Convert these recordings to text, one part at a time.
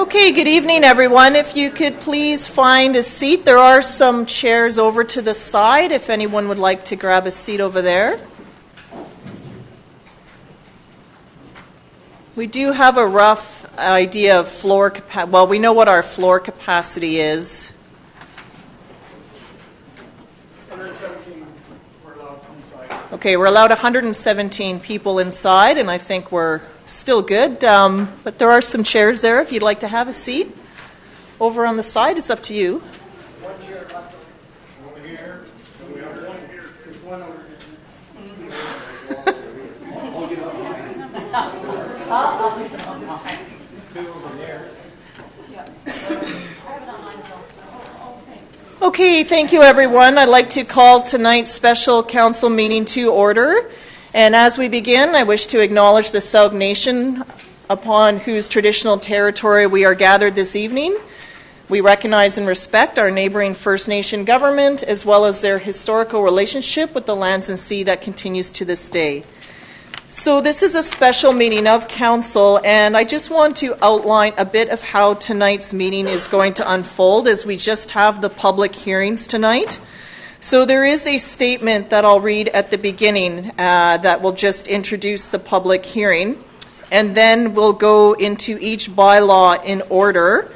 Okay, good evening, everyone. If you could please find a seat. There are some chairs over to the side if anyone would like to grab a seat over there. We do have a rough idea of floor capacity. Well, we know what our floor capacity is. 117 we're allowed inside. Okay, we're allowed 117 people inside, and I think we're still good. But there are some chairs there if you'd like to have a seat. Over on the side, it's up to you. One chair left over here. One here. There's one over Okay, thank you, everyone. I'd like to call tonight's special council meeting to order. And as we begin, I wish to acknowledge the Saug Nation upon whose traditional territory we are gathered this evening. We recognize and respect our neighboring First Nation government as well as their historical relationship with the lands and sea that continues to this day. So this is a special meeting of council, and I just want to outline a bit of how tonight's meeting is going to unfold as we just have the public hearings tonight. So there is a statement that I'll read at the beginning that will just introduce the public hearing, and then we'll go into each bylaw in order.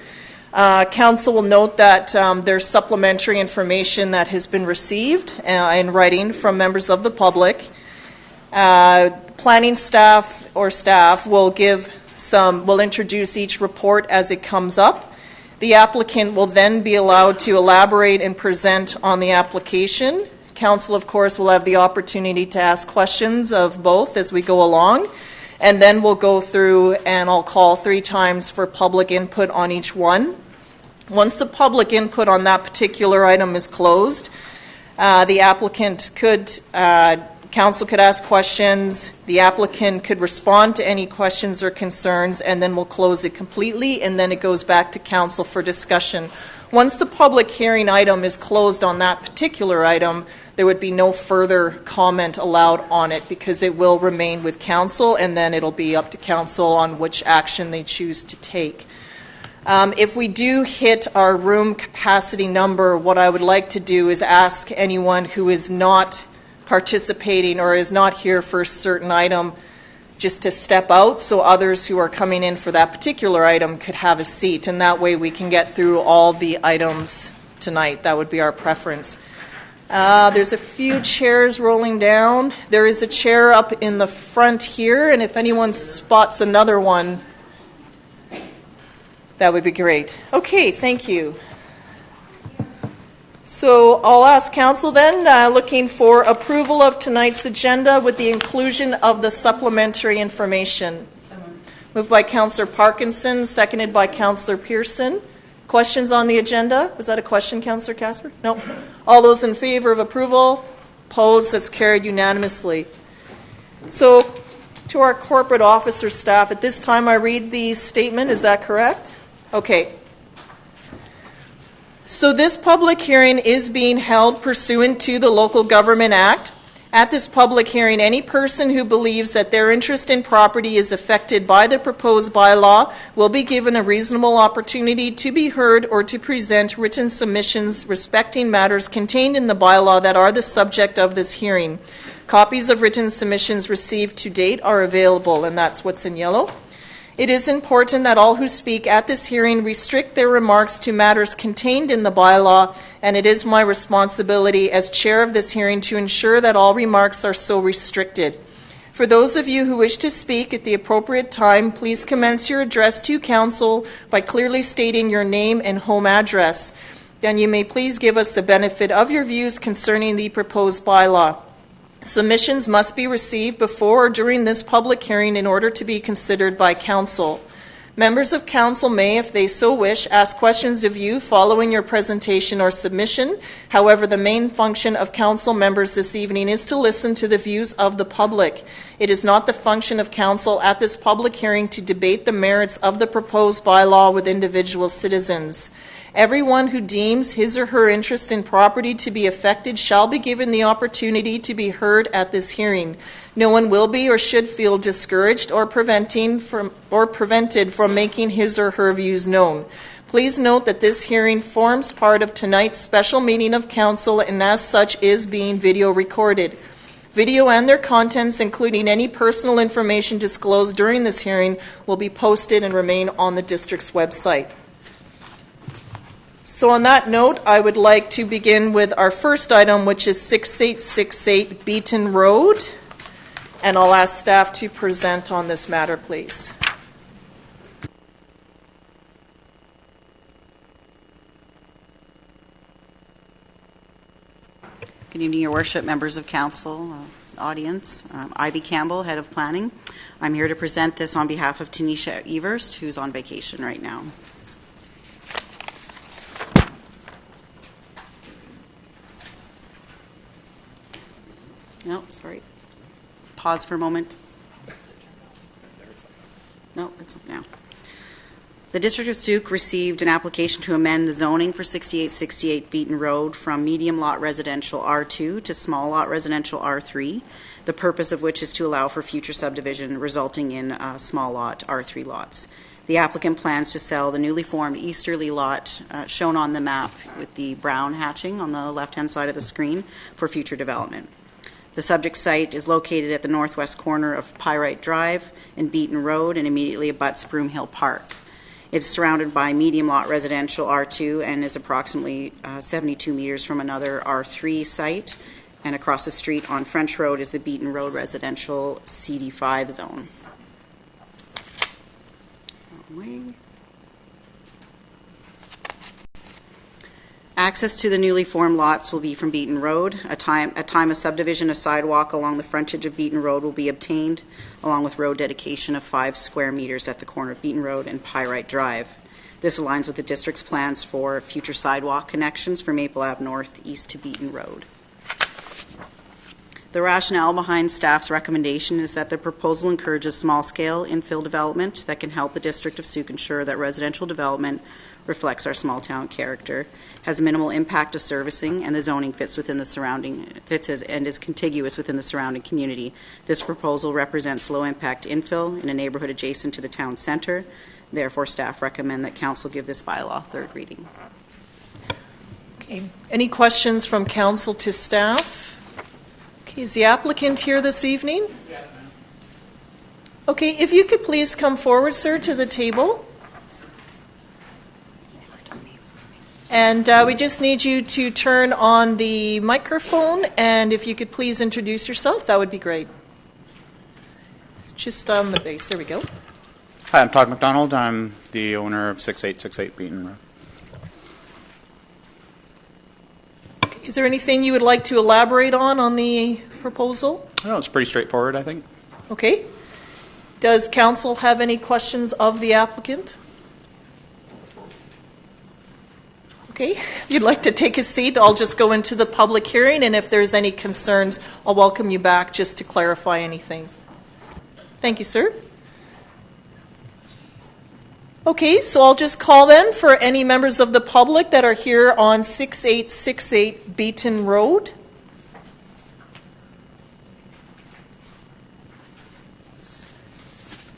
Council will note that there's supplementary information that has been received in writing from members of the public. Planning staff or staff will will introduce each report as it comes up. The applicant will then be allowed to elaborate and present on the application. Council, of course, will have the opportunity to ask questions of both as we go along. And then we'll go through and I'll call 3 times for public input on each one. Once the public input on that particular item is closed, the applicant council could ask questions, the applicant could respond to any questions or concerns, and then we'll close it completely, and then it goes back to council for discussion. Once the public hearing item is closed on that particular item, there would be no further comment allowed on it because it will remain with council, and then it'll be up to council on which action they choose to take. If we do hit our room capacity number, what I would like to do is ask anyone who is not participating or is not here for a certain item just to step out so others who are coming in for that particular item could have a seat, and that way we can get through all the items tonight. That would be our preference. There's a few chairs rolling down. There is a chair up in the front here, and if anyone spots another one, that would be great. Okay, thank you. So I'll ask council then, looking for approval of tonight's agenda with the inclusion of the supplementary information. Moved by Councillor Parkinson, seconded by Councillor Pearson. Questions on the agenda? Was that a question, Councillor Casper? No. All those in favor of approval? Opposed? That's carried unanimously. So to our corporate officer staff, at this time I read the statement. Is that correct? Okay. So this public hearing is being held pursuant to the Local Government Act. At this public hearing, any person who believes that their interest in property is affected by the proposed bylaw will be given a reasonable opportunity to be heard or to present written submissions respecting matters contained in the bylaw that are the subject of this hearing. Copies of written submissions received to date are available, and that's what's in yellow. It is important that all who speak at this hearing restrict their remarks to matters contained in the bylaw, and it is my responsibility as chair of this hearing to ensure that all remarks are so restricted. For those of you who wish to speak at the appropriate time, please commence your address to council by clearly stating your name and home address. Then you may please give us the benefit of your views concerning the proposed bylaw. Submissions must be received before or during this public hearing in order to be considered by council. Members of council may, if they so wish, ask questions of you following your presentation or submission. However, the main function of council members this evening is to listen to the views of the public. It is not the function of council at this public hearing to debate the merits of the proposed bylaw with individual citizens. Everyone who deems his or her interest in property to be affected shall be given the opportunity to be heard at this hearing. No one will be or should feel discouraged or prevented from making his or her views known. Please note that this hearing forms part of tonight's special meeting of council and as such is being video recorded. Video and their contents, including any personal information disclosed during this hearing, will be posted and remain on the district's website. So on that note, I would like to begin with our first item, which is 6868 Beaton Road. And I'll ask staff to present on this matter, please. Good evening, Your Worship, members of council, audience. Ivy Campbell, Head of Planning. I'm here to present this on behalf of Tanisha Everst, who's on vacation right now. No, sorry. Pause for a moment. No, it's up now. The District of Sauk received an application to amend the zoning for 6868 Beaton Road from medium lot residential R2 to small lot residential R3, the purpose of which is to allow for future subdivision resulting in small lot R3 lots. The applicant plans to sell the newly formed easterly lot shown on the map with the brown hatching on the left-hand side of the screen for future development. The subject site is located at the northwest corner of Pyrite Drive and Beaton Road and immediately abuts Broomhill Park. It's surrounded by medium lot residential R2 and is approximately 72 meters from another R3 site. And across the street on French Road is the Beaton Road residential CD5 zone. Access to the newly formed lots will be from Beaton Road. At time of subdivision, a sidewalk along the frontage of Beaton Road will be obtained, along with road dedication of 5 square meters at the corner of Beaton Road and Pyrite Drive. This aligns with the district's plans for future sidewalk connections from Maple Ave North east to Beaton Road. The rationale behind staff's recommendation is that the proposal encourages small-scale infill development that can help the District of Sauk ensure that residential development reflects our small town character, has minimal impact to servicing, and the zoning fits within the surrounding and is contiguous within the surrounding community. This proposal represents low impact infill in a neighborhood adjacent to the town center. Therefore, staff recommend that council give this bylaw third reading. Okay. Any questions from council to staff? Okay, is the applicant here this evening? Yeah. Okay, if you could please come forward, sir, to the table. And we just need you to turn on the microphone, and if you could please introduce yourself, that would be great. It's just on the base. There we go. Hi, I'm Todd McDonald. I'm the owner of 6868 Beaton Road. Okay. Is there anything you would like to elaborate on the proposal? Oh, it's pretty straightforward, I think. Okay. Does council have any questions of the applicant? Okay, if you'd like to take a seat, I'll just go into the public hearing, and if there's any concerns, I'll welcome you back just to clarify anything. Thank you, sir. Okay, so I'll just call then for any members of the public that are here on 6868 Beaton Road.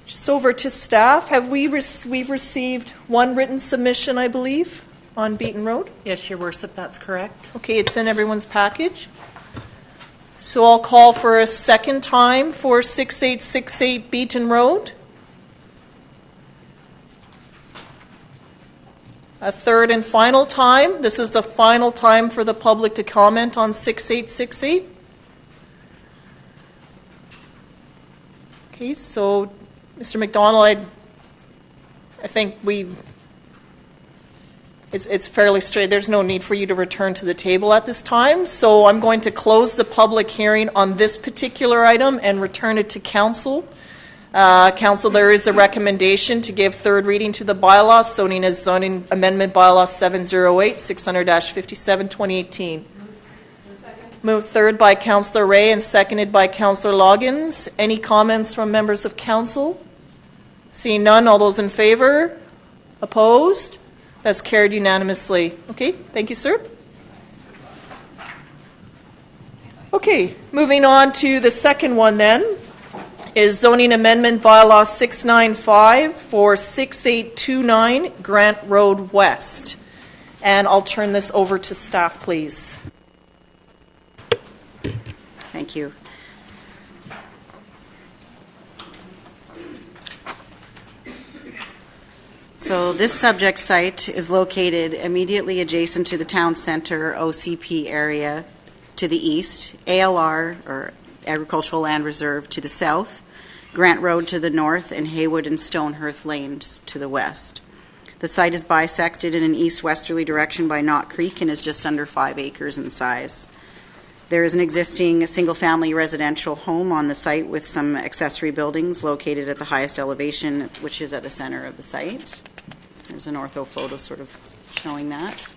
Just over to staff. We've received one written submission, I believe, on Beaton Road? Yes, Your Worship, that's correct. Okay, it's in everyone's package. So I'll call for a second time for 6868 Beaton Road. A third and final time. This is the final time for the public to comment on 6868. Okay, so Mr. McDonald, I think it's fairly straight. There's no need for you to return to the table at this time. So I'm going to close the public hearing on this particular item and return it to council. Council, there is a recommendation to give third reading to the bylaws, zoning as zoning amendment bylaw 708, 600-57, 2018. Moved third by Councillor Ray and seconded by Councillor Loggins. Any comments from members of council? Seeing none, all those in favor? Opposed? That's carried unanimously. Okay, thank you, sir. Okay, moving on to the second one then, is zoning amendment bylaw 695 for 6829 Grant Road West. And I'll turn this over to staff, please. Thank you. So this subject site is located immediately adjacent to the town center OCP area to the east, ALR or Agricultural Land Reserve to the south, Grant Road to the north, and Haywood and Stonehearth Lanes to the west. The site is bisected in an east-westerly direction by Knott Creek and is just under 5 acres in size. There is an existing single-family residential home on the site with some accessory buildings located at the highest elevation, which is at the center of the site. There's an ortho photo sort of showing that.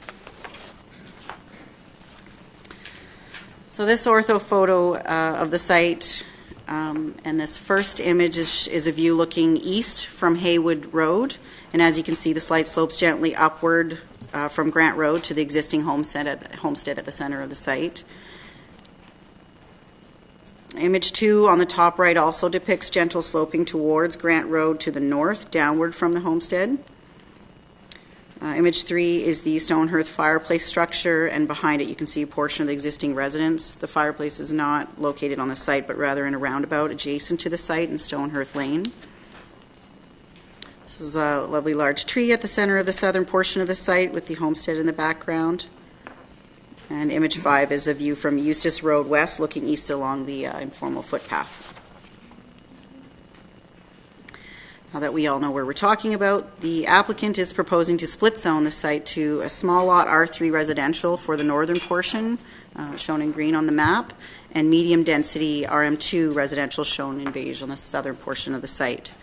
So this ortho photo of the site, and this first image is a view looking east from Haywood Road. And as you can see, the site slopes gently upward from Grant Road to the existing homestead at the center of the site. Image 2 on the top right also depicts gentle sloping towards Grant Road to the north, downward from the homestead. Image 3 is the Stonehearth fireplace structure, and behind it you can see a portion of the existing residence. The fireplace is not located on the site, but rather in a roundabout adjacent to the site in Stonehearth Lane. This is a lovely large tree at the center of the southern portion of the site with the homestead in the background. And image 5 is a view from Eustis Road West, looking east along the informal footpath. Now that we all know where we're talking about, the applicant is proposing to split zone the site to a small lot R3 residential for the northern portion, shown in green on the map, and medium density RM2 residential, shown in beige on the southern portion of the site.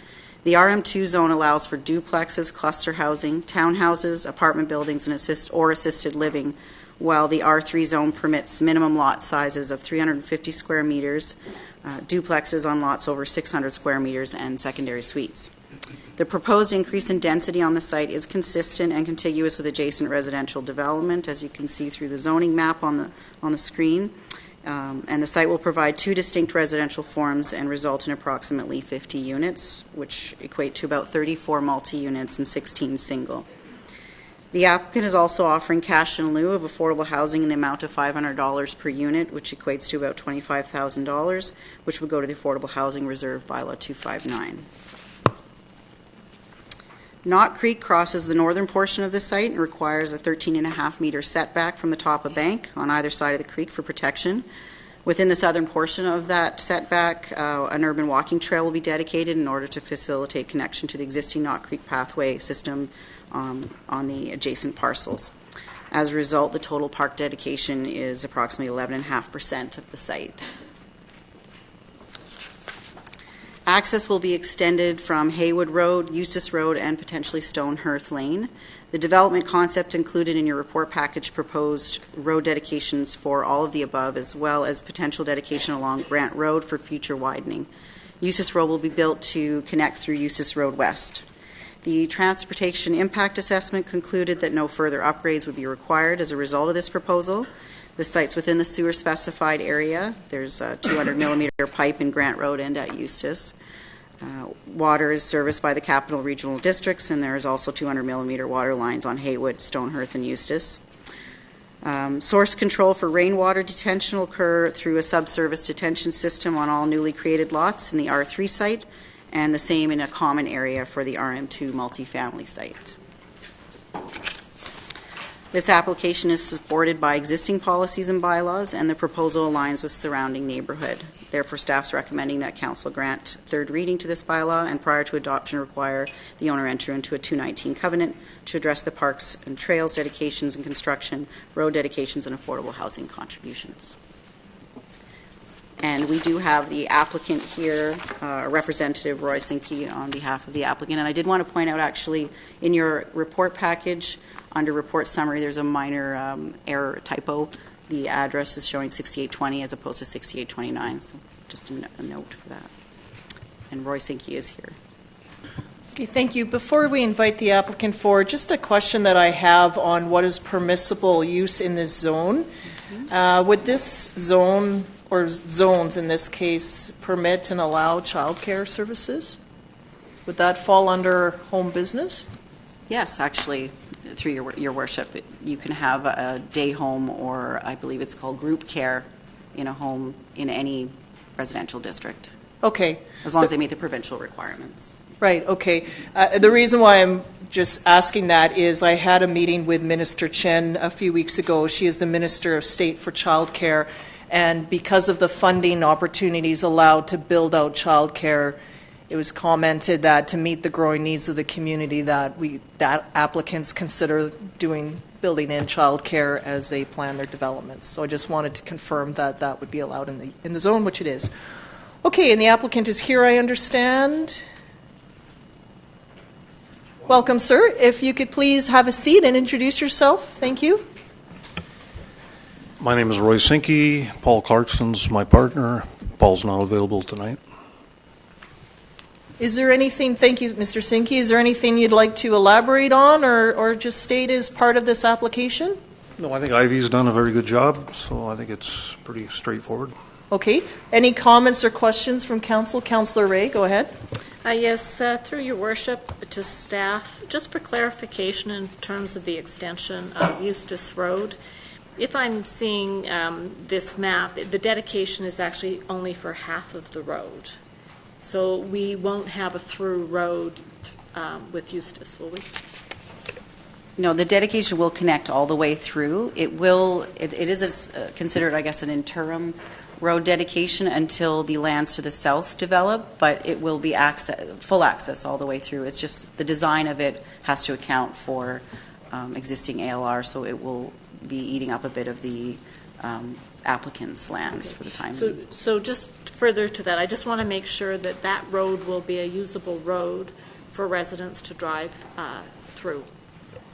The RM2 zone allows for duplexes, cluster housing, townhouses, apartment buildings, and assisted living, while the R3 zone permits minimum lot sizes of 350 square meters, duplexes on lots over 600 square meters, and secondary suites. The proposed increase in density on the site is consistent and contiguous with adjacent residential development, as you can see through the zoning map on the screen. And the site will provide 2 distinct residential forms and result in approximately 50 units, which equate to about 34 multi-units and 16 single. The applicant is also offering cash in lieu of affordable housing in the amount of $500 per unit, which equates to about $25,000, which would go to the Affordable Housing Reserve Bylaw 259. Knott Creek crosses the northern portion of the site and requires a 13.5-meter setback from the top of bank on either side of the creek for protection. Within the southern portion of that setback, an urban walking trail will be dedicated in order to facilitate connection to the existing Knott Creek pathway system on the adjacent parcels. As a result, the total park dedication is approximately 11.5% of the site. Access will be extended from Haywood Road, Eustis Road, and potentially Stonehearth Lane. The development concept included in your report package proposed road dedications for all of the above, as well as potential dedication along Grant Road for future widening. Eustis Road will be built to connect through Eustis Road West. The transportation impact assessment concluded that no further upgrades would be required as a result of this proposal. The site's within the sewer specified area. There's a 200-millimeter pipe in Grant Road and at Eustis. Water is serviced by the Capital Regional Districts, and there is also 200-millimeter water lines on Haywood, Stonehearth, and Eustis. Source control for rainwater detention will occur through a subsurface detention system on all newly created lots in the R3 site, and the same in a common area for the RM2 multifamily site. This application is supported by existing policies and bylaws, and the proposal aligns with surrounding neighborhood. Therefore, staff's recommending that council grant third reading to this bylaw, and prior to adoption require the owner enter into a 219 covenant to address the parks and trails dedications and construction, road dedications, and affordable housing contributions. And we do have the applicant here, Representative Roy Sinke, on behalf of the applicant. And I did want to point out, actually, in your report package, under report summary, there's a minor error typo. The address is showing 6820 as opposed to 6829. So just a note for that. And Roy Sinke is here. Okay, thank you. Before we invite the applicant forward, just a question that I have on what is permissible use in this zone. Would this zone, or zones in this case, permit and allow childcare services? Would that fall under home business? Yes, actually, through your worship, you can have a day home, or I believe it's called group care, in a home in any residential district, Okay. as long as they meet the provincial requirements. Right, okay. The reason why I'm just asking that is I had a meeting with Minister Chen a few weeks ago. She is the Minister of State for Childcare, and because of the funding opportunities allowed to build out childcare, it was commented that to meet the growing needs of the community that applicants consider building in childcare as they plan their developments. So I just wanted to confirm that that would be allowed in the zone, which it is. Okay, and the applicant is here, I understand. Welcome, sir. If you could please have a seat and introduce yourself. Thank you. My name is Roy Sinke. Paul Clarkson's my partner. Paul's not available tonight. Is there anything, thank you, Mr. Sinke, is there anything you'd like to elaborate on or just state as part of this application? No, I think Ivy's done a very good job, so I think it's pretty straightforward. Okay. Any comments or questions from council? Councillor Ray, go ahead. Yes, through your worship to staff, just for clarification in terms of the extension of Eustis Road, if I'm seeing this map, the dedication is actually only for half of the road. So we won't have a through road with Eustis, will we? No, the dedication will connect all the way through. It is considered, I guess, an interim road dedication until the lands to the south develop, but it will be full access all the way through. It's just the design of it has to account for existing ALR, so it will be eating up a bit of the applicants' lands for the time being. So just further to that, I just want to make sure that that road will be a usable road for residents to drive through.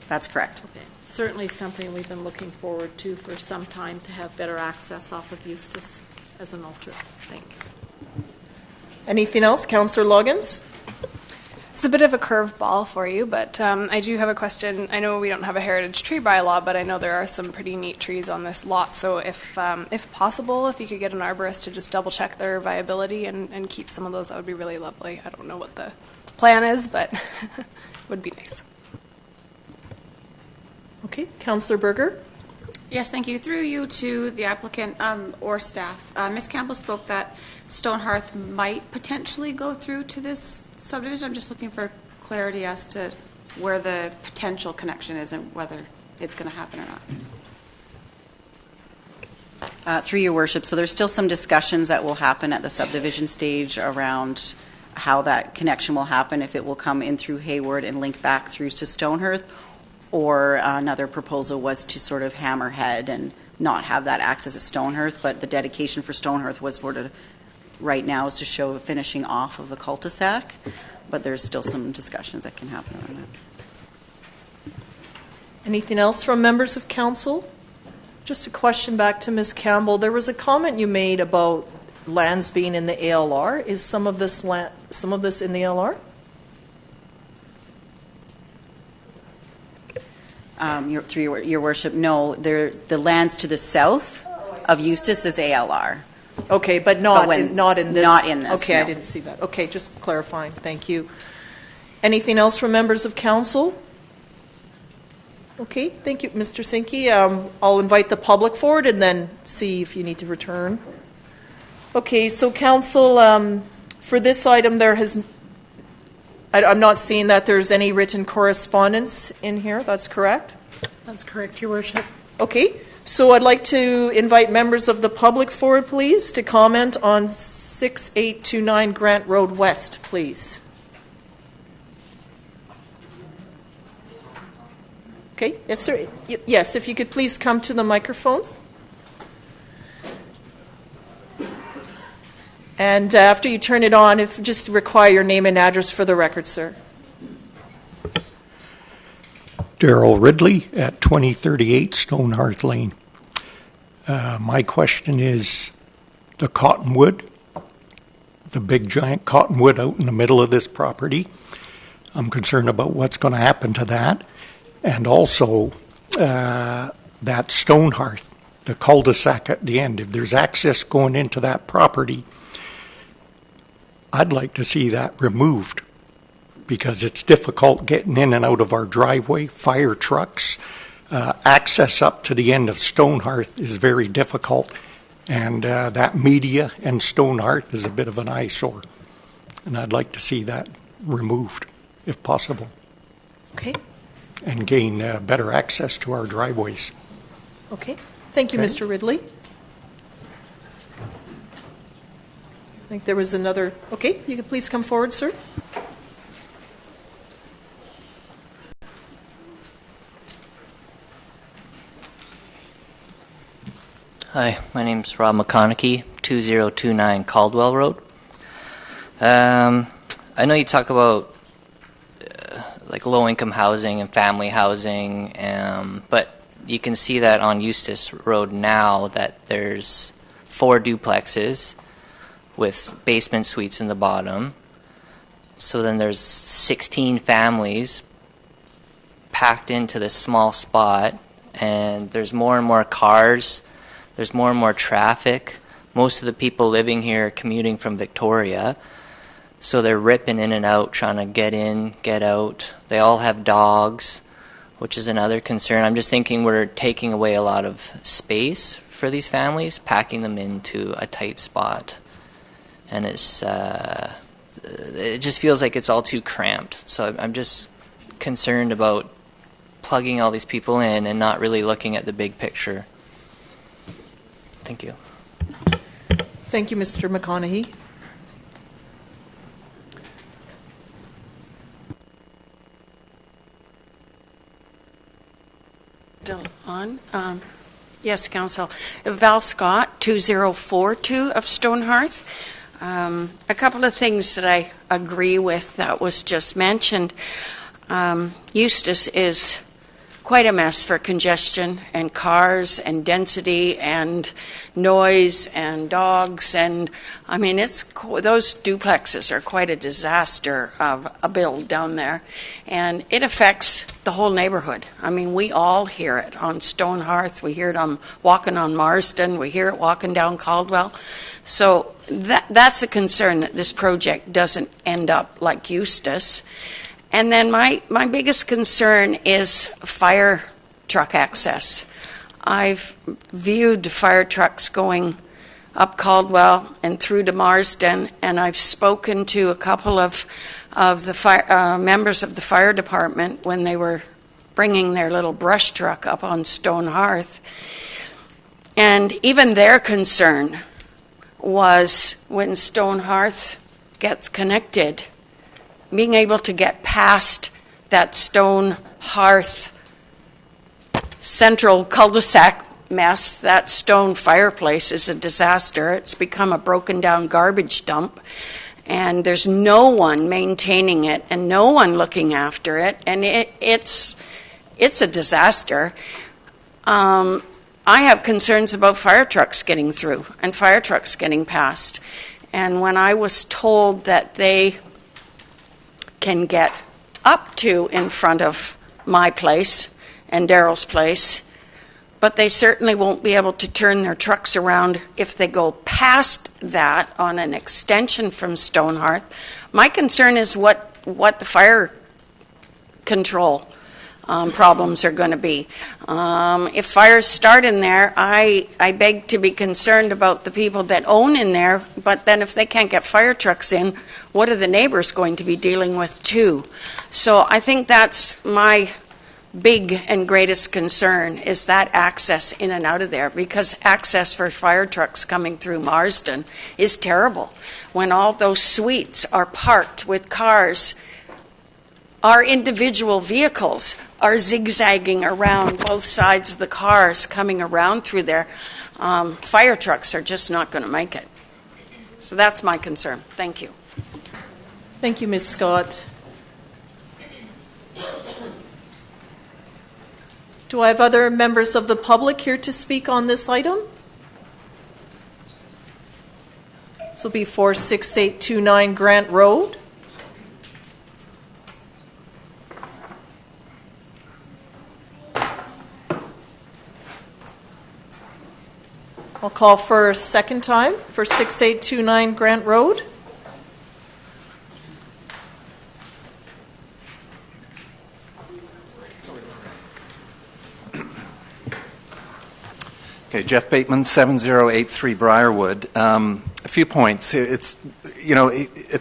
That's correct. Okay. Certainly something we've been looking forward to for some time, to have better access off of Eustis as an alternate. Thanks. Anything else? Councillor Loggins? It's a bit of a curveball for you, but I do have a question. I know we don't have a heritage tree bylaw, but I know there are some pretty neat trees on this lot. So if possible, if you could get an arborist to just double check their viability and keep some of those, that would be really lovely. I don't know what the plan is, but it would be nice. Okay. Councillor Berger? Yes, thank you. Through you to the applicant or staff. Ms. Campbell spoke that Stonehearth might potentially go through to this subdivision. I'm just looking for clarity as to where the potential connection is and whether it's going to happen or not. Through your worship, so there's still some discussions that will happen at the subdivision stage around how that connection will happen, if it will come in through Hayward and link back through to Stonehearth, or another proposal was to sort of hammerhead and not have that access at Stonehearth, but the dedication for Stonehearth was sort of right now is to show finishing off of the cul-de-sac, but there's still some discussions that can happen on that. Anything else from members of council? Just a question back to Ms. Campbell. There was a comment you made about lands being in the ALR. Is some of this in the ALR? Through your worship, no. The lands to the south of Eustis is ALR. Okay, but not in this. Not in this. Okay, no. I didn't see that. Okay, just clarifying. Thank you. Anything else from members of council? Okay, thank you, Mr. Sinke. I'll invite the public forward and then see if you need to return. Okay, so council, for this item, I'm not seeing that there's any written correspondence in here. That's correct? That's correct, Your Worship. Okay, so I'd like to invite members of the public forward, please, to comment on 6829 Grant Road West, please. Okay, yes, sir. Yes, if you could please come to the microphone. And after you turn it on, if just require your name and address for the record, sir. Darrell Ridley at 2038 Stonehearth Lane. My question is the cottonwood, the big giant cottonwood out in the middle of this property. I'm concerned about what's going to happen to that. And also that stone hearth, the cul-de-sac at the end. If there's access going into that property, I'd like to see that removed because it's difficult getting in and out of our driveway. Fire trucks, access up to the end of stone hearth is very difficult. And that media and stone hearth is a bit of an eyesore. And I'd like to see that removed, if possible. Okay. And gain better access to our driveways. Okay. Thank you, Okay. Mr. Ridley. I think there was another. Okay, you could please come forward, sir. Hi, my name's Rob McConaughey, 2029 Caldwell Road. I know you talk about like low-income housing and family housing, but you can see that on Eustis Road now that there's 4 duplexes with basement suites in the bottom. So then there's 16 families packed into this small spot, and there's more and more cars. There's more and more traffic. Most of the people living here are commuting from Victoria, so they're ripping in and out, trying to get in, get out. They all have dogs, which is another concern. I'm just thinking we're taking away a lot of space for these families, packing them into a tight spot. And it just feels like it's all too cramped. So I'm just concerned about plugging all these people in and not really looking at the big picture. Thank you. Thank you, Mr. McConaughey. Still on? Yes, Council. Val Scott, 2042 of Stonehearth. A couple of things that I agree with that was just mentioned. Eustis is quite a mess for congestion and cars and density and noise and dogs, and I mean those duplexes are quite a disaster of a build down there, and it affects the whole neighborhood. I mean, we all hear it on Stonehearth, we hear it on walking on Marsden, we hear it walking down Caldwell. So that's a concern that this project doesn't end up like Eustis. And then my biggest concern is fire truck access. I've viewed fire trucks going up Caldwell and through to Marsden, and I've spoken to a couple of the members of the fire department when they were bringing their little brush truck up on Stonehearth. And even their concern was when Stonehearth gets connected, being able to get past that stone hearth central cul-de-sac mess. That stone fireplace is a disaster. It's become a broken down garbage dump, and there's no one maintaining it and no one looking after it, and it's a disaster. I have concerns about fire trucks getting through and fire trucks getting past, and when I was told that they can get up to in front of my place and Daryl's place, but they certainly won't be able to turn their trucks around if they go past that on an extension from Stonehearth. My concern is what the fire control problems are going to be. If fires start in there, I beg to be concerned about the people that own in there, but then if they can't get fire trucks in, what are the neighbors going to be dealing with too? So I think that's my big and greatest concern, is that access in and out of there, because access for fire trucks coming through Marsden is terrible. When all those suites are parked with cars, our individual vehicles are zigzagging around both sides of the cars coming around through there. Fire trucks are just not going to make it. So that's my concern. Thank you. Thank you, Ms. Scott. Do I have other members of the public here to speak on this item? This will be 46829 Grant Road. I'll call for a second time for 6829 Grant Road. Okay, Jeff Bateman, 7083 Briarwood. A few points. It's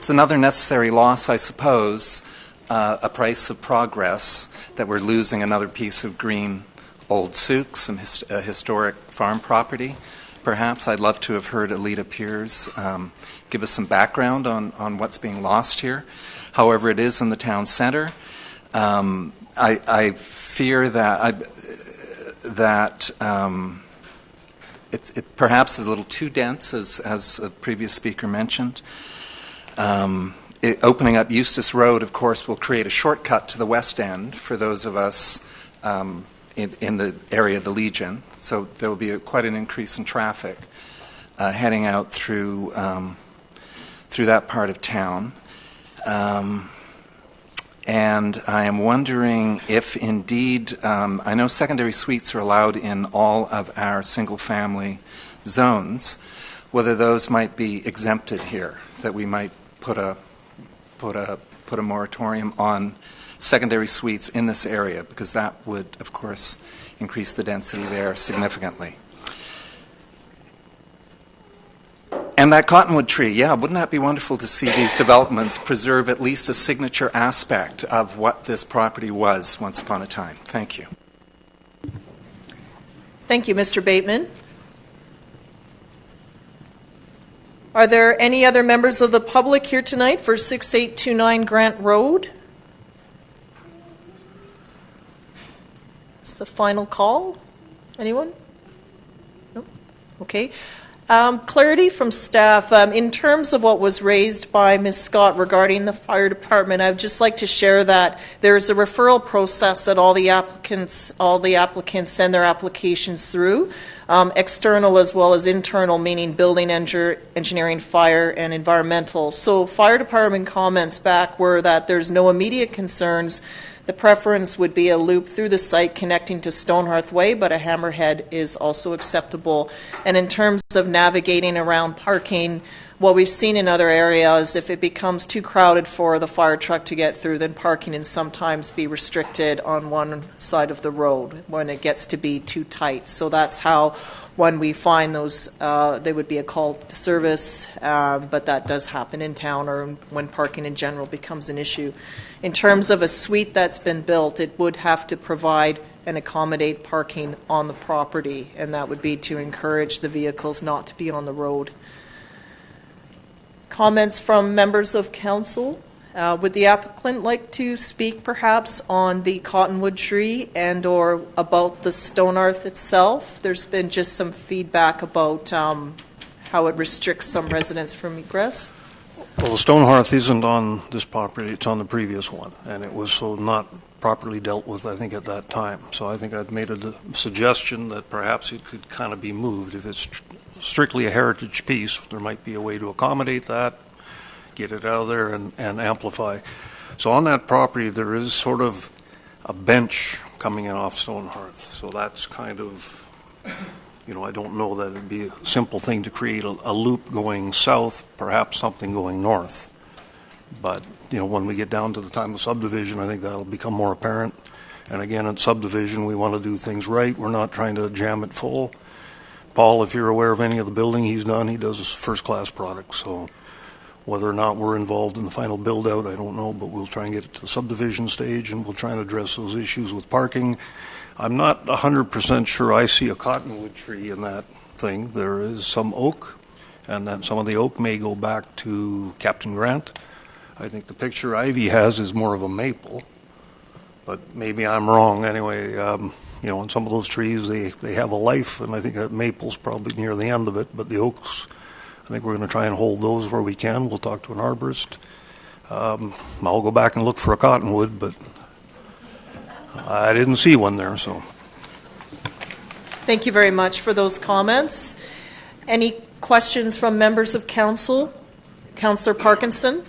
another necessary loss, I suppose, a price of progress that we're losing another piece of green old souk, some historic farm property. Perhaps I'd love to have heard Alita Piers give us some background on what's being lost here. However, it is in the town center. I fear that it perhaps is a little too dense, as a previous speaker mentioned. Opening up Eustis Road, of course, will create a shortcut to the west end for those of us in the area of the Legion. So there will be quite an increase in traffic heading out through that part of town. And I am wondering if indeed, I know secondary suites are allowed in all of our single-family zones, whether those might be exempted here, that we might put a moratorium on secondary suites in this area, because that would, of course, increase the density there significantly. And that cottonwood tree, yeah, wouldn't that be wonderful to see these developments preserve at least a signature aspect of what this property was once upon a time? Thank you. Thank you, Mr. Bateman. Are there any other members of the public here tonight for 6829 Grant Road? It's the final call. Anyone? No? Okay. Clarity from staff. In terms of what was raised by Ms. Scott regarding the fire department, I would just like to share that there is a referral process that all the applicants send their applications through, external as well as internal, meaning building, engineering, fire, and environmental. So fire department comments back were that there's no immediate concerns. The preference would be a loop through the site connecting to Stonehearth Way, but a hammerhead is also acceptable. And in terms of navigating around parking, what we've seen in other areas, if it becomes too crowded for the fire truck to get through, then parking can sometimes be restricted on one side of the road when it gets to be too tight. So that's how, when we find those, they would be a call to service, but that does happen in town or when parking in general becomes an issue. In terms of a suite that's been built, it would have to provide and accommodate parking on the property, and that would be to encourage the vehicles not to be on the road. Comments from members of council? Would the applicant like to speak perhaps on the cottonwood tree and or about the Stonehearth itself? There's been just some feedback about how it restricts some residents from egress. Well, the Stonehearth isn't on this property, it's on the previous one, and it was so not properly dealt with, I think, at that time. So I think I'd made a suggestion that perhaps it could kind of be moved. If it's strictly a heritage piece, there might be a way to accommodate that, get it out of there and amplify. So on that property, there is sort of a bench coming in off Stonehearth. So that's kind of, I don't know that it'd be a simple thing to create a loop going south, perhaps something going north. But, when we get down to the time of subdivision, I think that'll become more apparent. And again, in subdivision, we want to do things right. We're not trying to jam it full. Paul, if you're aware of any of the building he's done, he does first-class product. So whether or not we're involved in the final build-out, I don't know, but we'll try and get it to the subdivision stage, and we'll try and address those issues with parking. I'm not 100% sure I see a cottonwood tree in that thing. There is some oak, and then some of the oak may go back to Captain Grant. I think the picture Ivy has is more of a maple, but maybe I'm wrong. Anyway, in some of those trees, they have a life, and I think that maple's probably near the end of it, but the oaks, I think we're going to try and hold those where we can. We'll talk to an arborist. I'll go back and look for a cottonwood, but I didn't see one there, so. Thank you very much for those comments. Any questions from members of council? Councillor Parkinson?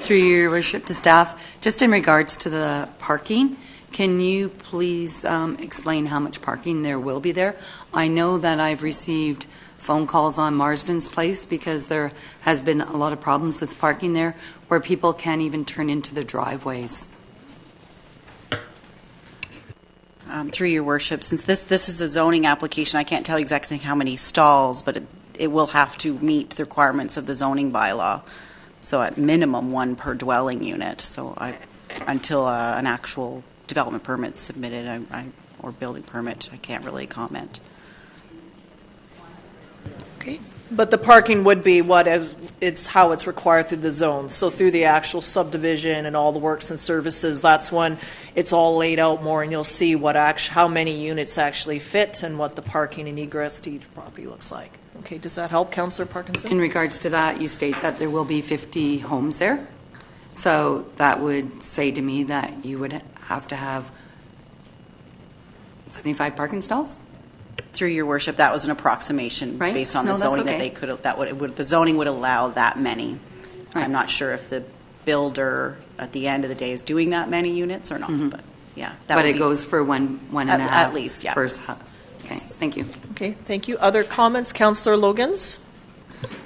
Through your worship to staff, just in regards to the parking, can you please explain how much parking there will be there? I know that I've received phone calls on Marsden's Place because there has been a lot of problems with parking there where people can't even turn into their driveways. Through your worship, since this is a zoning application, I can't tell you exactly how many stalls, but it will have to meet the requirements of the zoning bylaw. So at minimum, one per dwelling unit. So until an actual development permit's submitted, or building permit, I can't really comment. Okay. But the parking would be it's how it's required through the zone. So through the actual subdivision and all the works and services, that's when it's all laid out more, and you'll see how many units actually fit and what the parking and egress to each property looks like. Okay, does that help, Councillor Parkinson? In regards to that, you state that there will be 50 homes there. So that would say to me that you would have to have 75 parking stalls? Through your worship, that was an approximation Right. based on No, the that's zoning okay. that they could. The zoning would allow that many. Right. I'm not sure if the builder at the end of the day is doing that many units or not. But yeah, that But would it be, goes for one and a half at least, yeah. per hub. Okay, thank you. Okay, thank you. Other comments, Councillor Logans?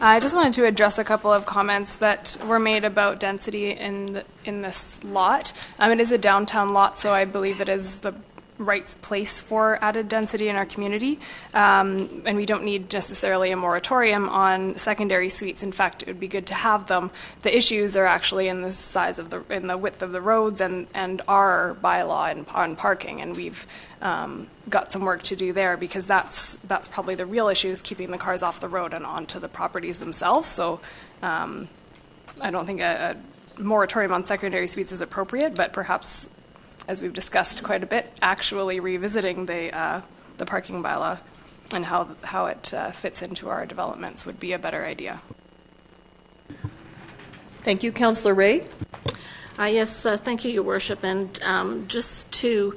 I just wanted to address a couple of comments that were made about density in this lot. It is a downtown lot, so I believe it is the right place for added density in our community. And we don't need necessarily a moratorium on secondary suites. In fact, it would be good to have them. The issues are actually in the size of in the width of the roads and our bylaw on parking. And we've got some work to do there, because that's probably the real issue, is keeping the cars off the road and onto the properties themselves. So I don't think a moratorium on secondary suites is appropriate, but perhaps, as we've discussed quite a bit, actually revisiting the parking bylaw and how it fits into our developments would be a better idea. Thank you. Councillor Ray? Yes, thank you, Your Worship. And just to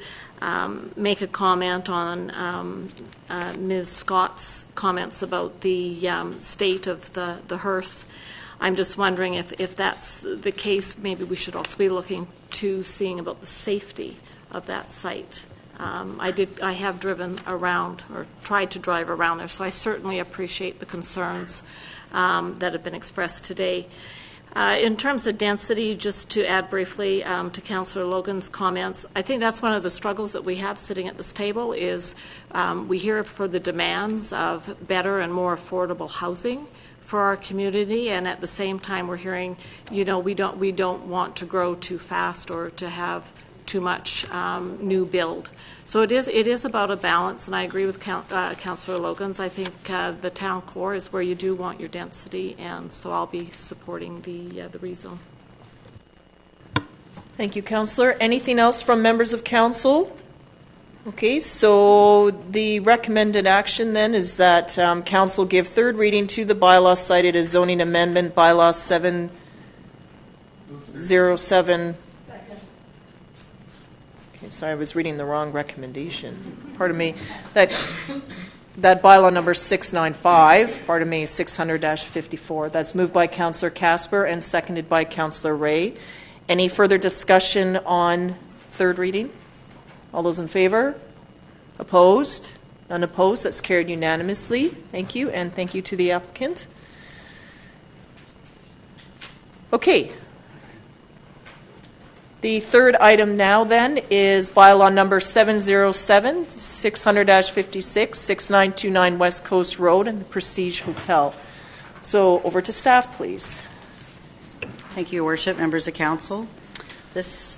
make a comment on Ms. Scott's comments about the state of the hearth, I'm just wondering if that's the case, maybe we should also be looking to seeing about the safety of that site. I have driven around, or tried to drive around there, so I certainly appreciate the concerns that have been expressed today. In terms of density, just to add briefly to Councillor Logan's comments, I think that's one of the struggles that we have sitting at this table is we hear for the demands of better and more affordable housing for our community, and at the same time we're hearing, we don't want to grow too fast or to have too much new build. So it is about a balance, and I agree with Councillor Logans. I think the town core is where you do want your density, and so I'll be supporting the rezone. Thank you, Councillor. Anything else from members of council? Okay, so the recommended action then is that council give third reading to the bylaw cited as zoning amendment, bylaw 707. Okay, sorry, I was reading the wrong recommendation. Pardon me. That bylaw number 695, pardon me, 600-54. That's moved by Councillor Casper and seconded by Councillor Ray. Any further discussion on third reading? All those in favor? Opposed? None opposed. That's carried unanimously. Thank you, and thank you to the applicant. Okay. The third item now then is bylaw number 707, 600-56, 6929 West Coast Road and the Prestige Hotel. So over to staff, please. Thank you, Your Worship, members of council. This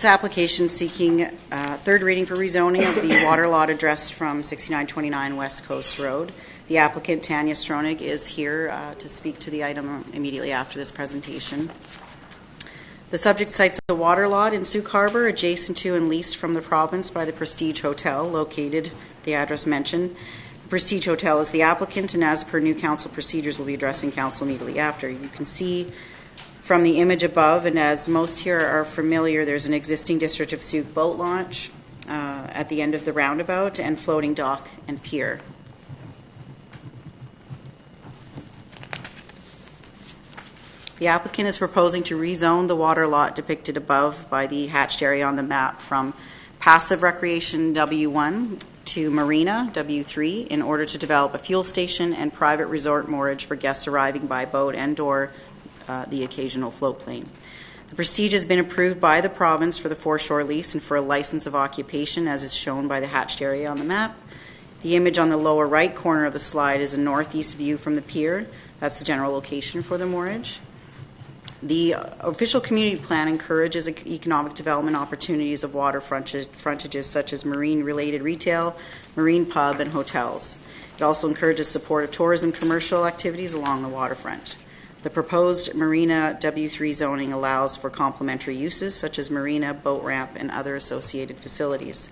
application seeking third reading for rezoning of the water lot address from 6929 West Coast Road. The applicant, Tanya Stronig, is here to speak to the item immediately after this presentation. The subject site's a water lot in Sauk Harbor, adjacent to and leased from the province by the Prestige Hotel, located, the address mentioned. The Prestige Hotel is the applicant, and as per new council procedures, will be addressing council immediately after. You can see from the image above, and as most here are familiar, there's an existing District of Sauk boat launch at the end of the roundabout and floating dock and pier. The applicant is proposing to rezone the water lot depicted above by the hatched area on the map from passive recreation W1 to Marina, W3, in order to develop a fuel station and private resort moorage for guests arriving by boat and/or the occasional float plane. The prestige has been approved by the province for the foreshore lease and for a license of occupation, as is shown by the hatched area on the map. The image on the lower right corner of the slide is a northeast view from the pier. That's the general location for the moorage. The official community plan encourages economic development opportunities of water frontages such as marine-related retail, marine pub, and hotels. It also encourages support of tourism commercial activities along the waterfront. The proposed Marina W3 zoning allows for complementary uses such as marina, boat ramp, and other associated facilities.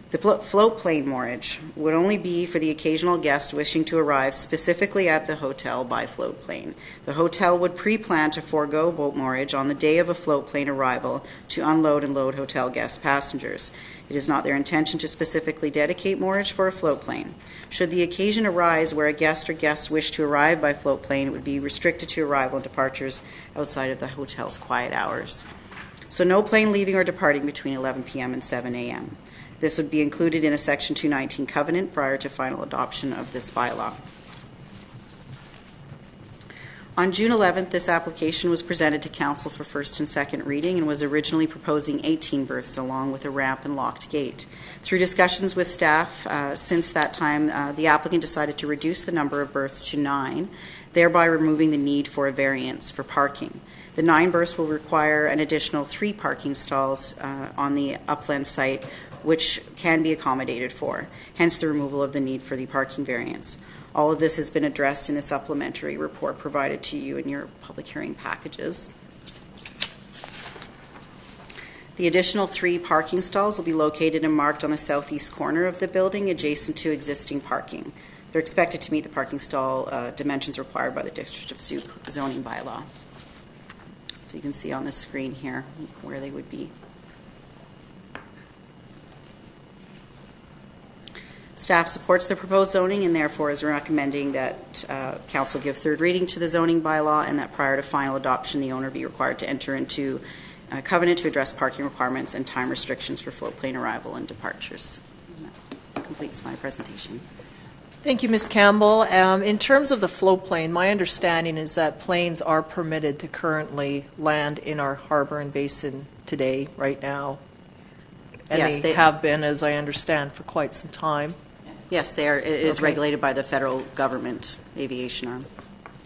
The float plane moorage would only be for the occasional guest wishing to arrive specifically at the hotel by float plane. The hotel would pre-plan to forego boat moorage on the day of a float plane arrival to unload and load hotel guest passengers. It is not their intention to specifically dedicate moorage for a float plane. Should the occasion arise where a guest or guests wish to arrive by float plane, it would be restricted to arrival and departures outside of the hotel's quiet hours. So no plane leaving or departing between 11 p.m. and 7 a.m. This would be included in a Section 219 covenant prior to final adoption of this bylaw. On June 11th, this application was presented to Council for first and second reading and was originally proposing 18 berths along with a ramp and locked gate. Through discussions with staff since that time, the applicant decided to reduce the number of berths to 9, thereby removing the need for a variance for parking. The 9 berths will require an additional 3 parking stalls on the upland site, which can be accommodated for, hence the removal of the need for the parking variance. All of this has been addressed in the supplementary report provided to you in your public hearing packages. The additional 3 parking stalls will be located and marked on the southeast corner of the building adjacent to existing parking. They're expected to meet the parking stall dimensions required by the District of Sault zoning bylaw. So you can see on the screen here where they would be. Staff supports the proposed zoning and therefore is recommending that Council give third reading to the zoning bylaw and that prior to final adoption, the owner be required to enter into a covenant to address parking requirements and time restrictions for float plane arrival and departures. And that completes my presentation. Thank you, Ms. Campbell. In terms of the float plane, my understanding is that planes are permitted to currently land in our harbor and basin today, right now. And Yes, they have been, as I understand, for quite some time. Yes, they are. It is Okay. regulated by the federal government aviation arm.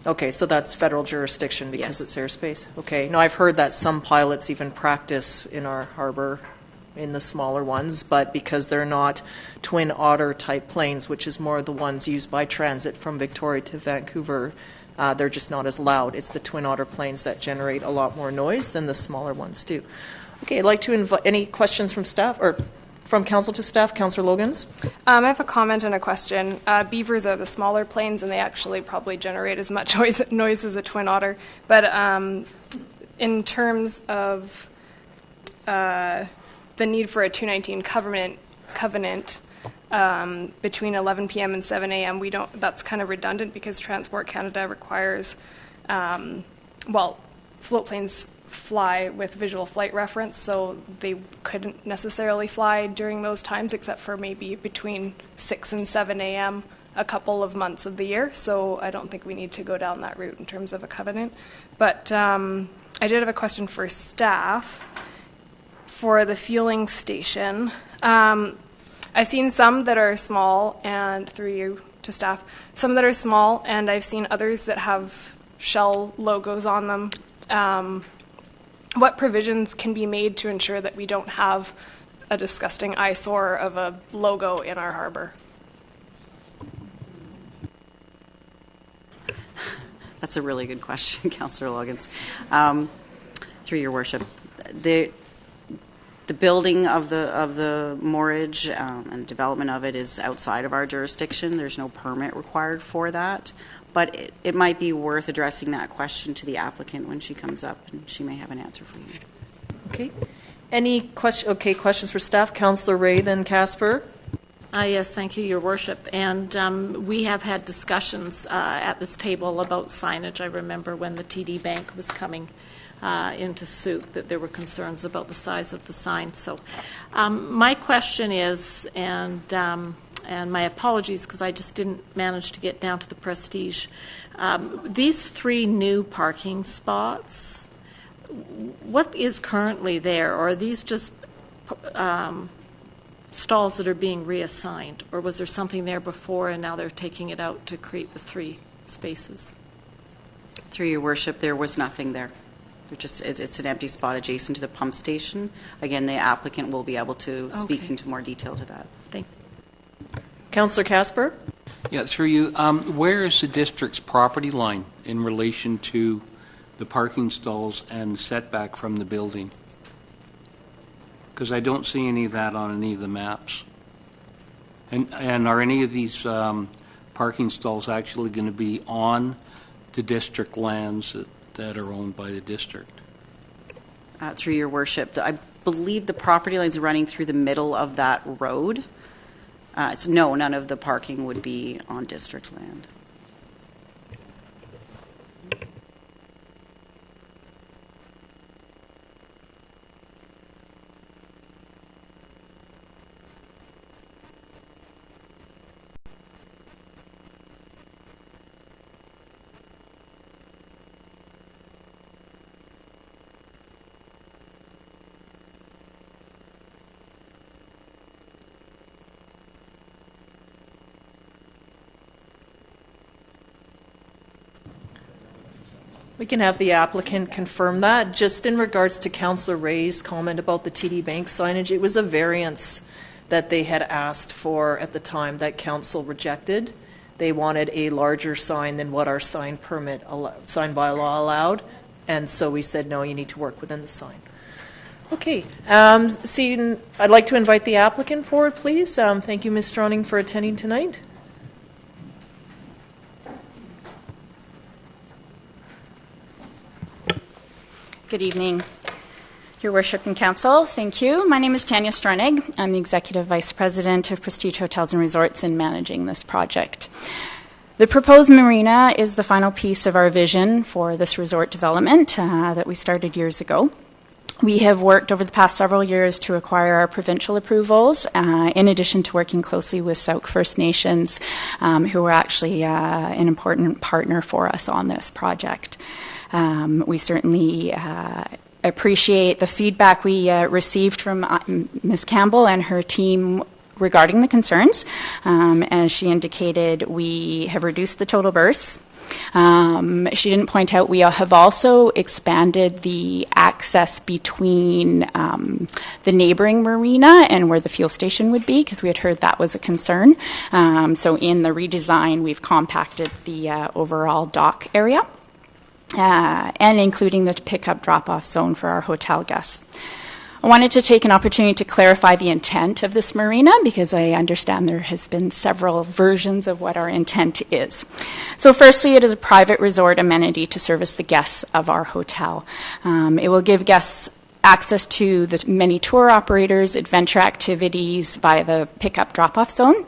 Okay, so that's federal jurisdiction because Yes. it's airspace. Okay. Now, I've heard that some pilots even practice in our harbor in the smaller ones, but because they're not Twin Otter type planes, which is more the ones used by transit from Victoria to Vancouver, they're just not as loud. It's the Twin Otter planes that generate a lot more noise than the smaller ones do. Okay, I'd like to invite any questions from staff or from council to staff. Councillor Logans. I have a comment and a question. Beavers are the smaller planes, and they actually probably generate as much noise as a Twin Otter. But in terms of the need for a 219 covenant between 11 p.m. and 7 a.m., we don't. That's kind of redundant because Transport Canada requires, float planes fly with visual flight reference, so they couldn't necessarily fly during those times except for maybe between 6 and 7 a.m. a couple of months of the year, so I don't think we need to go down that route in terms of a covenant. But I did have a question for staff for the fueling station. I've seen some that are small, and through you to staff, some that are small, and I've seen others that have Shell logos on them. What provisions can be made to ensure that we don't have a disgusting eyesore of a logo in our harbor? That's a really good question, Councillor Loggins. Through your worship, the building of the moorage and development of it is outside of our jurisdiction. There's no permit required for that. But it might be worth addressing that question to the applicant when she comes up, and she may have an answer for you. Okay. Any questions for staff? Councillor Ray, then Casper. Yes, thank you, Your Worship. And we have had discussions at this table about signage. I remember when the TD Bank was coming into suit that there were concerns about the size of the sign. So my question is, and my apologies because I just didn't manage to get down to the Prestige, these 3 new parking spots, what is currently there? Or are these just stalls that are being reassigned? Or was there something there before and now they're taking it out to create the 3 spaces? Through your worship, there was nothing there. It's an empty spot adjacent to the pump station. Again, the applicant will be able to speak into more detail to that. Thank you. Councillor Casper? Yeah, through you. Where is the district's property line in relation to the parking stalls and setback from the building? Because I don't see any of that on any of the maps. And are any of these parking stalls actually going to be on the district lands that are owned by the district? Through your worship, I believe the property lines running through the middle of that road. No, none of the parking would be on district land. We can have the applicant confirm that. Just in regards to Councillor Ray's comment about the TD Bank signage, it was a variance that they had asked for at the time that council rejected. They wanted a larger sign than what our sign sign bylaw allowed, and so we said, no, you need to work within the sign. Okay. I'd like to invite the applicant forward, please. Thank you, Ms. Stronning, for attending tonight. Good evening, Your Worship and Council. Thank you. My name is Tanya Stronig. I'm the Executive Vice President of Prestige Hotels and Resorts and managing this project. The proposed marina is the final piece of our vision for this resort development that we started years ago. We have worked over the past several years to acquire our provincial approvals, in addition to working closely with Sauk First Nations, who are actually an important partner for us on this project. We certainly appreciate the feedback we received from Ms. Campbell and her team regarding the concerns. As she indicated, we have reduced the total berths. She didn't point out we have also expanded the access between the neighboring marina and where the fuel station would be, because we had heard that was a concern. So in the redesign, we've compacted the overall dock area. And including the pickup drop-off zone for our hotel guests. I wanted to take an opportunity to clarify the intent of this marina because I understand there has been several versions of what our intent is. So firstly, it is a private resort amenity to service the guests of our hotel. It will give guests access to the many tour operators, adventure activities via the pickup drop-off zone.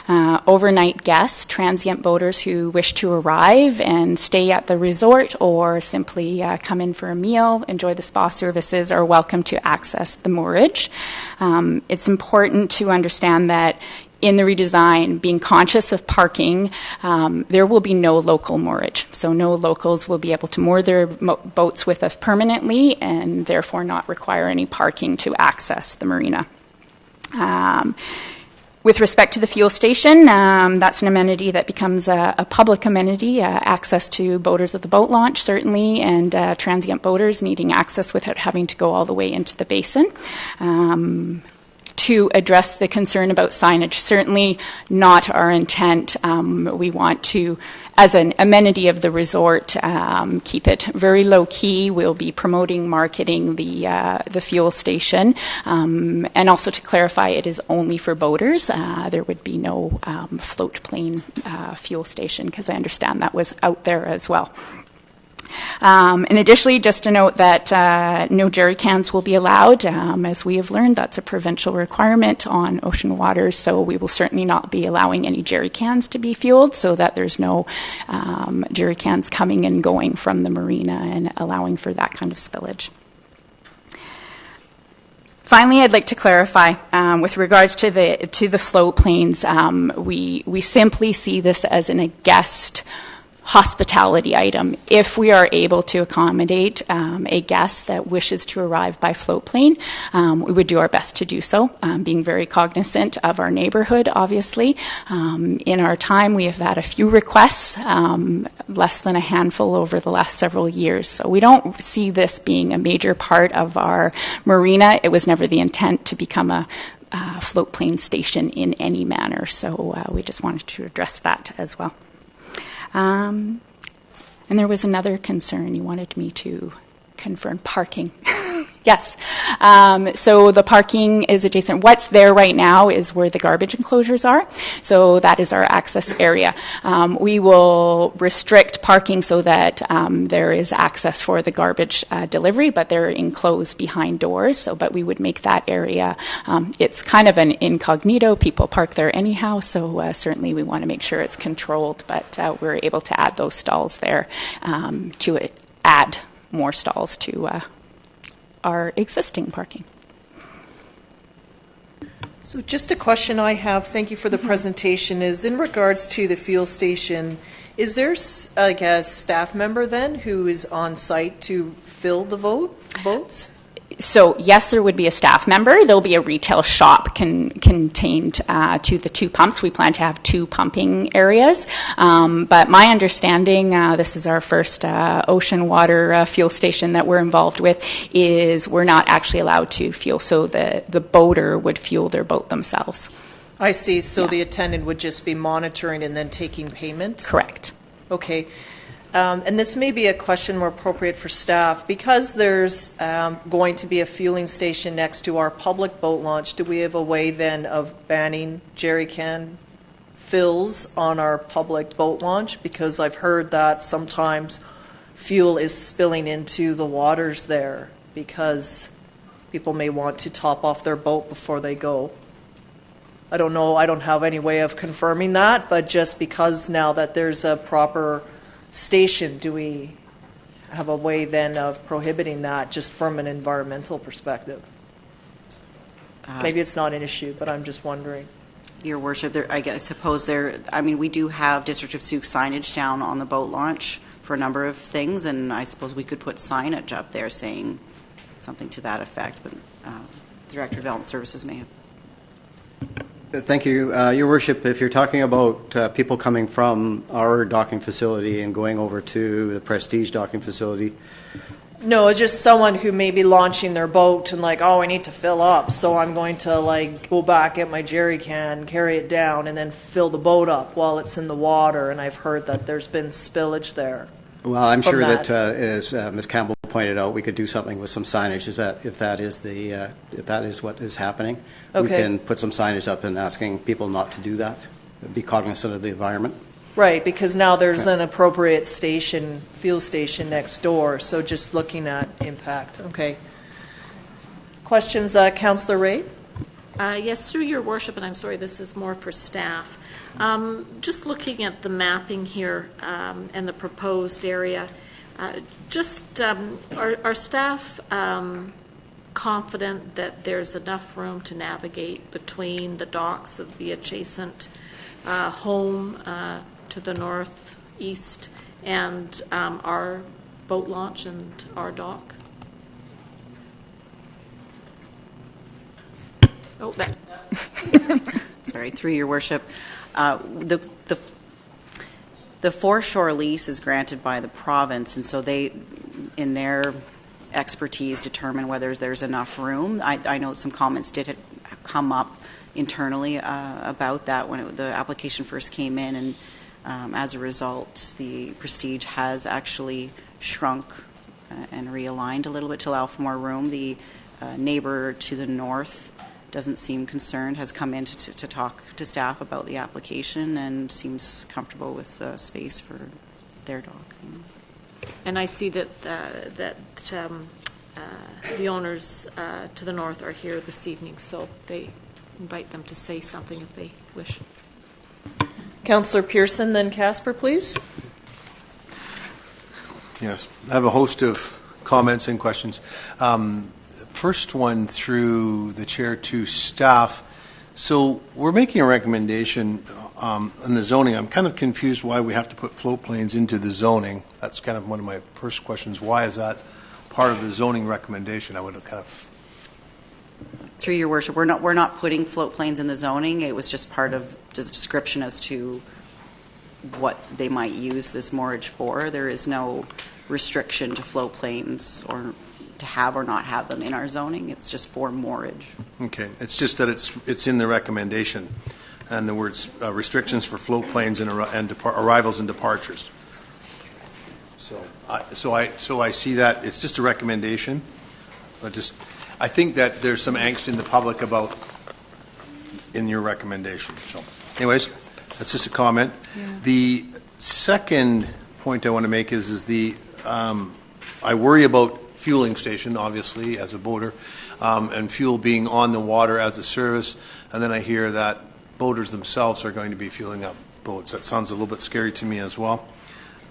Overnight guests, transient boaters who wish to arrive and stay at the resort or simply come in for a meal, enjoy the spa services, are welcome to access the moorage. It's important to understand that in the redesign, being conscious of parking, there will be no local moorage. So no locals will be able to moor their boats with us permanently and therefore not require any parking to access the marina. With respect to the fuel station, that's an amenity that becomes a public amenity, access to boaters at the boat launch, certainly, and transient boaters needing access without having to go all the way into the basin. To address the concern about signage, certainly not our intent. We want to, as an amenity of the resort, keep it very low key. We'll be promoting, marketing the fuel station, and also to clarify, it is only for boaters. There would be no float plane fuel station, because I understand that was out there as well. And additionally, just to note that no jerry cans will be allowed. As we have learned, that's a provincial requirement on ocean waters, so we will certainly not be allowing any jerry cans to be fueled, so that there's no jerry cans coming and going from the marina and allowing for that kind of spillage. Finally, I'd like to clarify with regards to the float planes. We simply see this as a guest hospitality item. If we are able to accommodate a guest that wishes to arrive by float plane, we would do our best to do so, being very cognizant of our neighborhood, obviously. In our time, we have had a few requests, less than a handful over the last several years. So we don't see this being a major part of our marina. It was never the intent to become a float plane station in any manner. So we just wanted to address that as well. And there was another concern you wanted me to confirm, parking. Yes. So the parking is adjacent. What's there right now is where the garbage enclosures are. So that is our access area. We will restrict parking so that there is access for the garbage delivery, but they're enclosed behind doors. So, but we would make that area, it's kind of an incognito. People park there anyhow. So certainly we want to make sure it's controlled, but we're able to add those stalls there to add more stalls to our existing parking. So just a question I have, thank you for the presentation, is in regards to the fuel station, is there like a staff member then who is on site to fill the boats? So yes, there would be a staff member. There'll be a retail shop contained to the two pumps. We plan to have two pumping areas. But my understanding, this is our first ocean water fuel station that we're involved with, is we're not actually allowed to fuel. So the boater would fuel their boat themselves. I see. So the attendant would just be monitoring and then taking payment? Correct. Okay. And this may be a question more appropriate for staff. Because there's going to be a fueling station next to our public boat launch, do we have a way then of banning jerry can fills on our public boat launch? Because I've heard that sometimes fuel is spilling into the waters there because people may want to top off their boat before they go. I don't know. I don't have any way of confirming that, but just because now that there's a proper station, do we have a way then of prohibiting that just from an environmental perspective? Maybe it's not an issue, but I'm just wondering. Your Worship, we do have District of Sault signage down on the boat launch for a number of things, and I suppose we could put signage up there saying something to that effect, but the Director of Development Services may have. Thank you. Your Worship, if you're talking about people coming from our docking facility and going over to the Prestige docking facility. No, it's just someone who may be launching their boat and like, oh, I need to fill up, so I'm going to like go back, get my jerry can, carry it down, and then fill the boat up while it's in the water, and I've heard that there's been spillage there. Well, I'm sure that as Ms. Campbell pointed out, we could do something with some signage. If that is what is happening, we can put some signage up and asking people not to do that. Be cognizant of the environment. Right, because now there's an appropriate station, fuel station next door. So just looking at impact. Okay. Questions, Councillor Ray? Yes, through your worship, and I'm sorry, this is more for staff. Just looking at the mapping here and the proposed area, are staff confident that there's enough room to navigate between the docks of the adjacent home to the northeast and our boat launch and our dock? Oh, that. Sorry, through your worship. The foreshore lease is granted by the province, and so they, in their expertise, determine whether there's enough room. I know some comments did come up internally about that when the application first came in, and as a result, the Prestige has actually shrunk and realigned a little bit to allow for more room. The neighbor to the north doesn't seem concerned, has come in to talk to staff about the application and seems comfortable with space for their dock. And I see that the owners to the north are here this evening, so they invite them to say something if they wish. Councillor Pearson, then Casper, please. Yes, I have a host of comments and questions. First one through the chair to staff. So we're making a recommendation on the zoning. I'm kind of confused why we have to put floatplains into the zoning. That's kind of one of my first questions. Why is that part of the zoning recommendation? I would have kind of... Through your worship, we're not putting floatplains in the zoning. It was just part of the description as to what they might use this moorage for. There is no restriction to floatplains or to have or not have them in our zoning. It's just for moorage. Okay, it's just that it's in the recommendation, and the words restrictions for floatplains and arrivals and departures. So I see that it's just a recommendation. I think that there's some angst in the public about in your recommendation. So, anyways, that's just a comment. Yeah. The second point I want to make is I worry about fueling station, obviously, as a boater, and fuel being on the water as a service, and then I hear that boaters themselves are going to be fueling up boats. That sounds a little bit scary to me as well.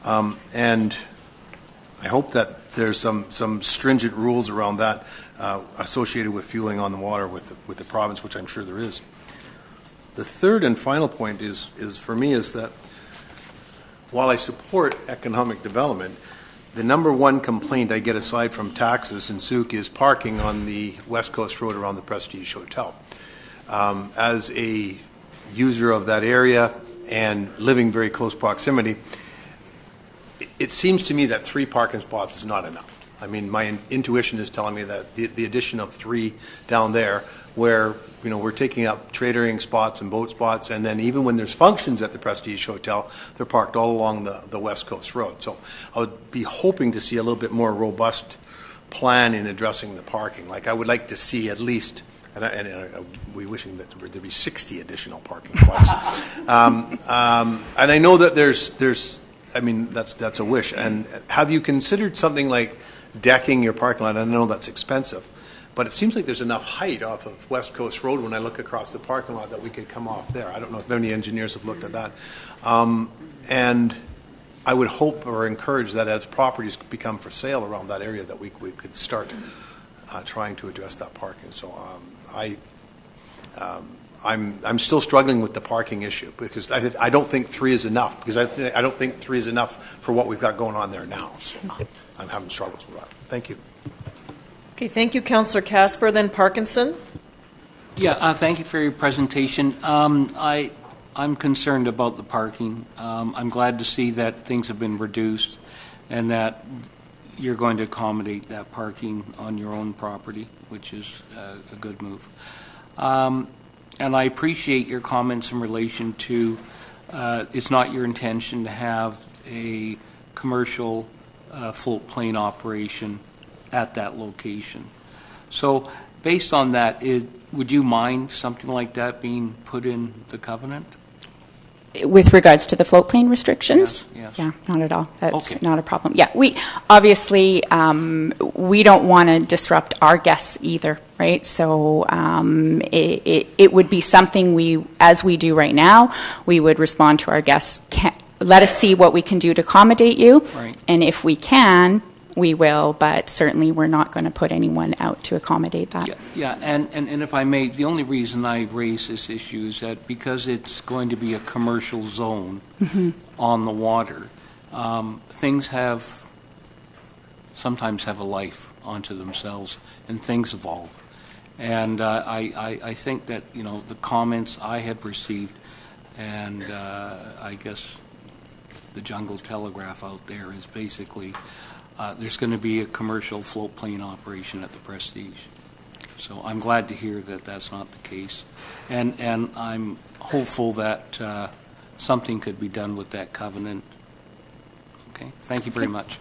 And I hope that there's some stringent rules around that associated with fueling on the water with the province, which I'm sure there is. The third and final point is for me is that while I support economic development, the number one complaint I get aside from taxes in Souk is parking on the West Coast Road around the Prestige Hotel. As a user of that area and living very close proximity, it seems to me that 3 parking spots is not enough. I mean, my intuition is telling me that the addition of 3 down there, where we're taking up tradering spots and boat spots, and then even when there's functions at the Prestige Hotel, they're parked all along the West Coast Road. So I would be hoping to see a little bit more robust plan in addressing the parking. Like I would like to see at least, and we wishing that there'd be 60 additional parking spots. And I know that there's. I mean, that's a wish. And have you considered something like decking your parking lot? I know that's expensive, but it seems like there's enough height off of West Coast Road when I look across the parking lot that we could come off there. I don't know if any engineers have looked at that. And I would hope or encourage that as properties become for sale around that area that we could start trying to address that parking. So I'm still struggling with the parking issue because I don't think 3 is enough, because I don't think 3 is enough for what we've got going on there now. So I'm having struggles with that. Thank you. Okay, thank you, Councillor Casper. Then Parkinson. Yeah, thank you for your presentation. I'm concerned about the parking. I'm glad to see that things have been reduced and that you're going to accommodate that parking on your own property, which is a good move. And I appreciate your comments in relation to it's not your intention to have a commercial float plane operation at that location. So based on that, would you mind something like that being put in the covenant? With regards to the float plane restrictions? Yes. Yeah, not at all. That's okay. Not a problem. Yeah, we obviously, we don't want to disrupt our guests either, right? So it would be something as we do right now, we would respond to our guests. Let us see what we can do to accommodate you. Right. And if we can, we will, but certainly we're not going to put anyone out to accommodate that. Yeah, and if I may, the only reason I raise this issue is that because it's going to be a commercial zone on the water, things sometimes have a life onto themselves, and things evolve. And I think that, the comments I had received, and I guess the Jungle Telegraph out there is basically there's going to be a commercial float plane operation at the Prestige. So I'm glad to hear that that's not the case. And I'm hopeful that something could be done with that covenant. Okay, thank you very much.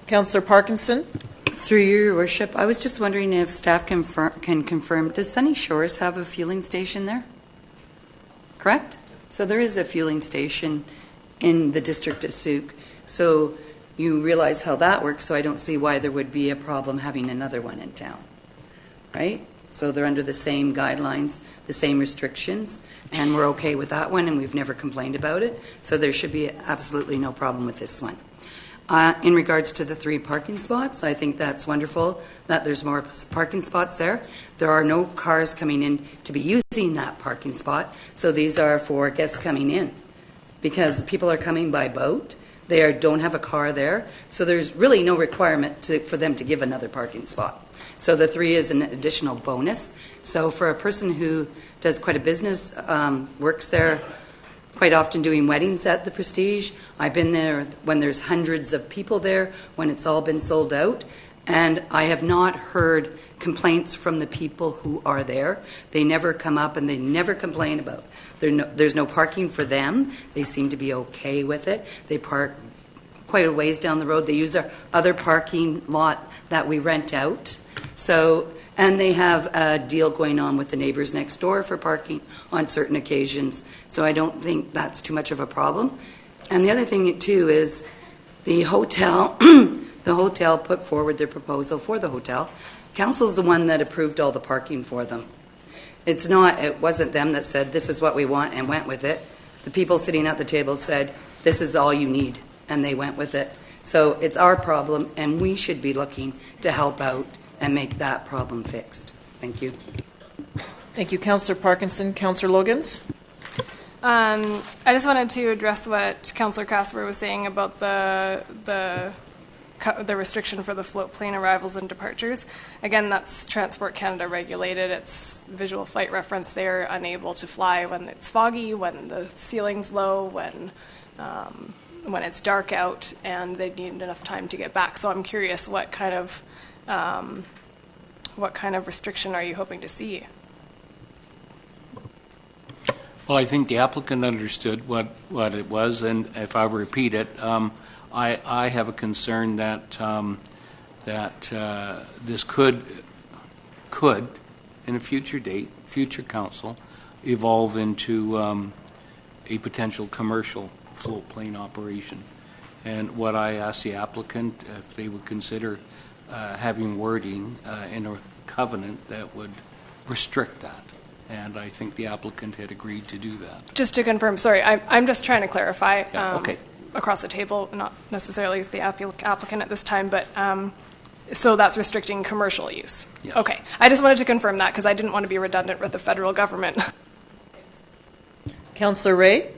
Councillor Parkinson. Through your worship, I was just wondering if staff can confirm, does Sunny Shores have a fueling station there? Correct? So there is a fueling station in the district of Souk. So you realize how that works, so I don't see why there would be a problem having another one in town, right? So they're under the same guidelines, the same restrictions, and we're okay with that one, and we've never complained about it, so there should be absolutely no problem with this one. In regards to the 3 parking spots, I think that's wonderful that there's more parking spots there. There are no cars coming in to be using that parking spot, so these are for guests coming in, because people are coming by boat. They don't have a car there, so there's really no requirement for them to give another parking spot. So the 3 is an additional bonus. So for a person who does quite a business, works there quite often doing weddings at the Prestige, I've been there when there's hundreds of people there, when it's all been sold out, and I have not heard complaints from the people who are there. They never come up and they never complain about there's no parking for them. They seem to be okay with it. They park quite a ways down the road. They use our other parking lot that we rent out. So, and they have a deal going on with the neighbors next door for parking on certain occasions. So I don't think that's too much of a problem. And the other thing too is the hotel, the hotel put forward their proposal for the hotel. Council's the one that approved all the parking for them. It wasn't them that said, this is what we want and went with it. The people sitting at the table said, this is all you need, and they went with it. So it's our problem, and we should be looking to help out and make that problem fixed. Thank you. Thank you, Councillor Parkinson. Councillor Logans? I just wanted to address what Councillor Casper was saying about the restriction for the float plane arrivals and departures. Again, that's Transport Canada regulated. It's visual flight reference. They're unable to fly when it's foggy, when the ceiling's low, when it's dark out, and they need enough time to get back. So I'm curious, what kind of restriction are you hoping to see? Well, I think the applicant understood what it was, and if I repeat it, I have a concern that this could, in a future date, future council, evolve into a potential commercial float plane operation. And what I asked the applicant, if they would consider having wording in a covenant that would restrict that. And I think the applicant had agreed to do that. Just to confirm, sorry, I'm just trying to clarify. Okay. Across the table, not necessarily the applicant at this time, but so that's restricting commercial use. Yeah. Okay, I just wanted to confirm that because I didn't want to be redundant with the federal government. Councillor Ray?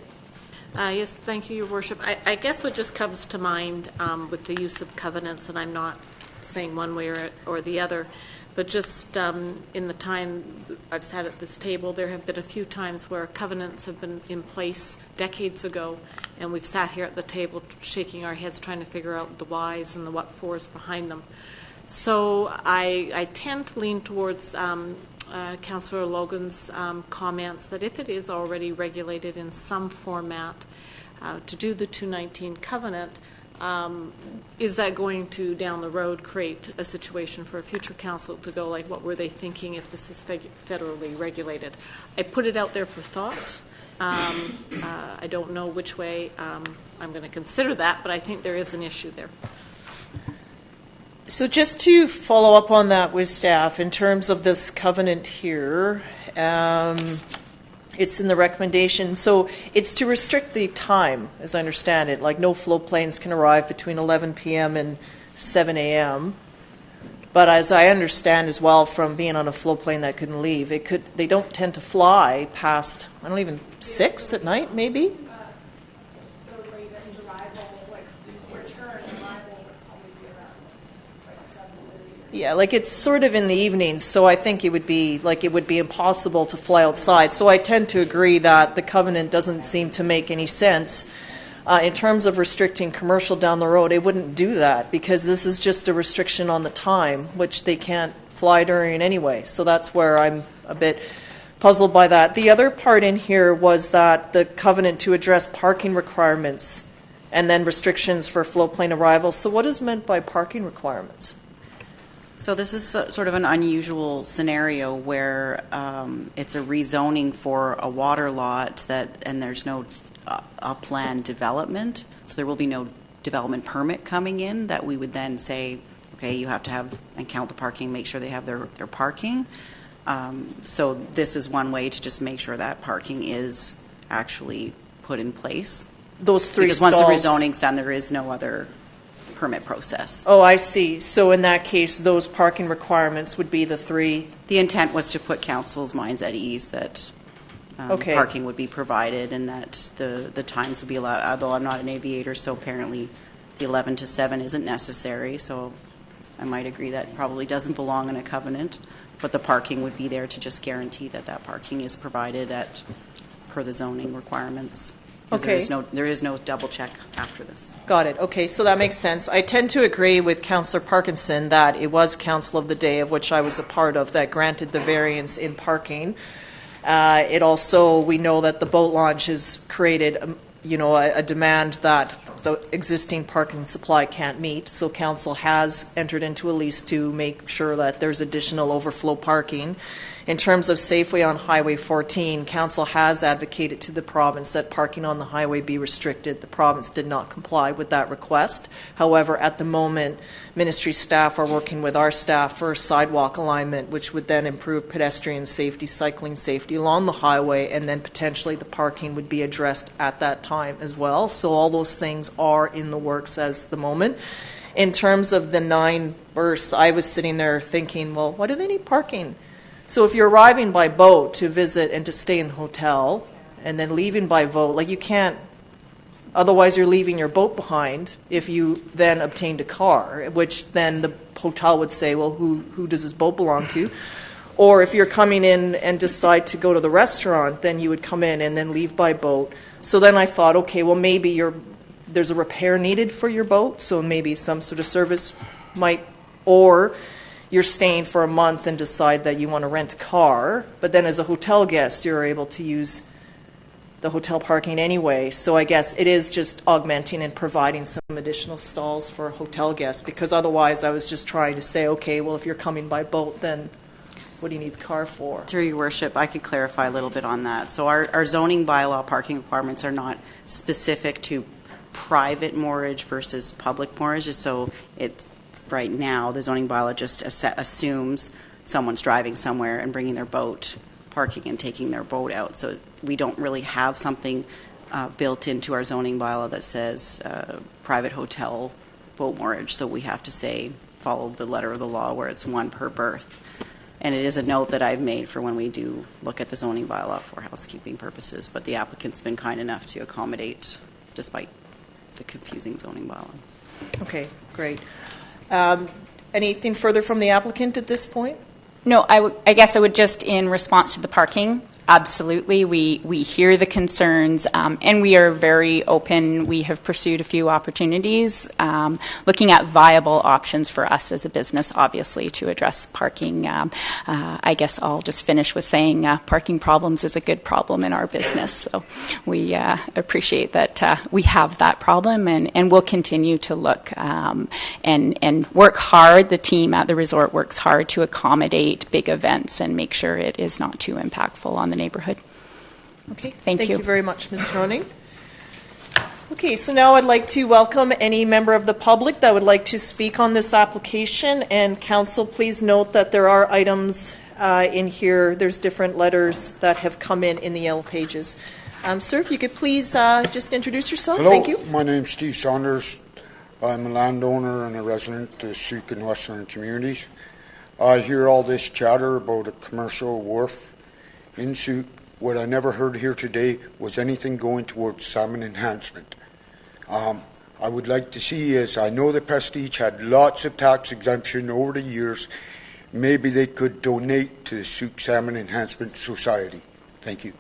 Yes, thank you, Your Worship. I guess what just comes to mind with the use of covenants, and I'm not saying one way or the other, but just in the time I've sat at this table, there have been a few times where covenants have been in place decades ago, and we've sat here at the table shaking our heads trying to figure out the whys and the what-fors behind them. So I tend to lean towards Councillor Logan's comments that if it is already regulated in some format to do the 219 covenant, is that going to, down the road, create a situation for a future council to go like, what were they thinking if this is federally regulated? I put it out there for thought. I don't know which way I'm going to consider that, but I think there is an issue there. So just to follow up on that with staff, in terms of this covenant here, it's in the recommendation. So it's to restrict the time, as I understand it. Like no float planes can arrive between 11 p.m. and 7 a.m. But as I understand as well from being on a float plane that couldn't leave, they don't tend to fly past, I don't even, 6 at night maybe? The latest arrival, like return arrival, would probably be around 7. Yeah, like it's sort of in the evenings, so I think it would be impossible to fly outside. So I tend to agree that the covenant doesn't seem to make any sense. In terms of restricting commercial down the road, it wouldn't do that because this is just a restriction on the time, which they can't fly during anyway. So that's where I'm a bit puzzled by that. The other part in here was that the covenant to address parking requirements and then restrictions for float plane arrivals. So what is meant by parking requirements? So this is sort of an unusual scenario where it's a rezoning for a water lot and there's no planned development, so there will be no development permit coming in, that we would then say, okay, you have to have and count the parking, make sure they have their parking. So this is one way to just make sure that parking is actually put in place. Those three because stalls. Once the rezoning's done, there is no other permit process. Oh, I see. So in that case, those parking requirements would be the three. The intent was to put council's minds at ease that Okay. parking would be provided and that the times would be allowed, although I'm not an aviator, so apparently the 11 to 7 isn't necessary, so I might agree that probably doesn't belong in a covenant, but the parking would be there to just guarantee that that parking is provided per the zoning requirements. 'Cause Okay. There is no double check after this. Got it. Okay, so that makes sense. I tend to agree with Councillor Parkinson that it was Council of the Day, of which I was a part of, that granted the variance in parking. It also, we know that the boat launch has created, a demand that the existing parking supply can't meet. So Council has entered into a lease to make sure that there's additional overflow parking. In terms of Safeway on Highway 14, Council has advocated to the province that parking on the highway be restricted. The province did not comply with that request. However, at the moment, Ministry staff are working with our staff for sidewalk alignment, which would then improve pedestrian safety, cycling safety along the highway, and then potentially the parking would be addressed at that time as well. So all those things are in the works as the moment. In terms of the 9 bursts, I was sitting there thinking, well, why do they need parking? So if you're arriving by boat to visit and to stay in the hotel and then leaving by boat, like you can't, otherwise you're leaving your boat behind if you then obtained a car, which then the hotel would say, well, who does this boat belong to? Or if you're coming in and decide to go to the restaurant, then you would come in and then leave by boat. So then I thought, okay, well, maybe there's a repair needed for your boat, so maybe some sort of service might, or you're staying for a month and decide that you want to rent a car, but then as a hotel guest, you're able to use the hotel parking anyway. So I guess it is just augmenting and providing some additional stalls for hotel guests, because otherwise I was just trying to say, okay, well, if you're coming by boat, then what do you need the car for? Through your worship, I could clarify a little bit on that. So our zoning bylaw parking requirements are not specific to private moorage versus public moorage. So right now, the zoning bylaw just assumes someone's driving somewhere and bringing their boat, parking and taking their boat out. So we don't really have something built into our zoning bylaw that says private hotel boat moorage. So we have to say, follow the letter of the law where it's 1 per berth. And it is a note that I've made for when we do look at the zoning bylaw for housekeeping purposes. But the applicant's been kind enough to accommodate despite the confusing zoning bylaw. Okay, great. Anything further from the applicant at this point? No, I guess I would just, in response to the parking, absolutely, we hear the concerns, and we are very open. We have pursued a few opportunities, looking at viable options for us as a business, obviously, to address parking. I guess I'll just finish with saying parking problems is a good problem in our business. So we appreciate that we have that problem, and we'll continue to look and work hard. The team at the resort works hard to accommodate big events and make sure it is not too impactful on the neighborhood. Okay, thank you. Thank you very much, Ms. Roning. Okay, so now I'd like to welcome any member of the public that would like to speak on this application. And council, please note that there are items in here. There's different letters that have come in the yellow pages. Sir, if you could please just introduce yourself. Hello, Thank you. My name's Steve Saunders. I'm a landowner and a resident of the Souk and Western communities. I hear all this chatter about a commercial wharf in Souk. What I never heard here today was anything going towards salmon enhancement. I would like to see, as I know the Prestige had lots of tax exemption over the years, maybe they could donate to the Souk Salmon Enhancement Society. Thank you.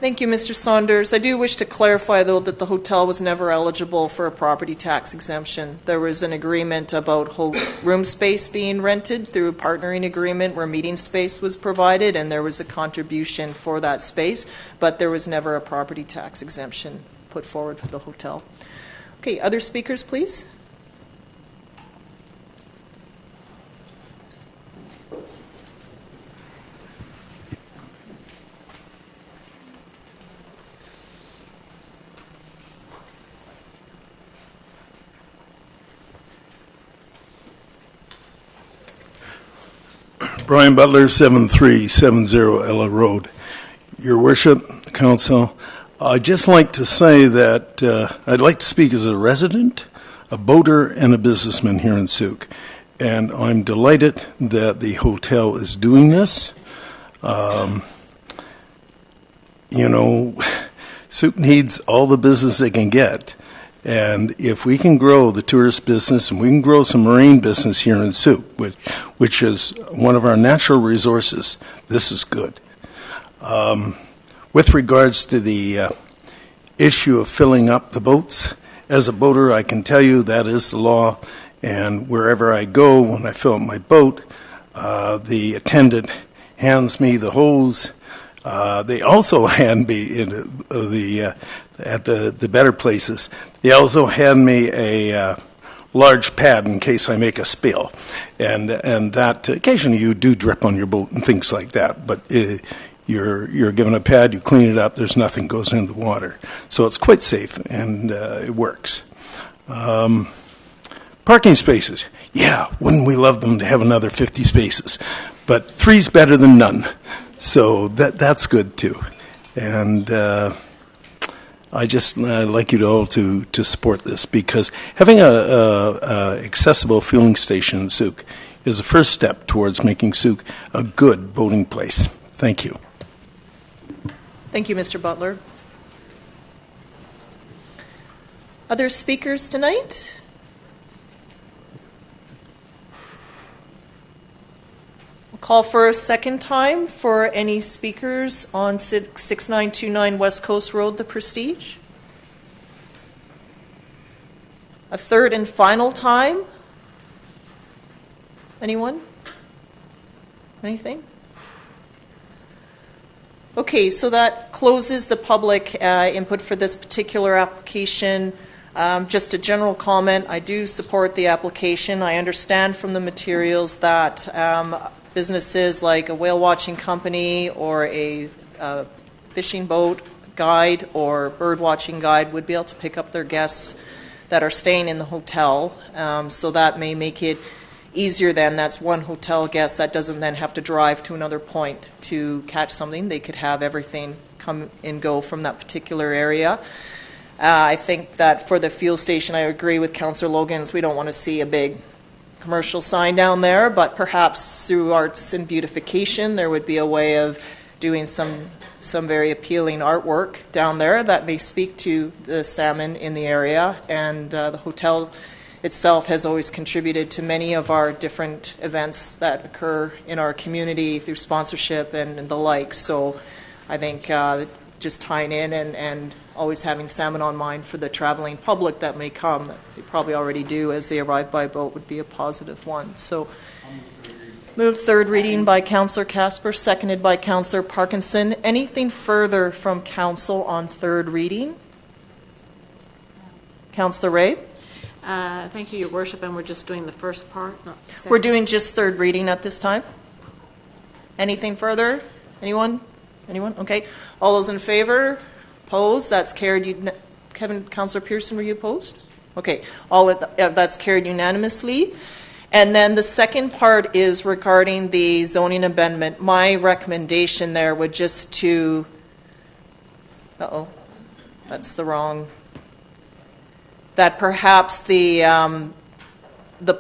Thank you, Mr. Saunders. I do wish to clarify, though, that the hotel was never eligible for a property tax exemption. There was an agreement about room space being rented through a partnering agreement where meeting space was provided, and there was a contribution for that space, but there was never a property tax exemption put forward for the hotel. Okay, other speakers, please. Brian Butler, 7370 Ella Road. Your Worship, Council, I'd just like to say that I'd like to speak as a resident, a boater, and a businessman here in Souk. And I'm delighted that the hotel is doing this. Souk needs all the business they can get. And if we can grow the tourist business and we can grow some marine business here in Souk, which is one of our natural resources, this is good. With regards to the issue of filling up the boats, as a boater, I can tell you that is the law. And wherever I go, when I fill up my boat, the attendant hands me the hose. They also hand me at the better places. They also hand me a large pad in case I make a spill, and that occasionally you do drip on your boat and things like that. But you're given a pad, you clean it up. There's nothing goes in the water, so it's quite safe and it works. Parking spaces, yeah, wouldn't we love them to have another 50 spaces? But 3's better than none. So that's good too, and I just like you all to support this, because having a accessible fueling station in Souk is the first step towards making Souk a good boating place. Thank you. Thank you, Mr. Butler. Other speakers tonight? Call for a second time for any speakers on 6929 West Coast Road, the Prestige. A third and final time. Anyone? Anything? Okay, so that closes the public input for this particular application. Just a general comment, I do support the application. I understand from the materials that businesses like a whale watching company or a fishing boat guide or bird watching guide would be able to pick up their guests that are staying in the hotel. So that may make it easier then. That's one hotel guest that doesn't then have to drive to another point to catch something. They could have everything come and go from that particular area. I think that for the fuel station, I agree with Councillor Logan's. We don't want to see a big commercial sign down there, but perhaps through arts and beautification, there would be a way of doing some very appealing artwork down there that may speak to the salmon in the area. And the hotel itself has always contributed to many of our different events that occur in our community through sponsorship and the like. So I think just tying in and always having salmon on mind for the traveling public that may come, they probably already do as they arrive by boat, would be a positive one. So moved third reading by Councillor Casper, seconded by Councillor Parkinson. Anything further from Council on third reading? Councillor Ray? Thank you, Your Worship, and we're just doing the first part, not the second. We're doing just third reading at this time. Anything further? Anyone? Anyone? Okay. All those in favor? Opposed? That's carried. Councillor Pearson, were you opposed? Okay. That's carried unanimously. And then the second part is regarding the zoning amendment. My recommendation there would just to... that's the wrong... That perhaps the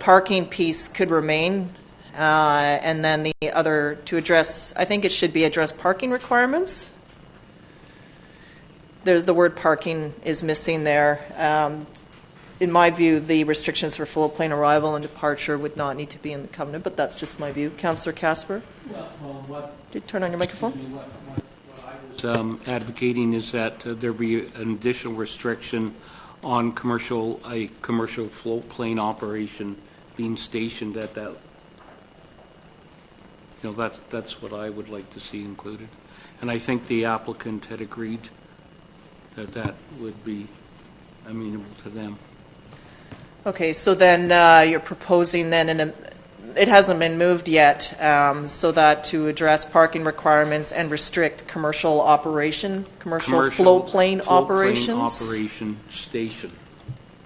parking piece could remain, and then the other to address, I think it should be address parking requirements. There's the word parking is missing there. In my view, the restrictions for floatplane arrival and departure would not need to be in the covenant, but that's just my view. Councillor Casper? Did you turn on your microphone? What I was advocating is that there be an additional restriction on a commercial floatplane operation being stationed at that. That's what I would like to see included. And I think the applicant had agreed that would be amenable to them. Okay, so then you're proposing then, it hasn't been moved yet, so that to address parking requirements and restrict commercial floatplane operations? Operation station.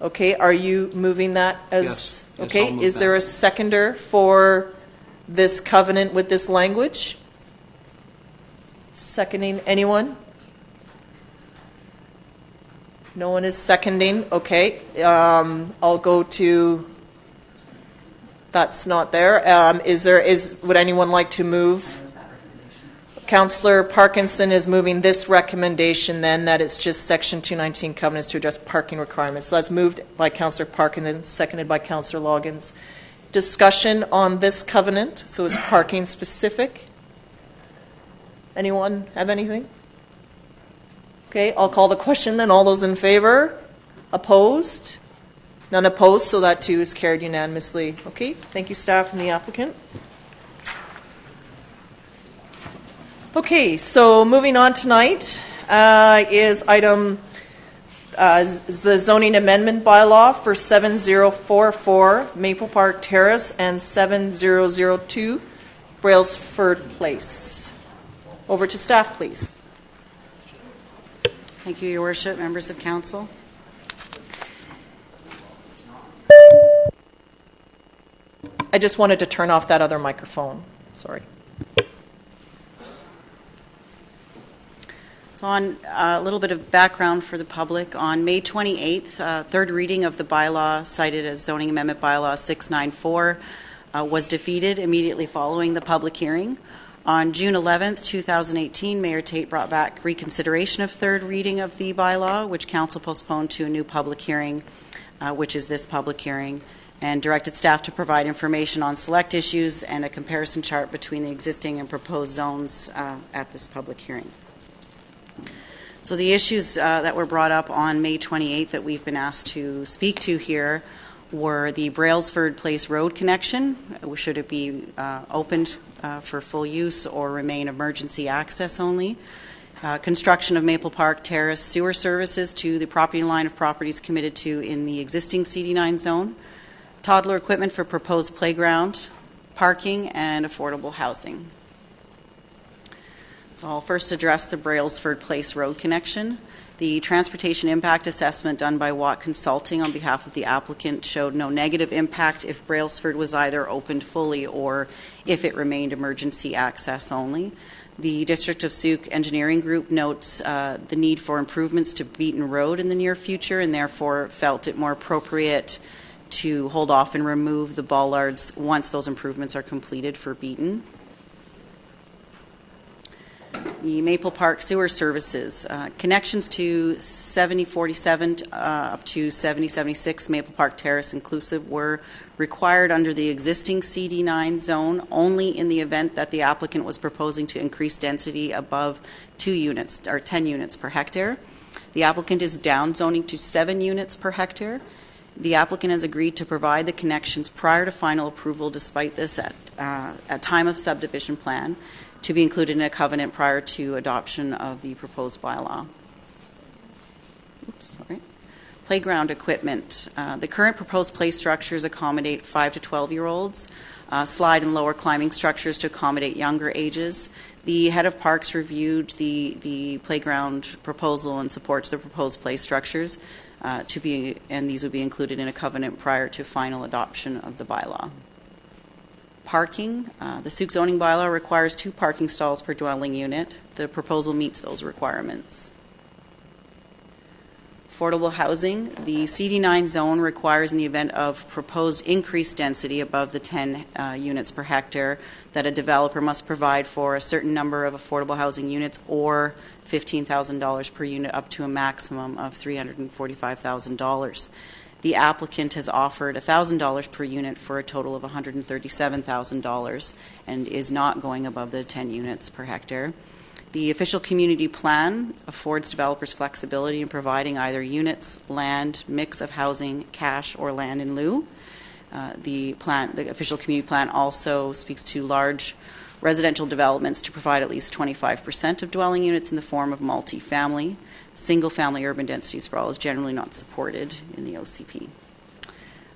Okay, are you moving that as... Yes, okay, I'll move is that. there a seconder for this covenant with this language? Seconding, anyone? No one is seconding. Okay. I'll go to. That's not there. Would anyone like to move? Councillor Parkinson is moving this recommendation then that it's just Section 219 covenants to address parking requirements. So that's moved by Councillor Parkinson, seconded by Councillor Loggins. Discussion on this covenant. So it's parking specific. Anyone have anything? Okay, I'll call the question then. All those in favor? Opposed? None opposed, so that too is carried unanimously. Okay, thank you, staff and the applicant. Okay, so moving on tonight is item is the zoning amendment bylaw for 7044 Maple Park Terrace and 7002 Brailsford Place. Over to staff, please. Thank you, Your Worship, members of council. I just wanted to turn off that other microphone. Sorry. So on a little bit of background for the public, on May 28th, third reading of the bylaw cited as zoning amendment bylaw 694 was defeated immediately following the public hearing. On June 11th, 2018, Mayor Tate brought back reconsideration of third reading of the bylaw, which council postponed to a new public hearing, which is this public hearing, and directed staff to provide information on select issues and a comparison chart between the existing and proposed zones at this public hearing. So the issues that were brought up on May 28th that we've been asked to speak to here were the Brailsford Place road connection. Should it be opened for full use or remain emergency access only? Construction of Maple Park Terrace sewer services to the property line of properties committed to in the existing CD9 zone. Toddler equipment for proposed playground, parking, and affordable housing. So I'll first address the Brailsford Place road connection. The transportation impact assessment done by Watt Consulting on behalf of the applicant showed no negative impact if Brailsford was either opened fully or if it remained emergency access only. The District of Sauk Engineering Group notes the need for improvements to Beaton Road in the near future and therefore felt it more appropriate to hold off and remove the bollards once those improvements are completed for Beaton. The Maple Park sewer services. Connections to 7047 up to 7076 Maple Park Terrace inclusive were required under the existing CD9 zone only in the event that the applicant was proposing to increase density above 2 units or 10 units per hectare. The applicant is down zoning to 7 units per hectare. The applicant has agreed to provide the connections prior to final approval despite this at time of subdivision plan, to be included in a covenant prior to adoption of the proposed bylaw. Oops, sorry. Playground equipment. The current proposed play structures accommodate 5 to 12-year-olds, slide and lower climbing structures to accommodate younger ages. The head of parks reviewed the playground proposal and supports the proposed play structures and these would be included in a covenant prior to final adoption of the bylaw. Parking. The Sauk zoning bylaw requires 2 parking stalls per dwelling unit. The proposal meets those requirements. Affordable housing. The CD9 zone requires in the event of proposed increased density above the 10 units per hectare that a developer must provide for a certain number of affordable housing units or $15,000 per unit up to a maximum of $345,000. The applicant has offered $1,000 per unit for a total of $137,000 and is not going above the 10 units per hectare. The official community plan affords developers flexibility in providing either units, land, mix of housing, cash, or land in lieu. The official community plan also speaks to large residential developments to provide at least 25% of dwelling units in the form of multifamily. Single-family urban density sprawl is generally not supported in the OCP.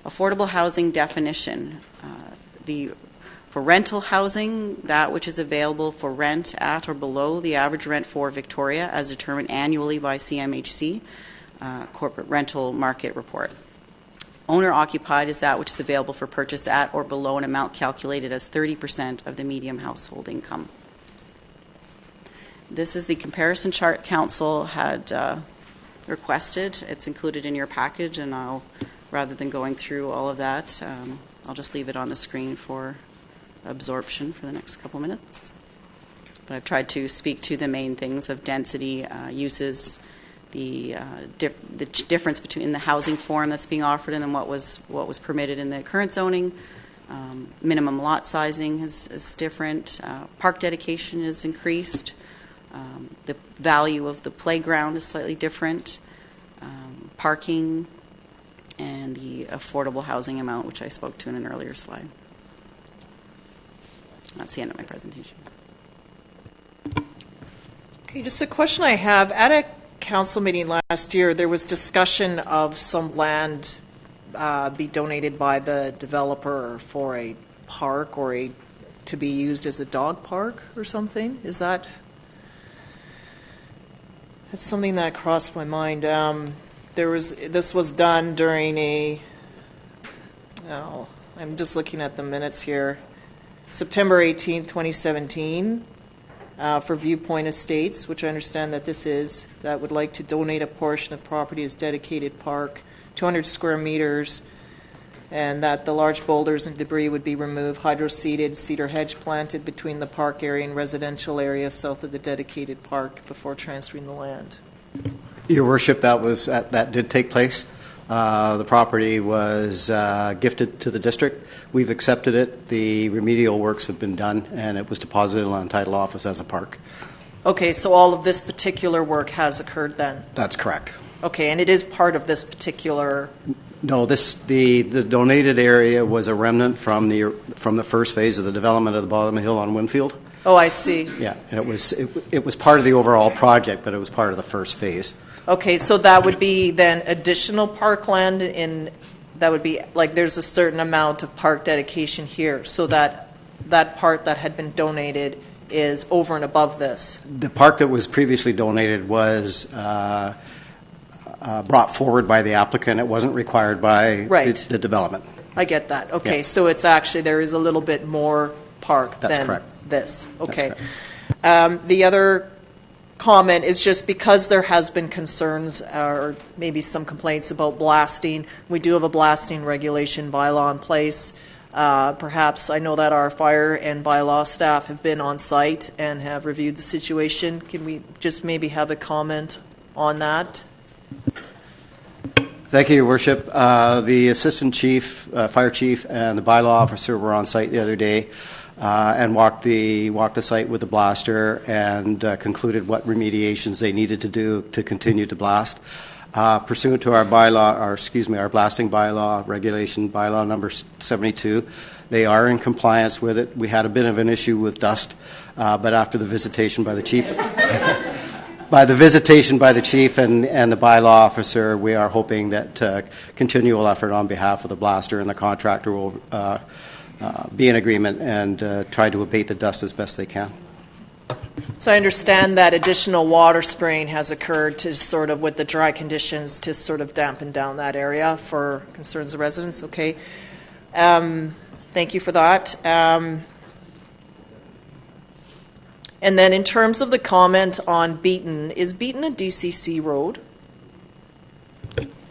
Affordable housing definition. For rental housing, that which is available for rent at or below the average rent for Victoria as determined annually by CMHC, Corporate Rental Market Report. Owner-occupied is that which is available for purchase at or below an amount calculated as 30% of the median household income. This is the comparison chart council had requested. It's included in your package, and rather than going through all of that, I'll just leave it on the screen for absorption for the next couple minutes. But I've tried to speak to the main things of density, uses, the difference between the housing form that's being offered and then what was permitted in the current zoning. Minimum lot sizing is different. Park dedication is increased. The value of the playground is slightly different. Parking and the affordable housing amount, which I spoke to in an earlier slide. That's the end of my presentation. Okay, just a question I have. At a council meeting last year, there was discussion of some land be donated by the developer for a park or to be used as a dog park or something. Is that's something that crossed my mind. This was done during I'm just looking at the minutes here, September 18th, 2017. For Viewpoint Estates, which I understand that that would like to donate a portion of property as dedicated park, 200 square meters, and that the large boulders and debris would be removed, hydro-seeded, cedar hedge planted between the park area and residential area south of the dedicated park before transferring the land. Your Worship, that did take place. The property was gifted to the district. We've accepted it. The remedial works have been done, and it was deposited in the Untitled office as a park. Okay, so all of this particular work has occurred then? That's correct. Okay, and it is part of this particular... No, the donated area was a remnant from the first phase of the development of the bottom of the hill on Winfield. Oh, I see. Yeah, and it was part of the overall project, but it was part of the first phase. Okay, so that would be then additional parkland that would be like there's a certain amount of park dedication here, so that part that had been donated is over and above this. The park that was previously donated was brought forward by the applicant. It wasn't required by the development. I get that. Okay, yeah. So it's actually there is a little bit more park That's than correct. this. Okay. That's correct. The other comment is just because there has been concerns or maybe some complaints about blasting. We do have a blasting regulation bylaw in place. Perhaps I know that our fire and bylaw staff have been on site and have reviewed the situation. Can we just maybe have a comment on that? Thank you, Your Worship. The Assistant Chief, Fire Chief, and the bylaw officer were on site the other day and walked the site with the blaster and concluded what remediations they needed to do to continue to blast. Pursuant to our blasting bylaw, regulation bylaw number 72, they are in compliance with it. We had a bit of an issue with dust, but after the visitation by the chief, and the bylaw officer, we are hoping that continual effort on behalf of the blaster and the contractor will be in agreement and try to abate the dust as best they can. So I understand that additional water spraying has occurred to sort of, with the dry conditions, to sort of dampen down that area for concerns of residents. Okay. Thank you for that. And then in terms of the comment on Beaton, is Beaton a DCC road?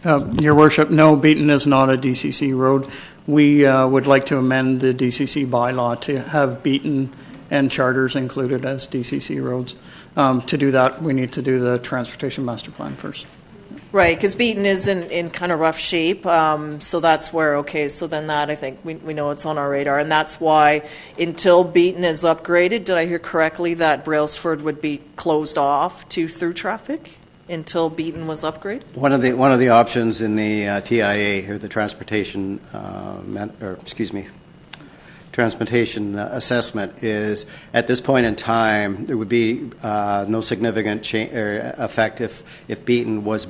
Your Worship, no, Beaton is not a DCC road. We would like to amend the DCC bylaw to have Beaton and charters included as DCC roads. To do that, we need to do the transportation master plan first. Right, because Beaton is in kind of rough shape, so that's where, okay, so then that, I think, we know it's on our radar, and that's why until Beaton is upgraded, did I hear correctly that Brailsford would be closed off to through traffic until Beaton was upgraded? One of the options in the TIA, or the transportation, transportation assessment, is at this point in time there would be no significant effect if Beaton was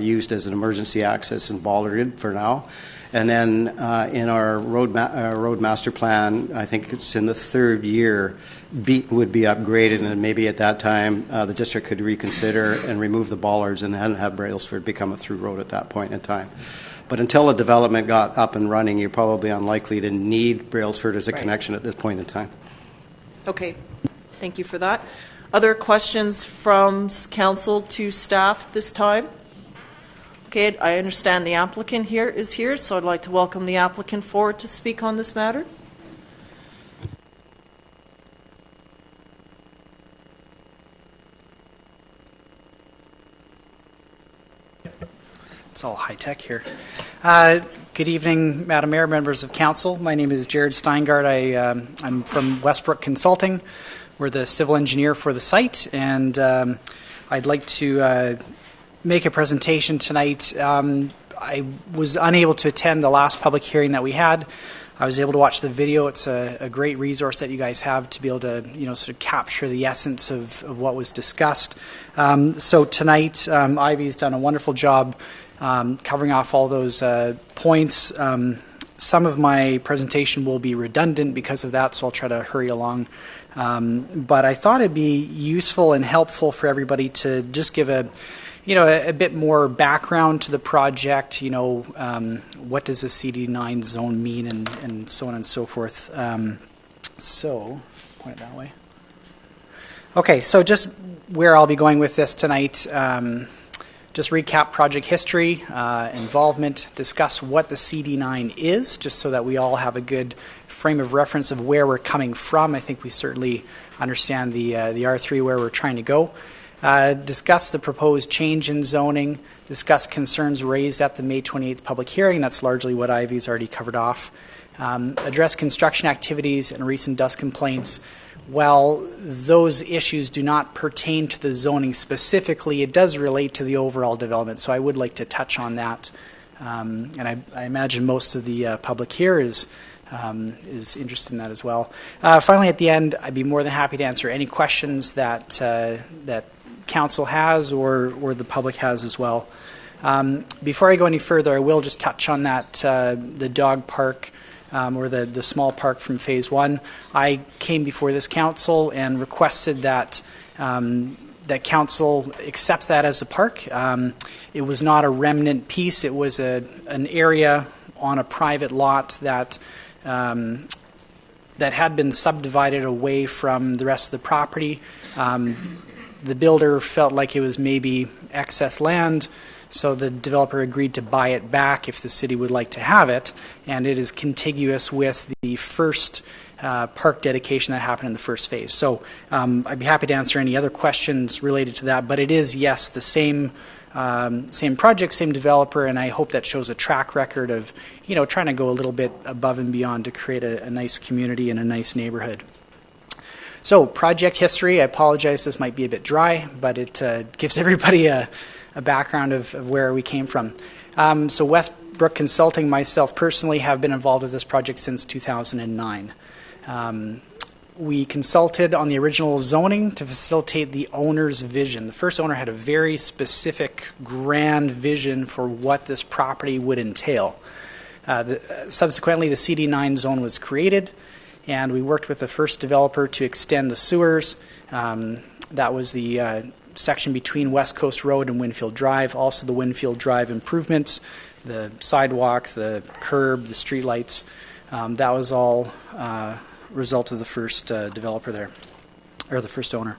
used as an emergency access and bollarded for now. And then in our road master plan, I think it's in the third year, Beaton would be upgraded, and maybe at that time the district could reconsider and remove the bollards and then have Brailsford become a through road at that point in time. But until a development got up and running, you're probably unlikely to need Brailsford as a connection at this point in time. Okay, thank you for that. Other questions from council to staff this time? Okay, I understand the applicant is here, so I'd like to welcome the applicant forward to speak on this matter. It's all high-tech here. Good evening, Madam Mayor, members of council. My name is Jared Steingart. I'm from Westbrook Consulting. We're the civil engineer for the site, and I'd like to make a presentation tonight. I was unable to attend the last public hearing that we had. I was able to watch the video. It's a great resource that you guys have to be able to, sort of capture the essence of what was discussed. So tonight, Ivy's done a wonderful job covering off all those points. Some of my presentation will be redundant because of that, so I'll try to hurry along. But I thought it'd be useful and helpful for everybody to just give a bit more background to the project. What does a CD9 zone mean, and so on and so forth. So, point it that way. Okay, so just where I'll be going with this tonight. Just recap project history, involvement, discuss what the CD9 is, just so that we all have a good frame of reference of where we're coming from. I think we certainly understand the R3, where we're trying to go. Discuss the proposed change in zoning, discuss concerns raised at the May 28th public hearing. That's largely what Ivy's already covered off. Address construction activities and recent dust complaints. While those issues do not pertain to the zoning specifically, it does relate to the overall development, so I would like to touch on that. And I imagine most of the public here is interested in that as well. Finally, at the end, I'd be more than happy to answer any questions that council has or the public has as well. Before I go any further, I will just touch on that the dog park or the small park from Phase 1. I came before this council and requested that that council accept that as a park. It was not a remnant piece. It was an area on a private lot that had been subdivided away from the rest of the property. The builder felt like it was maybe excess land, so the developer agreed to buy it back if the city would like to have it, and it is contiguous with the first park dedication that happened in the first phase. So I'd be happy to answer any other questions related to that, but it is, yes, the same project, same developer, and I hope that shows a track record of, trying to go a little bit above and beyond to create a nice community and a nice neighborhood. So, project history, I apologize, this might be a bit dry, but it gives everybody a background of where we came from. So Westbrook Consulting, myself personally, have been involved with this project since 2009. We consulted on the original zoning to facilitate the owner's vision. The first owner had a very specific, grand vision for what this property would entail. Subsequently, the CD9 zone was created, and we worked with the first developer to extend the sewers. That was the section between West Coast Road and Winfield Drive, also the Winfield Drive improvements, the sidewalk, the curb, the streetlights. That was all result of the first developer there, or the first owner.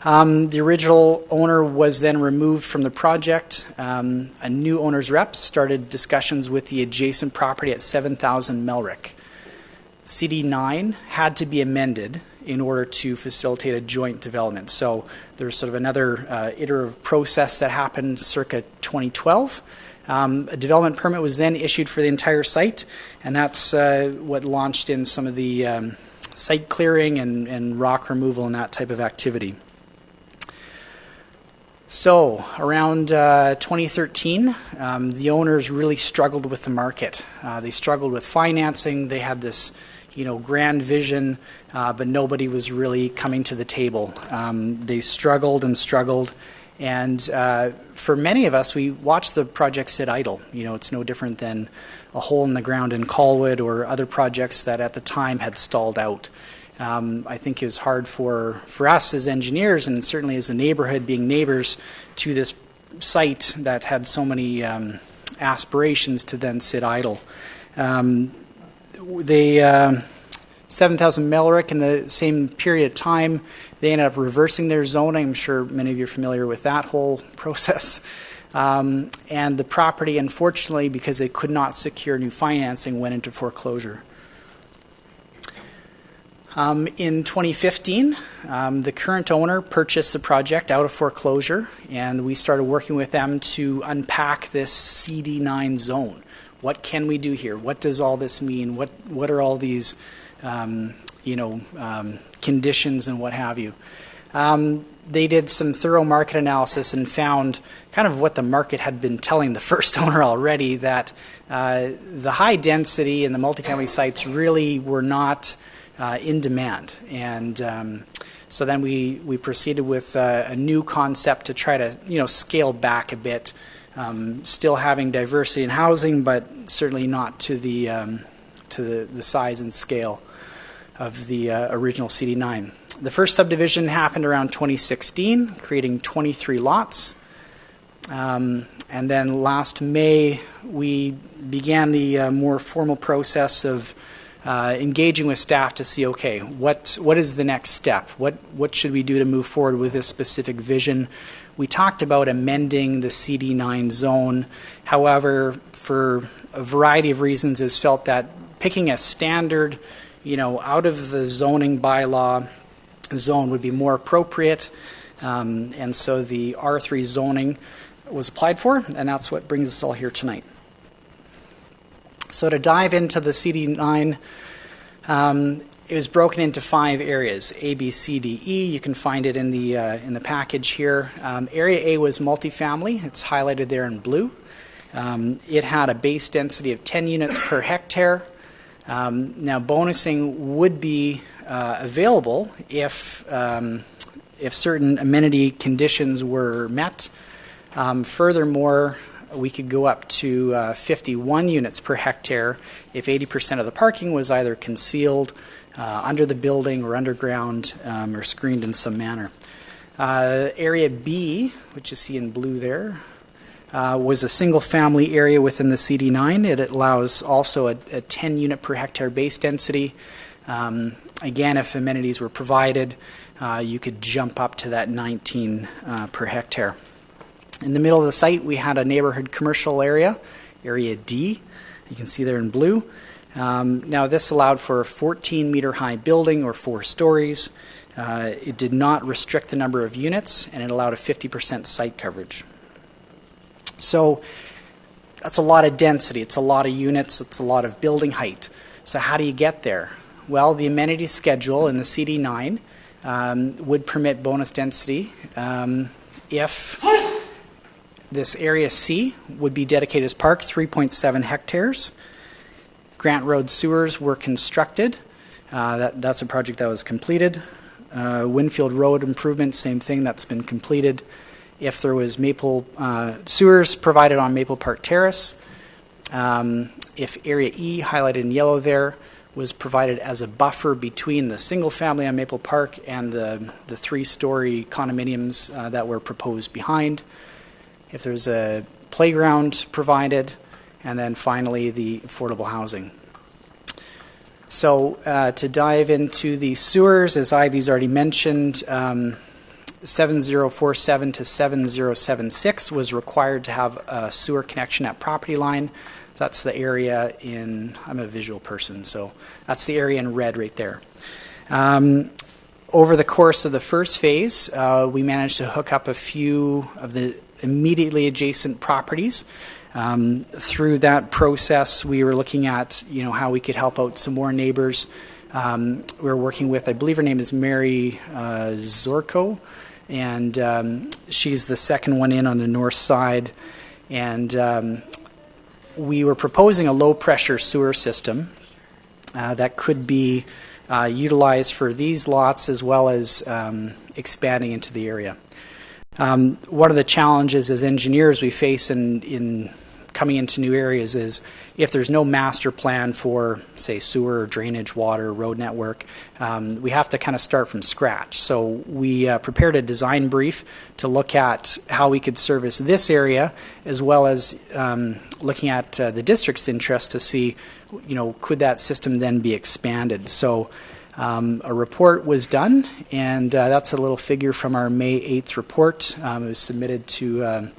The original owner was then removed from the project. A new owner's rep started discussions with the adjacent property at 7,000 Melrick. CD9 had to be amended in order to facilitate a joint development. So there's sort of another iterative process that happened circa 2012. A development permit was then issued for the entire site, and that's what launched in some of the site clearing and rock removal and that type of activity. So around 2013, the owners really struggled with the market. They struggled with financing. They had this grand vision, but nobody was really coming to the table. They struggled and struggled. And for many of us, we watched the project sit idle. It's no different than a hole in the ground in Colwood or other projects that at the time had stalled out. I think it was hard for us as engineers, and certainly as a neighborhood, being neighbors to this site that had so many aspirations to then sit idle. They 7,000 Melrick in the same period of time, they ended up reversing their zoning. I'm sure many of you are familiar with that whole process. And the property, unfortunately, because they could not secure new financing, went into foreclosure. In 2015, the current owner purchased the project out of foreclosure, and we started working with them to unpack this CD9 zone. What can we do here? What does all this mean? What are all these conditions and what have you? They did some thorough market analysis and found kind of what the market had been telling the first owner already, that the high density and the multifamily sites really were not in demand. And so then we proceeded with a new concept to try to scale back a bit, still having diversity in housing, but certainly not to the size and scale of the original CD9. The first subdivision happened around 2016, creating 23 lots. And then last May, we began the more formal process of engaging with staff to see, okay, what is the next step? What should we do to move forward with this specific vision? We talked about amending the CD9 zone. However, for a variety of reasons, it was felt that picking a standard, out of the zoning bylaw zone would be more appropriate. And so the R3 zoning was applied for, and that's what brings us all here tonight. So to dive into the CD9, it was broken into 5 areas: A, B, C, D, E. You can find it in the package here. Area A was multifamily. It's highlighted there in blue. It had a base density of 10 units per hectare. Now, bonusing would be available if certain amenity conditions were met. Furthermore, we could go up to 51 units per hectare if 80% of the parking was either concealed under the building or underground or screened in some manner. Area B, which you see in blue there, was a single-family area within the CD9. It allows also a 10 unit per hectare base density. Again, if amenities were provided, you could jump up to that 19 per hectare. In the middle of the site, we had a neighborhood commercial area, Area D. You can see there in blue. Now, this allowed for a 14-meter high building, or 4 stories. It did not restrict the number of units, and it allowed a 50% site coverage. So that's a lot of density. It's a lot of units. It's a lot of building height. So how do you get there? Well, the amenity schedule in the CD9 would permit bonus density if this area C would be dedicated as park, 3.7 hectares. Grant Road sewers were constructed. That's a project that was completed. Winfield Road improvement, same thing, that's been completed. If there was maple sewers provided on Maple Park Terrace, if Area E, highlighted in yellow there, was provided as a buffer between the single family on Maple Park and the 3-story condominiums that were proposed behind. If there's a playground provided, and then finally the affordable housing. So to dive into the sewers, as Ivy's already mentioned, 7047 to 7076 was required to have a sewer connection at property line. So that's the area in, I'm a visual person, so that's the area in red right there. Over the course of the first phase, we managed to hook up a few of the immediately adjacent properties. Through that process, we were looking at how we could help out some more neighbors. We were working with, I believe her name is Mary Zorko, and she's the second one in on the north side. And we were proposing a low-pressure sewer system that could be utilized for these lots as well as expanding into the area. One of the challenges as engineers we face in coming into new areas is if there's no master plan for, say, sewer, drainage, water, road network, we have to kind of start from scratch. So we prepared a design brief to look at how we could service this area, as well as looking at the district's interest to see, could that system then be expanded. So a report was done, and that's a little figure from our May 8th report. It was submitted to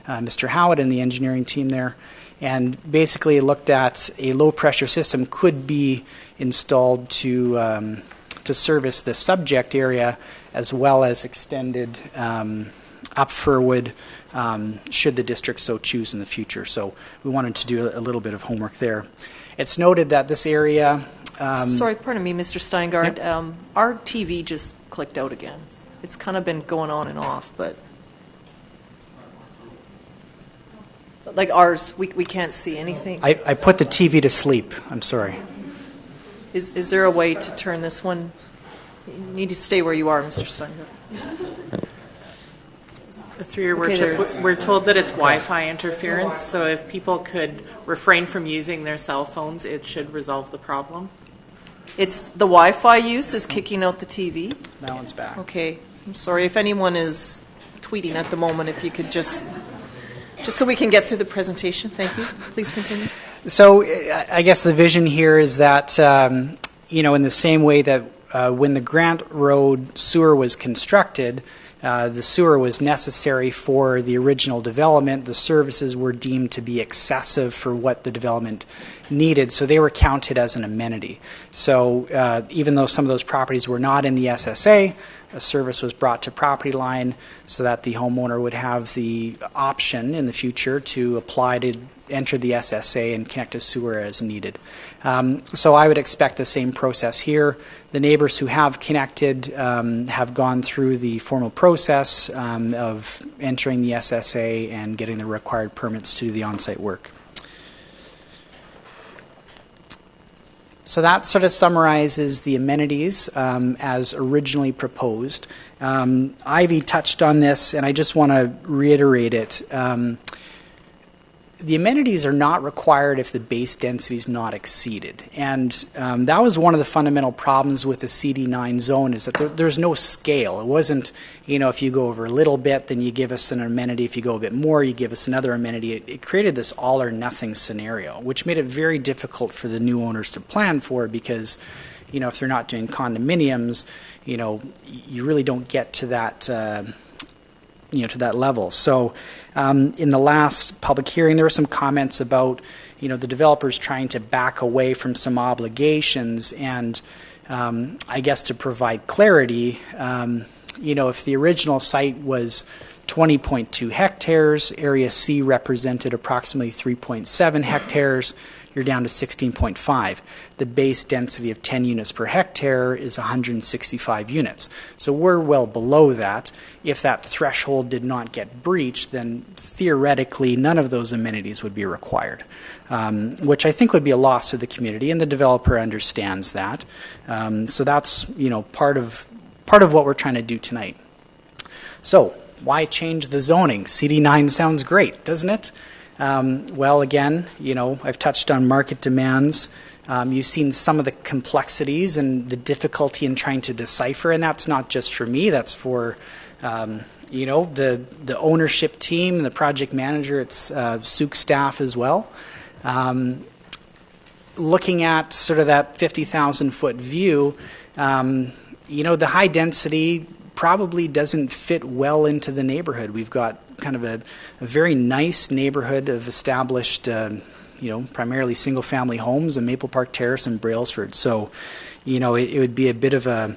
Mr. Howitt and the engineering team there, and basically looked at a low-pressure system could be installed to service the subject area, as well as extended up Furwood should the district so choose in the future. So we wanted to do a little bit of homework there. It's noted that this area... Sorry, pardon me, Mr. Steingart. Yep. Our TV just clicked out again. It's kind of been going on and off, but like ours, we can't see anything. I put the TV to sleep. I'm sorry. Is there a way to turn this one? You need to stay where you are, Mr. Steingart. Through your Okay, worship, we're told that it's Wi-Fi interference, so if people could refrain from using their cell phones, it should resolve the problem. It's the Wi-Fi use is kicking out the TV? That one's back. Okay. I'm sorry. If anyone is tweeting at the moment, if you could just so we can get through the presentation. Thank you. Please continue. So I guess the vision here is that, in the same way that when the Grant Road sewer was constructed, the sewer was necessary for the original development. The services were deemed to be excessive for what the development needed, so they were counted as an amenity. So even though some of those properties were not in the SSA, a service was brought to property line so that the homeowner would have the option in the future to apply to enter the SSA and connect a sewer as needed. So I would expect the same process here. The neighbors who have connected have gone through the formal process of entering the SSA and getting the required permits to do the on-site work. So that sort of summarizes the amenities as originally proposed. Ivy touched on this, and I just want to reiterate it. The amenities are not required if the base density is not exceeded. And that was one of the fundamental problems with the CD9 zone, is that there's no scale. It wasn't, if you go over a little bit, then you give us an amenity. If you go a bit more, you give us another amenity. It created this all or nothing scenario, which made it very difficult for the new owners to plan for, because, if they're not doing condominiums, you really don't get to that to that level. So in the last public hearing, there were some comments about, the developers trying to back away from some obligations, and I guess to provide clarity, if the original site was 20.2 hectares, Area C represented approximately 3.7 hectares, you're down to 16.5. The base density of 10 units per hectare is 165 units. So we're well below that. If that threshold did not get breached, then theoretically none of those amenities would be required, which I think would be a loss to the community, and the developer understands that. So that's part of what we're trying to do tonight. So why change the zoning? CD9 sounds great, doesn't it? Well, again, I've touched on market demands. You've seen some of the complexities and the difficulty in trying to decipher, and that's not just for me. That's for, the ownership team, the project manager, it's SUC staff as well. Looking at sort of that 50,000-foot view, the high density probably doesn't fit well into the neighborhood. We've got kind of a very nice neighborhood of established, primarily single-family homes in Maple Park Terrace and Brailsford. So, it would be a bit of a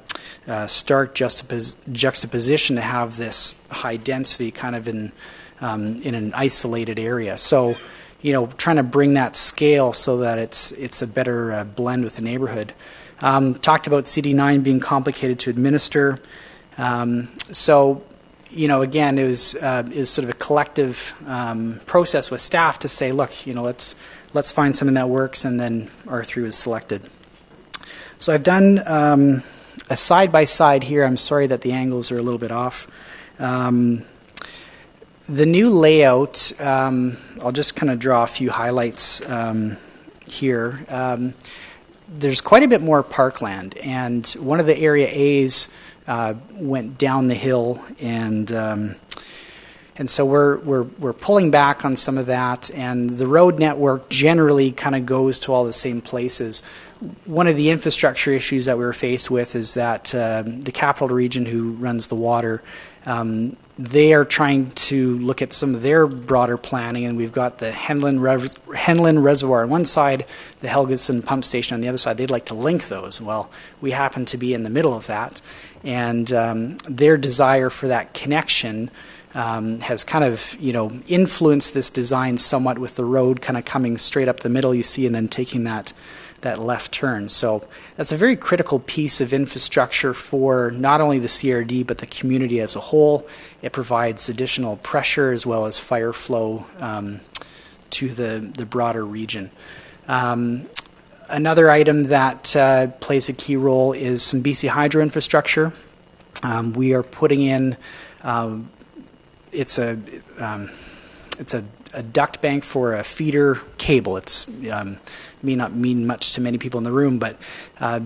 stark juxtaposition to have this high density kind of in an isolated area. So, trying to bring that scale so that it's a better blend with the neighborhood. Talked about CD9 being complicated to administer. Again, it was sort of a collective process with staff to say, look, let's find something that works, and then R3 was selected. So I've done a side-by-side here. I'm sorry that the angles are a little bit off. The new layout, I'll just kind of draw a few highlights here. There's quite a bit more parkland, and one of the Area A's went down the hill, and so we're pulling back on some of that, and the road network generally kind of goes to all the same places. One of the infrastructure issues that we were faced with is that the Capital Region, who runs the water, they are trying to look at some of their broader planning, and we've got the Henlin Reservoir on one side, the Helgeson Pump Station on the other side. They'd like to link those. Well, we happen to be in the middle of that, and their desire for that connection has kind of, influenced this design somewhat, with the road kind of coming straight up the middle, you see, and then taking that left turn. So that's a very critical piece of infrastructure for not only the CRD but the community as a whole. It provides additional pressure as well as fire flow to the broader region. Another item that plays a key role is some BC Hydro infrastructure. We are putting in it's a duct bank for a feeder cable. It's may not mean much to many people in the room, but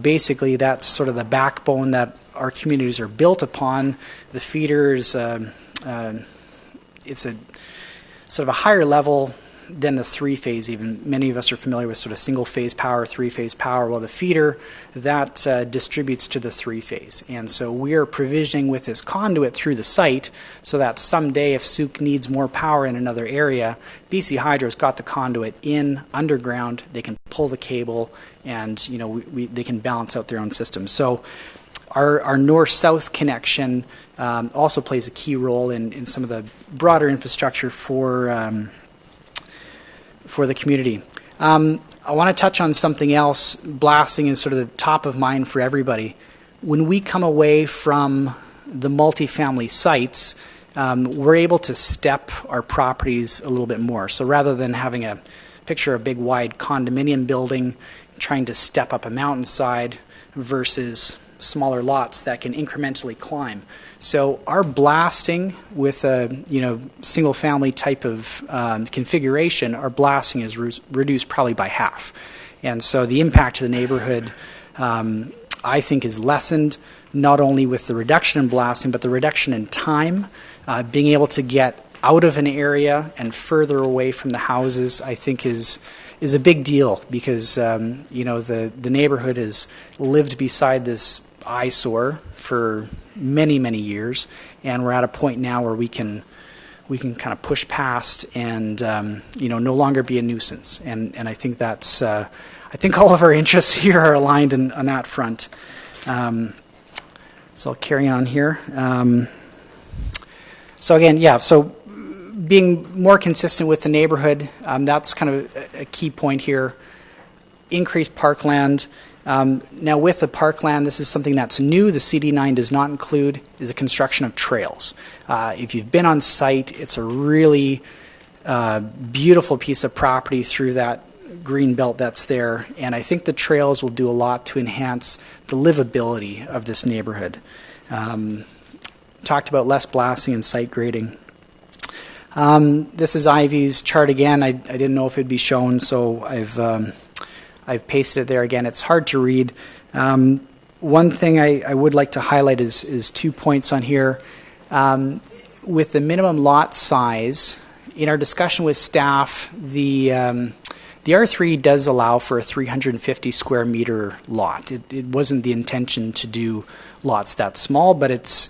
basically that's sort of the backbone that our communities are built upon. The feeders, it's a sort of a higher level than the three-phase even. Many of us are familiar with sort of single-phase power, three-phase power. Well, the feeder, that distributes to the three-phase. And so we are provisioning with this conduit through the site so that someday if Souk needs more power in another area, BC Hydro's got the conduit in underground. They can pull the cable, and they can balance out their own system. So our north-south connection also plays a key role in some of the broader infrastructure for the community. I want to touch on something else. Blasting is sort of the top of mind for everybody. When we come away from the multifamily sites, we're able to step our properties a little bit more. So rather than having a big wide condominium building, trying to step up a mountainside versus smaller lots that can incrementally climb. So our blasting with a single family type of configuration, our blasting is reduced probably by half. And so the impact to the neighborhood, I think, is lessened, not only with the reduction in blasting, but the reduction in time. Being able to get out of an area and further away from the houses, I think, is a big deal, because the neighborhood has lived beside this eyesore for many, many years, and we're at a point now where we can kind of push past and no longer be a nuisance. And I think that's I think all of our interests here are aligned on that front. So I'll carry on here. So again, so being more consistent with the neighborhood, that's kind of a key point here. Increased parkland. Now with the parkland, this is something that's new, the CD9 does not include, is the construction of trails. If you've been on site, it's a really beautiful piece of property through that green belt that's there, and I think the trails will do a lot to enhance the livability of this neighborhood. Talked about less blasting and site grading. This is Ivy's chart again. I didn't know if it'd be shown, so I've pasted it there again. It's hard to read. One thing I would like to highlight is 2 points on here. With the minimum lot size, in our discussion with staff, the R3 does allow for a 350 square meter lot. It wasn't the intention to do lots that small, but it's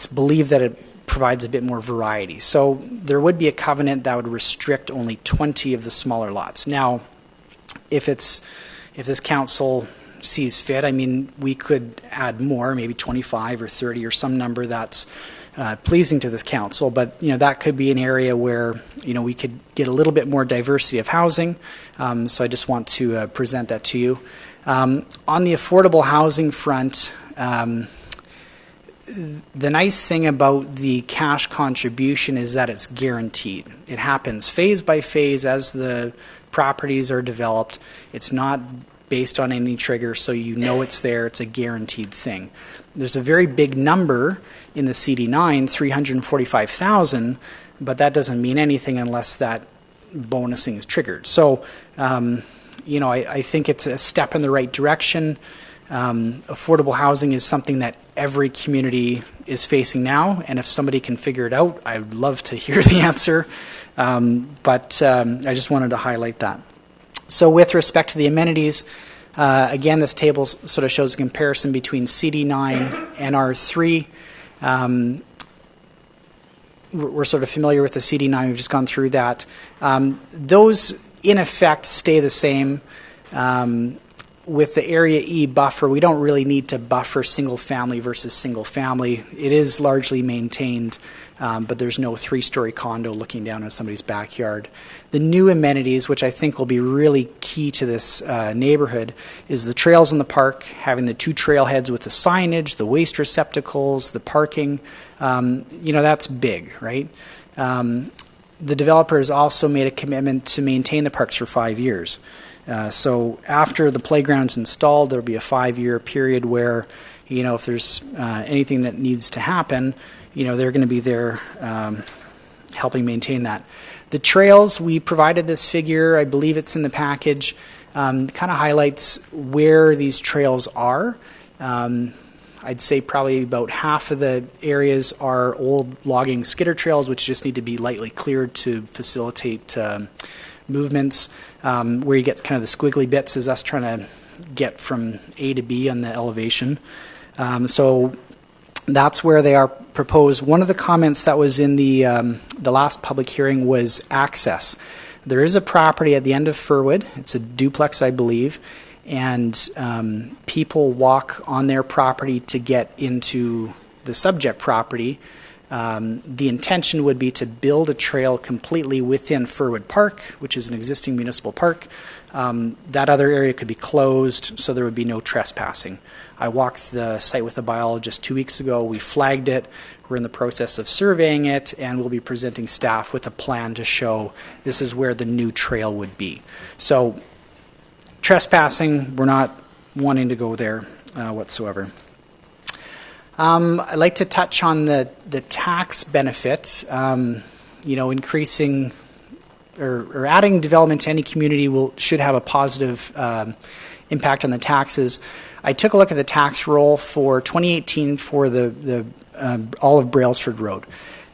believed that it provides a bit more variety. So there would be a covenant that would restrict only 20 of the smaller lots. Now, if this council sees fit, I mean, we could add more, maybe 25 or 30 or some number that's pleasing to this council, but that could be an area where we could get a little bit more diversity of housing. So I just want to present that to you. On the affordable housing front, the nice thing about the cash contribution is that it's guaranteed. It happens phase by phase as the properties are developed. It's not based on any trigger, so you know it's there, it's a guaranteed thing. There's a very big number in the CD9, 345,000, but that doesn't mean anything unless that bonusing is triggered. So, I think it's a step in the right direction. Affordable housing is something that every community is facing now, and if somebody can figure it out, I'd love to hear the answer. But I just wanted to highlight that. So with respect to the amenities, again, this table sort of shows a comparison between CD9 and R3. We're sort of familiar with the CD9. We've just gone through that. Those, in effect, stay the same. With the Area E buffer, we don't really need to buffer single family versus single family. It is largely maintained, but there's no three-story condo looking down on somebody's backyard. The new amenities, which I think will be really key to this neighborhood, is the trails in the park, having the 2 trailheads with the signage, the waste receptacles, the parking. That's big, right? The developer has also made a commitment to maintain the parks for 5 years. So after the playground's installed, there'll be a 5-year period where, if there's anything that needs to happen, they're going to be there helping maintain that. The trails, we provided this figure, I believe it's in the package, kind of highlights where these trails are. I'd say probably about half of the areas are old logging skidder trails, which just need to be lightly cleared to facilitate movements. Where you get kind of the squiggly bits is us trying to get from A to B on the elevation. So that's where they are proposed. One of the comments that was in the last public hearing was access. There is a property at the end of Furwood. It's a duplex, I believe, and people walk on their property to get into the subject property. The intention would be to build a trail completely within Furwood Park, which is an existing municipal park. That other area could be closed, so there would be no trespassing. I walked the site with a biologist 2 weeks ago. We flagged it. We're in the process of surveying it, and we'll be presenting staff with a plan to show this is where the new trail would be. So trespassing, we're not wanting to go there whatsoever. I'd like to touch on the tax benefit. Increasing or adding development to any community should have a positive impact on the taxes. I took a look at the tax roll for 2018 for the all of Brailsford Road.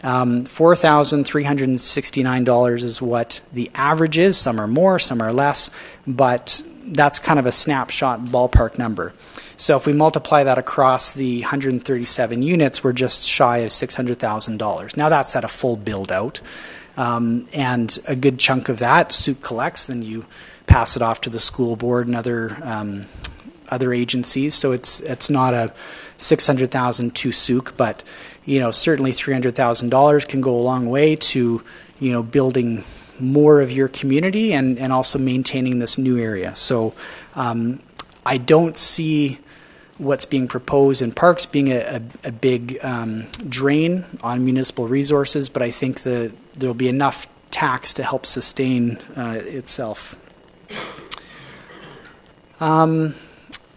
$4,369 is what the average is. Some are more, some are less, but that's kind of a snapshot ballpark number. So if we multiply that across the 137 units, we're just shy of $600,000. Now that's at a full build out, and a good chunk of that Souk collects. Then you pass it off to the school board and other agencies. So it's not a $600,000 to Souk, but certainly $300,000 can go a long way to building more of your community and also maintaining this new area. So I don't see what's being proposed in parks being a big drain on municipal resources, but I think there'll be enough tax to help sustain itself.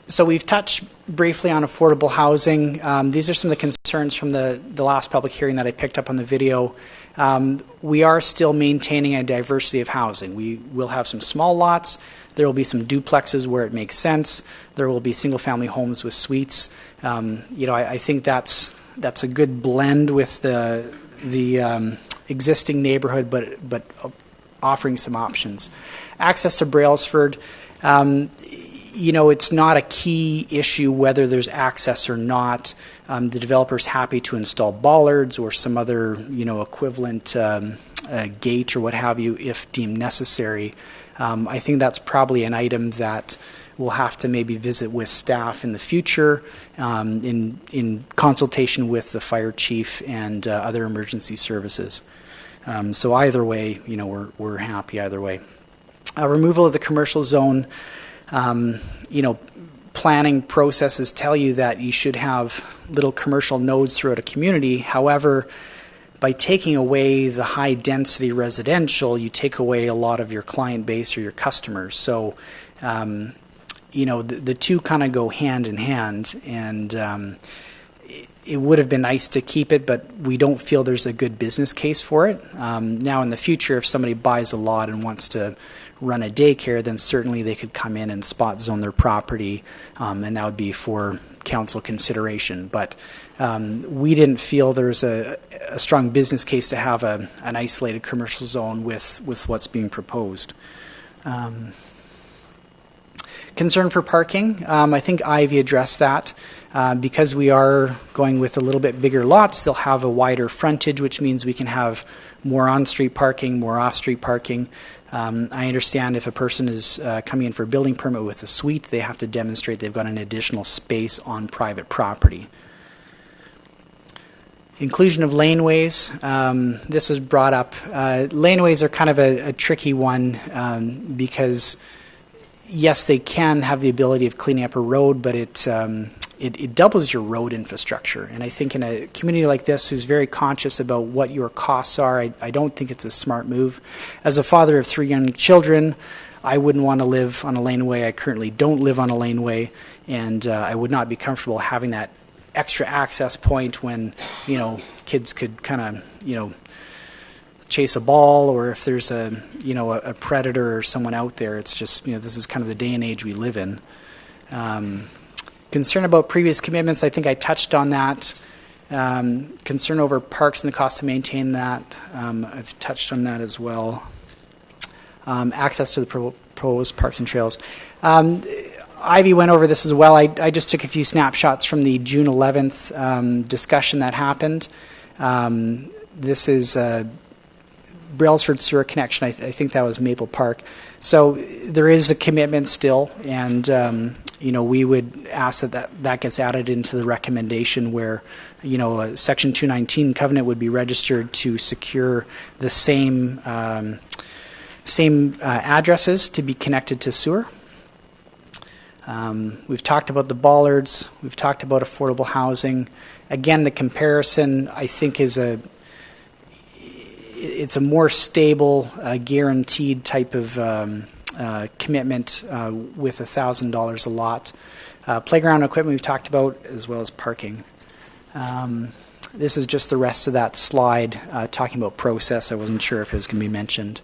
So we've touched briefly on affordable housing. These are some of the concerns from the last public hearing that I picked up on the video. We are still maintaining a diversity of housing. We will have some small lots. There will be some duplexes where it makes sense. There will be single-family homes with suites. I think that's a good blend with the existing neighborhood, but offering some options. Access to Brailsford. It's not a key issue whether there's access or not. The developer's happy to install bollards or some other, equivalent gate or what have you if deemed necessary. I think that's probably an item that we'll have to maybe visit with staff in the future in consultation with the fire chief and other emergency services. So either way, we're happy either way. Removal of the commercial zone. Planning processes tell you that you should have little commercial nodes throughout a community. However, by taking away the high density residential, you take away a lot of your client base or your customers. So, the two kind of go hand in hand, and it would have been nice to keep it, but we don't feel there's a good business case for it. Now in the future, if somebody buys a lot and wants to run a daycare, then certainly they could come in and spot zone their property, and that would be for council consideration. But we didn't feel there's a strong business case to have an isolated commercial zone with what's being proposed. Concern for parking, I think Ivy addressed that. Because we are going with a little bit bigger lots, they'll have a wider frontage, which means we can have more on-street parking, more off-street parking. I understand if a person is coming in for a building permit with a suite, they have to demonstrate they've got an additional space on private property. Inclusion of laneways, this was brought up. Laneways are kind of a tricky one because, yes, they can have the ability of cleaning up a road, but it doubles your road infrastructure. And I think in a community like this who's very conscious about what your costs are, I don't think it's a smart move. As a father of 3 young children, I wouldn't want to live on a laneway. I currently don't live on a laneway, and I would not be comfortable having that extra access point when, kids could kind of, chase a ball, or if there's a predator or someone out there. It's just, this is kind of the day and age we live in. Concern about previous commitments, I think I touched on that. Concern over parks and the cost to maintain that, I've touched on that as well. Access to the proposed parks and trails. Ivy went over this as well. I just took a few snapshots from the June 11th discussion that happened. This is Brailsford sewer connection. I think that was Maple Park. So there is a commitment still, and we would ask that gets added into the recommendation where, Section 219 covenant would be registered to secure the same addresses to be connected to sewer. We've talked about the bollards. We've talked about affordable housing. Again, the comparison, I think, it's a more stable, guaranteed type of commitment with $1,000 a lot. Playground equipment we've talked about, as well as parking. This is just the rest of that slide talking about process. I wasn't sure if it was going to be mentioned.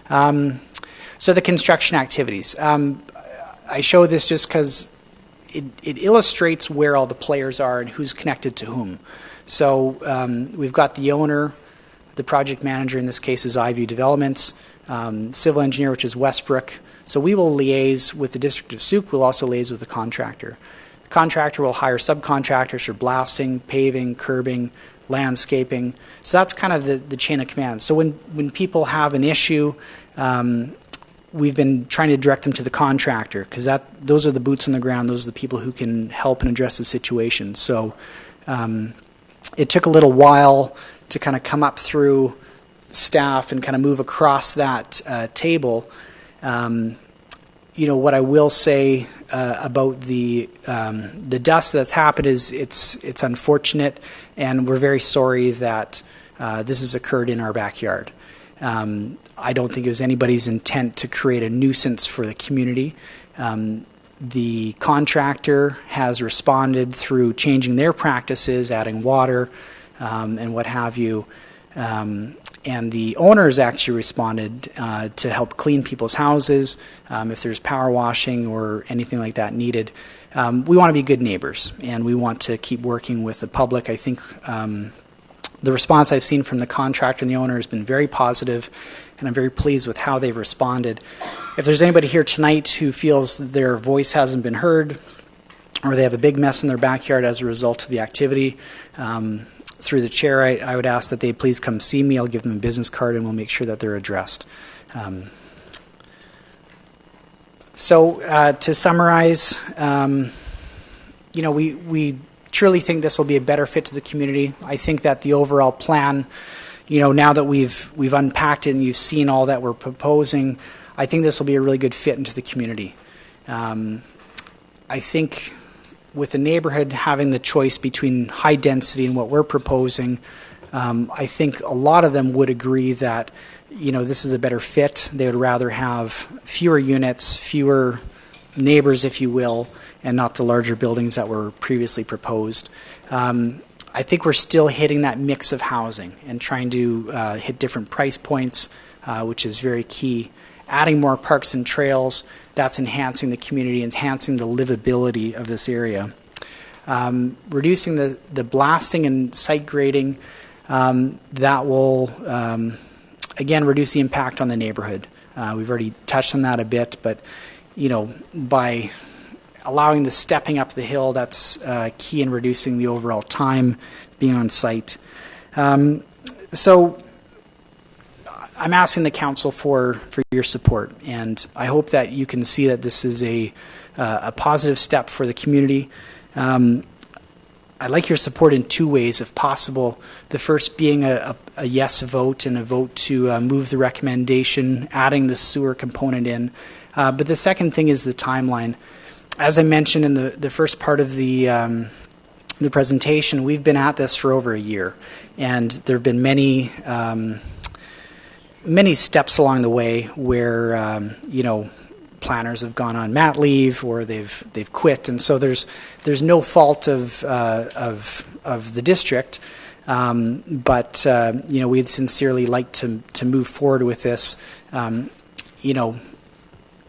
So the construction activities. I show this just because it illustrates where all the players are and who's connected to whom. So we've got the owner. The project manager in this case is Ivy Developments, civil engineer, which is Westbrook. So we will liaise with the District of Sauk. We'll also liaise with the contractor. The contractor will hire subcontractors for blasting, paving, curbing, landscaping. So that's kind of the chain of command. So when people have an issue, we've been trying to direct them to the contractor because those are the boots on the ground. Those are the people who can help and address the situation. So it took a little while to kind of come up through staff and kind of move across that table. What I will say about the dust that's happened is it's unfortunate, and we're very sorry that this has occurred in our backyard. I don't think it was anybody's intent to create a nuisance for the community. The contractor has responded through changing their practices, adding water, and what have you. And the owners actually responded to help clean people's houses if there's power washing or anything like that needed. We want to be good neighbors, and we want to keep working with the public. I think the response I've seen from the contractor and the owner has been very positive, and I'm very pleased with how they've responded. If there's anybody here tonight who feels their voice hasn't been heard, or they have a big mess in their backyard as a result of the activity, through the chair, I would ask that they please come see me. I'll give them a business card, and we'll make sure that they're addressed. So to summarize, we truly think this will be a better fit to the community. I think that the overall plan, now that we've unpacked it and you've seen all that we're proposing, I think this will be a really good fit into the community. I think with the neighborhood having the choice between high density and what we're proposing, I think a lot of them would agree that this is a better fit. They would rather have fewer units, fewer neighbors, if you will, and not the larger buildings that were previously proposed. I think we're still hitting that mix of housing and trying to hit different price points, which is very key. Adding more parks and trails, that's enhancing the community, enhancing the livability of this area. Reducing the blasting and site grading, that will, again, reduce the impact on the neighborhood. We've already touched on that a bit, but, by allowing the stepping up the hill, that's key in reducing the overall time being on site. So I'm asking the council for your support, and I hope that you can see that this is a positive step for the community. I'd like your support in two ways, if possible. The first being a yes vote and a vote to move the recommendation, adding the sewer component in. But the second thing is the timeline. As I mentioned in the first part of the presentation, we've been at this for over a year, and there have been many steps along the way where planners have gone on mat leave or they've quit, and so there's no fault of the district, but we'd sincerely like to move forward with this.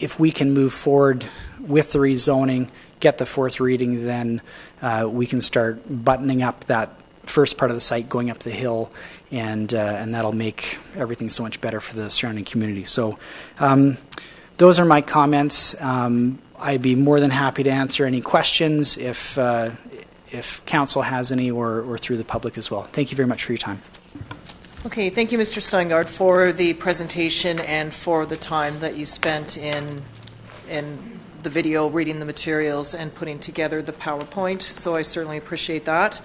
If we can move forward with the rezoning, get the fourth reading, then we can start buttoning up that first part of the site going up the hill, and that'll make everything so much better for the surrounding community. So those are my comments. I'd be more than happy to answer any questions if council has any, or through the public as well. Thank you very much for your time. Okay, thank you, Mr. Steingard, for the presentation and for the time that you spent in the video, reading the materials, and putting together the PowerPoint. So I certainly appreciate that.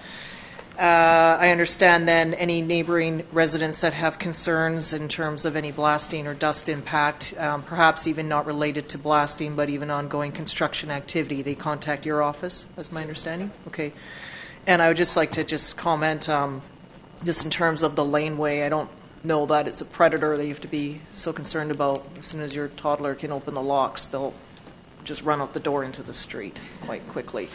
I understand then any neighboring residents that have concerns in terms of any blasting or dust impact, perhaps even not related to blasting, but even ongoing construction activity, they contact your office, that's my understanding? Okay. And I would just like to comment, just in terms of the laneway, I don't know that it's a predator that you have to be so concerned about. As soon as your toddler can open the locks, they'll just run out the door into the street quite quickly.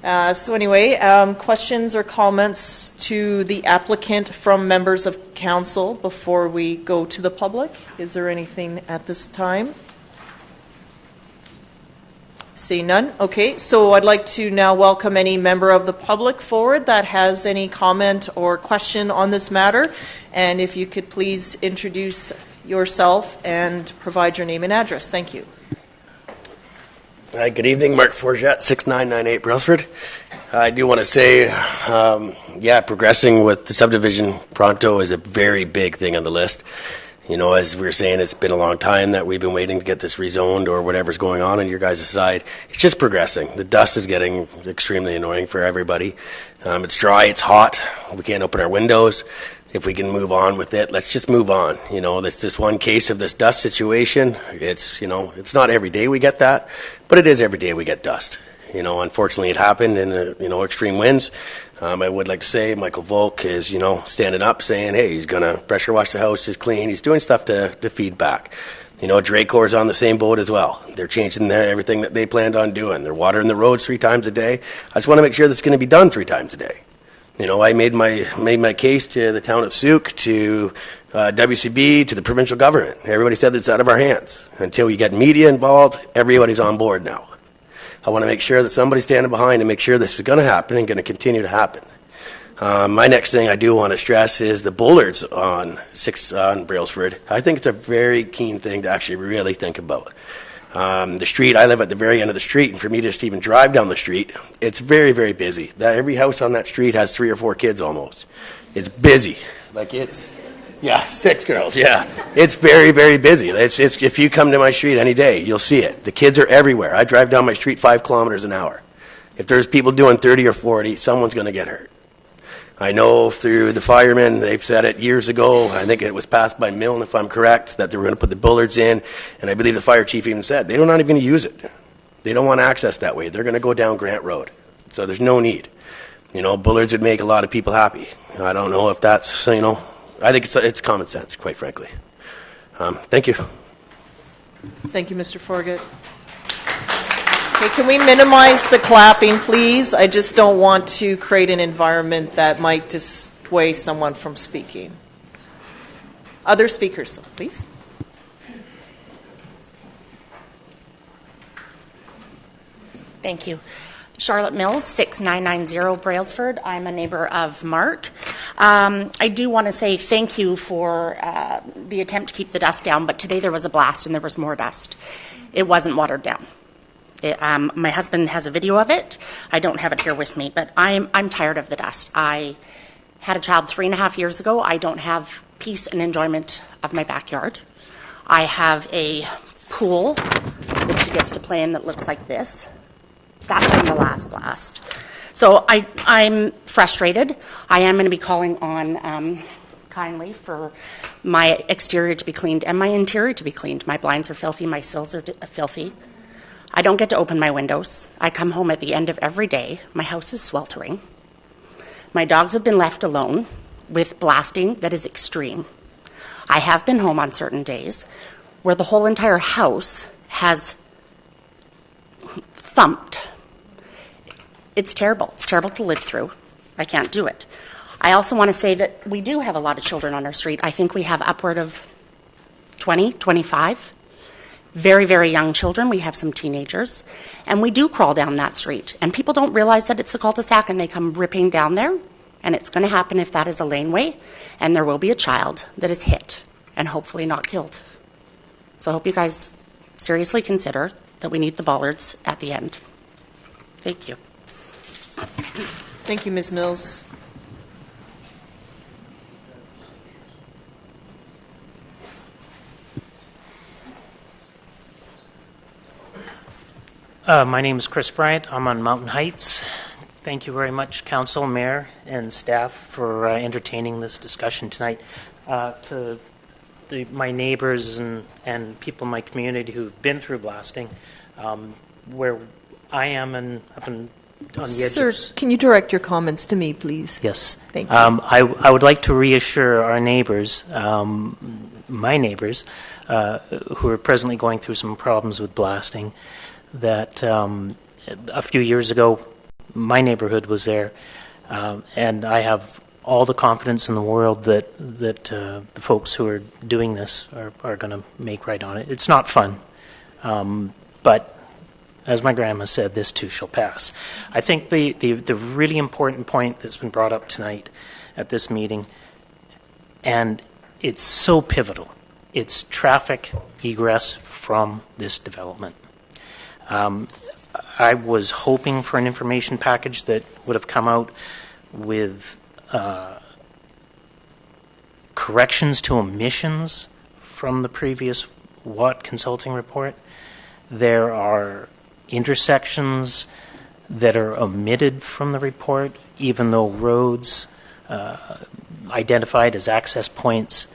So anyway, questions or comments to the applicant from members of council before we go to the public? Is there anything at this time? See none? Okay, so I'd like to now welcome any member of the public forward that has any comment or question on this matter. And if you could please introduce yourself and provide your name and address. Thank you. Hi, good evening. Mark Forget, 6998 Brailsford. I do want to say, progressing with the subdivision pronto is a very big thing on the list. As we were saying, it's been a long time that we've been waiting to get this rezoned or whatever's going on your guys' side. It's just progressing. The dust is getting extremely annoying for everybody. It's dry, it's hot. We can't open our windows. If we can move on with it, let's just move on. There's this one case of this dust situation. It's not every day we get that, but it is every day we get dust. Unfortunately, it happened in, extreme winds. I would like to say Michael Volk is, standing up saying, hey, he's going to pressure wash the house, is clean. He's doing stuff to feed back. Dracor's on the same boat as well. They're changing everything that they planned on doing. They're watering the roads 3 times a day. I just want to make sure that's going to be done 3 times a day. I made my case to the town of Souk, to WCB, to the provincial government. Everybody said that it's out of our hands. Until you get media involved, everybody's on board now. I want to make sure that somebody's standing behind and make sure this is going to happen and going to continue to happen. My next thing I do want to stress is the bollards on Brailsford. I think it's a very keen thing to actually really think about. The street, I live at the very end of the street, and for me just to even drive down the street, it's very, very busy. Every house on that street has 3 or 4 kids almost. It's busy. 6 girls, yeah. It's very, very busy. If you come to my street any day, you'll see it. The kids are everywhere. I drive down my street 5 kilometers an hour. If there's people doing 30 or 40, someone's going to get hurt. I know through the firemen, they've said it years ago, I think it was passed by Milne, if I'm correct, that they were going to put the bollards in, and I believe the fire chief even said they're not even going to use it. They don't want access that way. They're going to go down Grant Road. So there's no need. Bollards would make a lot of people happy. I don't know if that's, I think it's common sense, quite frankly. Thank you. Thank you, Mr. Forget. Okay, can we minimize the clapping, please? I just don't want to create an environment that might dissuade someone from speaking. Other speakers, please. Thank you. Charlotte Mills, 6990 Brailsford. I'm a neighbor of Mark. I do want to say thank you for the attempt to keep the dust down, but today there was a blast and there was more dust. It wasn't watered down. My husband has a video of it. I don't have it here with me, but I'm tired of the dust. I had a child 3.5 years ago. I don't have peace and enjoyment of my backyard. I have a pool that she gets to play in that looks like this. That's from the last blast. So I'm frustrated. I am going to be calling on kindly for my exterior to be cleaned and my interior to be cleaned. My blinds are filthy. My sills are filthy. I don't get to open my windows. I come home at the end of every day. My house is sweltering. My dogs have been left alone with blasting that is extreme. I have been home on certain days where the whole entire house has thumped. It's terrible. It's terrible to live through. I can't do it. I also want to say that we do have a lot of children on our street. I think we have upward of 20, 25. Very, very young children. We have some teenagers. And we do crawl down that street. And people don't realize that it's a cul-de-sac and they come ripping down there. And it's going to happen if that is a laneway. And there will be a child that is hit and hopefully not killed. So I hope you guys seriously consider that we need the bollards at the end. Thank you. Thank you, Ms. Mills. My name is Chris Bryant. I'm on Mountain Heights. Thank you very much, Council, Mayor, and staff for entertaining this discussion tonight. To my neighbors and people in my community who've been through blasting, where I am up on the edge. Sir, can you direct your comments to me, please? Yes. Thank you. I would like to reassure our neighbors, my neighbors, who are presently going through some problems with blasting, that a few years ago, my neighborhood was there, and I have all the confidence in the world that the folks who are doing this are going to make right on it. It's not fun, but as my grandma said, this too shall pass. I think the really important point that's been brought up tonight at this meeting, and it's so pivotal, it's traffic egress from this development. I was hoping for an information package that would have come out with corrections to omissions from the previous Watt Consulting report. There are intersections that are omitted from the report, even though roads identified as access points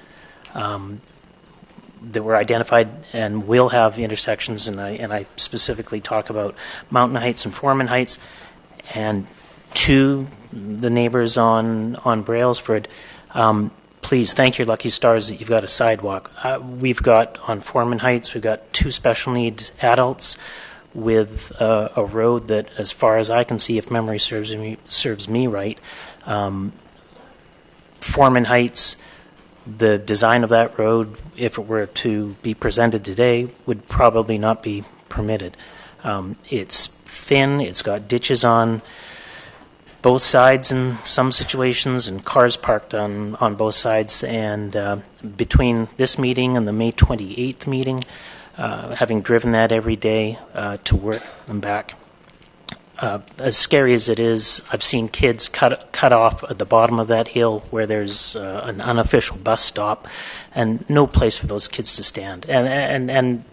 that were identified and will have intersections, and I specifically talk about Mountain Heights and Foreman Heights. And to the neighbors on Brailsford, please thank your lucky stars that you've got a sidewalk. We've got on Foreman Heights, we've got 2 special needs adults with a road that, as far as I can see, if memory serves me right, Foreman Heights, the design of that road, if it were to be presented today, would probably not be permitted. It's thin, it's got ditches on both sides in some situations, and cars parked on both sides. And between this meeting and the May 28th meeting, having driven that every day to work and back, as scary as it is, I've seen kids cut off at the bottom of that hill where there's an unofficial bus stop and no place for those kids to stand. And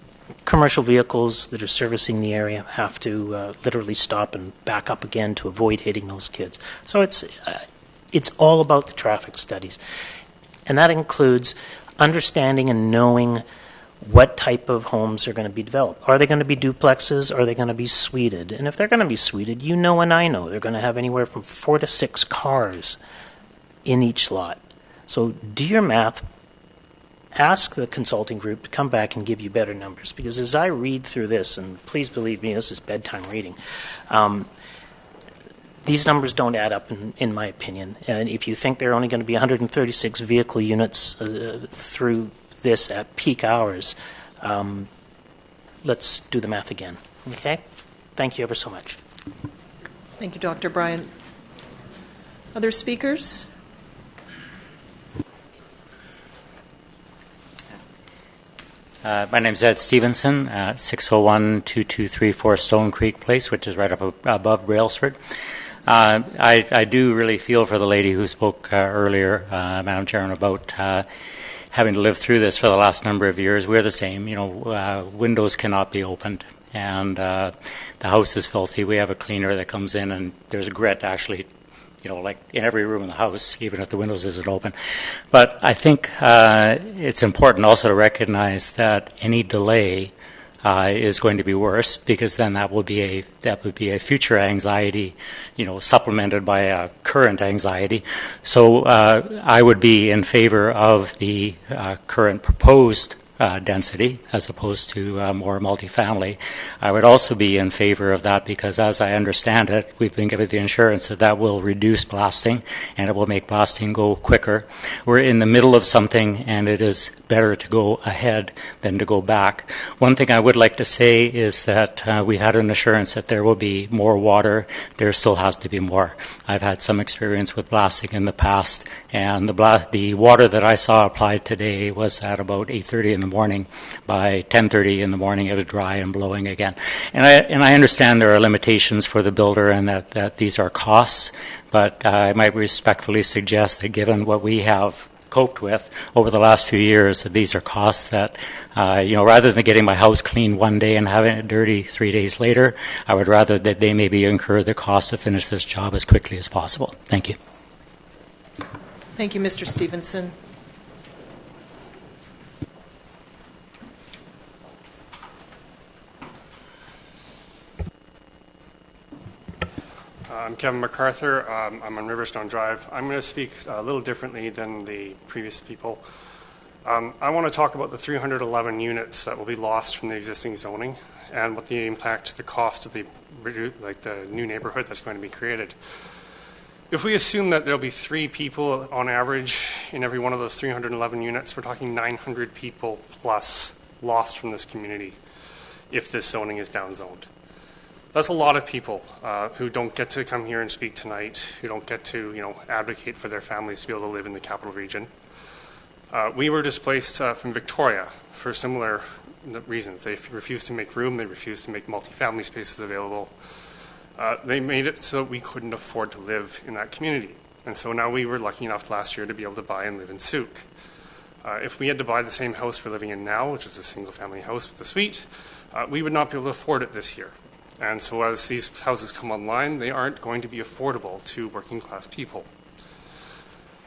commercial vehicles that are servicing the area have to literally stop and back up again to avoid hitting those kids. So it's all about the traffic studies. And that includes understanding and knowing what type of homes are going to be developed. Are they going to be duplexes? Are they going to be suited? And if they're going to be suited, you know and I know they're going to have anywhere from 4 to 6 cars in each lot. So do your math, ask the consulting group to come back and give you better numbers, because as I read through this, and please believe me, this is bedtime reading, these numbers don't add up, in my opinion. And if you think there are only going to be 136 vehicle units through this at peak hours, let's do the math again. Okay? Thank you ever so much. Thank you, Dr. Bryant. Other speakers? My name's Ed Stevenson at 601-2234 Stone Creek Place, which is right up above Brailsford. I do really feel for the lady who spoke earlier, Madam Chairman, about having to live through this for the last number of years. We're the same. Windows cannot be opened, and the house is filthy. We have a cleaner that comes in, and there's grit actually, like in every room in the house, even if the windows isn't open. But I think it's important also to recognize that any delay is going to be worse, because then that would be a future anxiety, supplemented by a current anxiety. So I would be in favor of the current proposed density as opposed to more multifamily. I would also be in favor of that because, as I understand it, we've been given the assurance that will reduce blasting and it will make blasting go quicker. We're in the middle of something, and it is better to go ahead than to go back. One thing I would like to say is that we had an assurance that there will be more water. There still has to be more. I've had some experience with blasting in the past, and the water that I saw applied today was at about 8:30 in the morning. By 10:30 in the morning, it was dry and blowing again. And I understand there are limitations for the builder and that these are costs, but I might respectfully suggest that given what we have coped with over the last few years, that these are costs that, rather than getting my house cleaned one day and having it dirty 3 days later, I would rather that they maybe incur the cost to finish this job as quickly as possible. Thank you. Thank you, Mr. Stevenson. I'm Kevin MacArthur. I'm on Riverstone Drive. I'm going to speak a little differently than the previous people. I want to talk about the 311 units that will be lost from the existing zoning and what the impact, the cost of the new neighborhood that's going to be created. If we assume that there'll be 3 people on average in every one of those 311 units, we're talking 900 people plus lost from this community if this zoning is downzoned. That's a lot of people who don't get to come here and speak tonight, who don't get to, advocate for their families to be able to live in the capital region. We were displaced from Victoria for similar reasons. They refused to make room. They refused to make multifamily spaces available. They made it so that we couldn't afford to live in that community. And so now we were lucky enough last year to be able to buy and live in Souk. If we had to buy the same house we're living in now, which is a single-family house with a suite, we would not be able to afford it this year. And so as these houses come online, they aren't going to be affordable to working class people.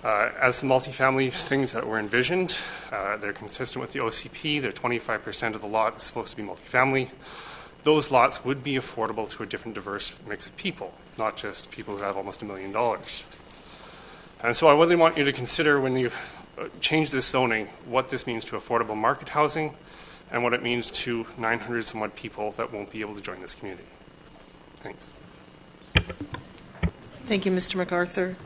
As the multifamily things that were envisioned, they're consistent with the OCP. They're 25% of the lot is supposed to be multifamily. Those lots would be affordable to a different diverse mix of people, not just people who have almost $1 million. And so I really want you to consider when you change this zoning, what this means to affordable market housing, and what it means to 900 some odd people that won't be able to join this community. Thanks. Thank you, Mr. MacArthur.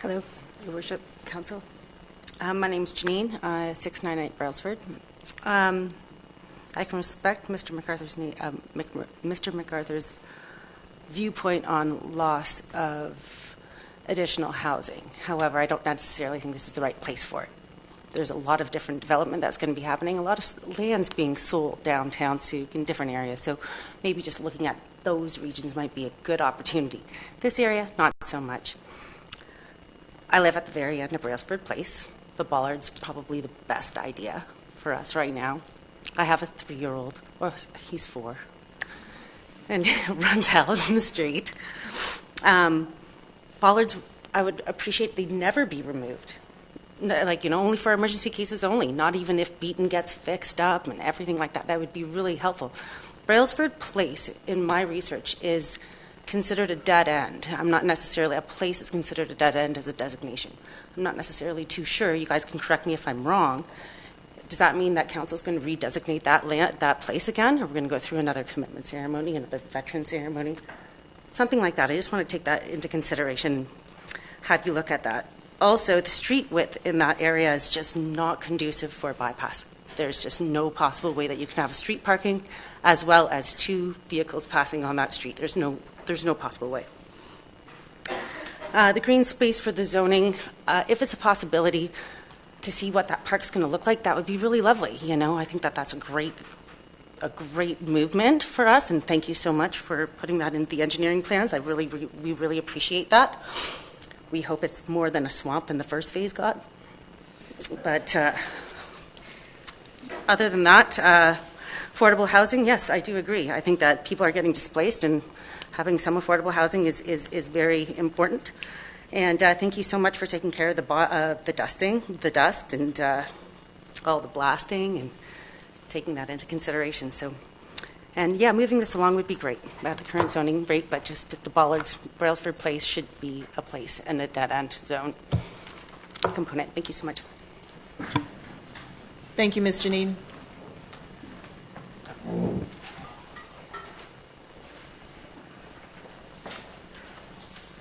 Hello, Your Worship, Council. My name is Janine, 698 Brailsford. I can respect Mr. MacArthur's viewpoint on loss of additional housing. However, I don't necessarily think this is the right place for it. There's a lot of different development that's going to be happening. A lot of land's being sold downtown Souk in different areas. So maybe just looking at those regions might be a good opportunity. This area, not so much. I live at the very end of Brailsford Place. The bollard's probably the best idea for us right now. I have a 3-year-old, or he's 4, and runs out in the street. Bollards, I would appreciate they never be removed. Only for emergency cases only, not even if Beaton gets fixed up and everything like that. That would be really helpful. Brailsford Place, in my research, is considered a dead end. I'm not necessarily, a place is considered a dead end as a designation. I'm not necessarily too sure. You guys can correct me if I'm wrong. Does that mean that council's going to redesignate that place again? Or we're going to go through another commitment ceremony, another veteran ceremony? Something like that. I just want to take that into consideration. How do you look at that? Also, the street width in that area is just not conducive for a bypass. There's just no possible way that you can have a street parking as well as 2 vehicles passing on that street. There's no possible way. The green space for the zoning, if it's a possibility to see what that park's going to look like, that would be really lovely. You know, I think that that's a great movement for us, and thank you so much for putting that in the engineering plans. We really appreciate that. We hope it's more than a swamp than the first phase got. But other than that, affordable housing, yes, I do agree. I think that people are getting displaced, and having some affordable housing is very important. And thank you so much for taking care of the dust, and all the blasting, and taking that into consideration. So, and yeah, moving this along would be great at the current zoning rate, but just the Bollards, Brailsford Place should be a place and a dead end zone component. Thank you so much. Thank you, Ms. Janine.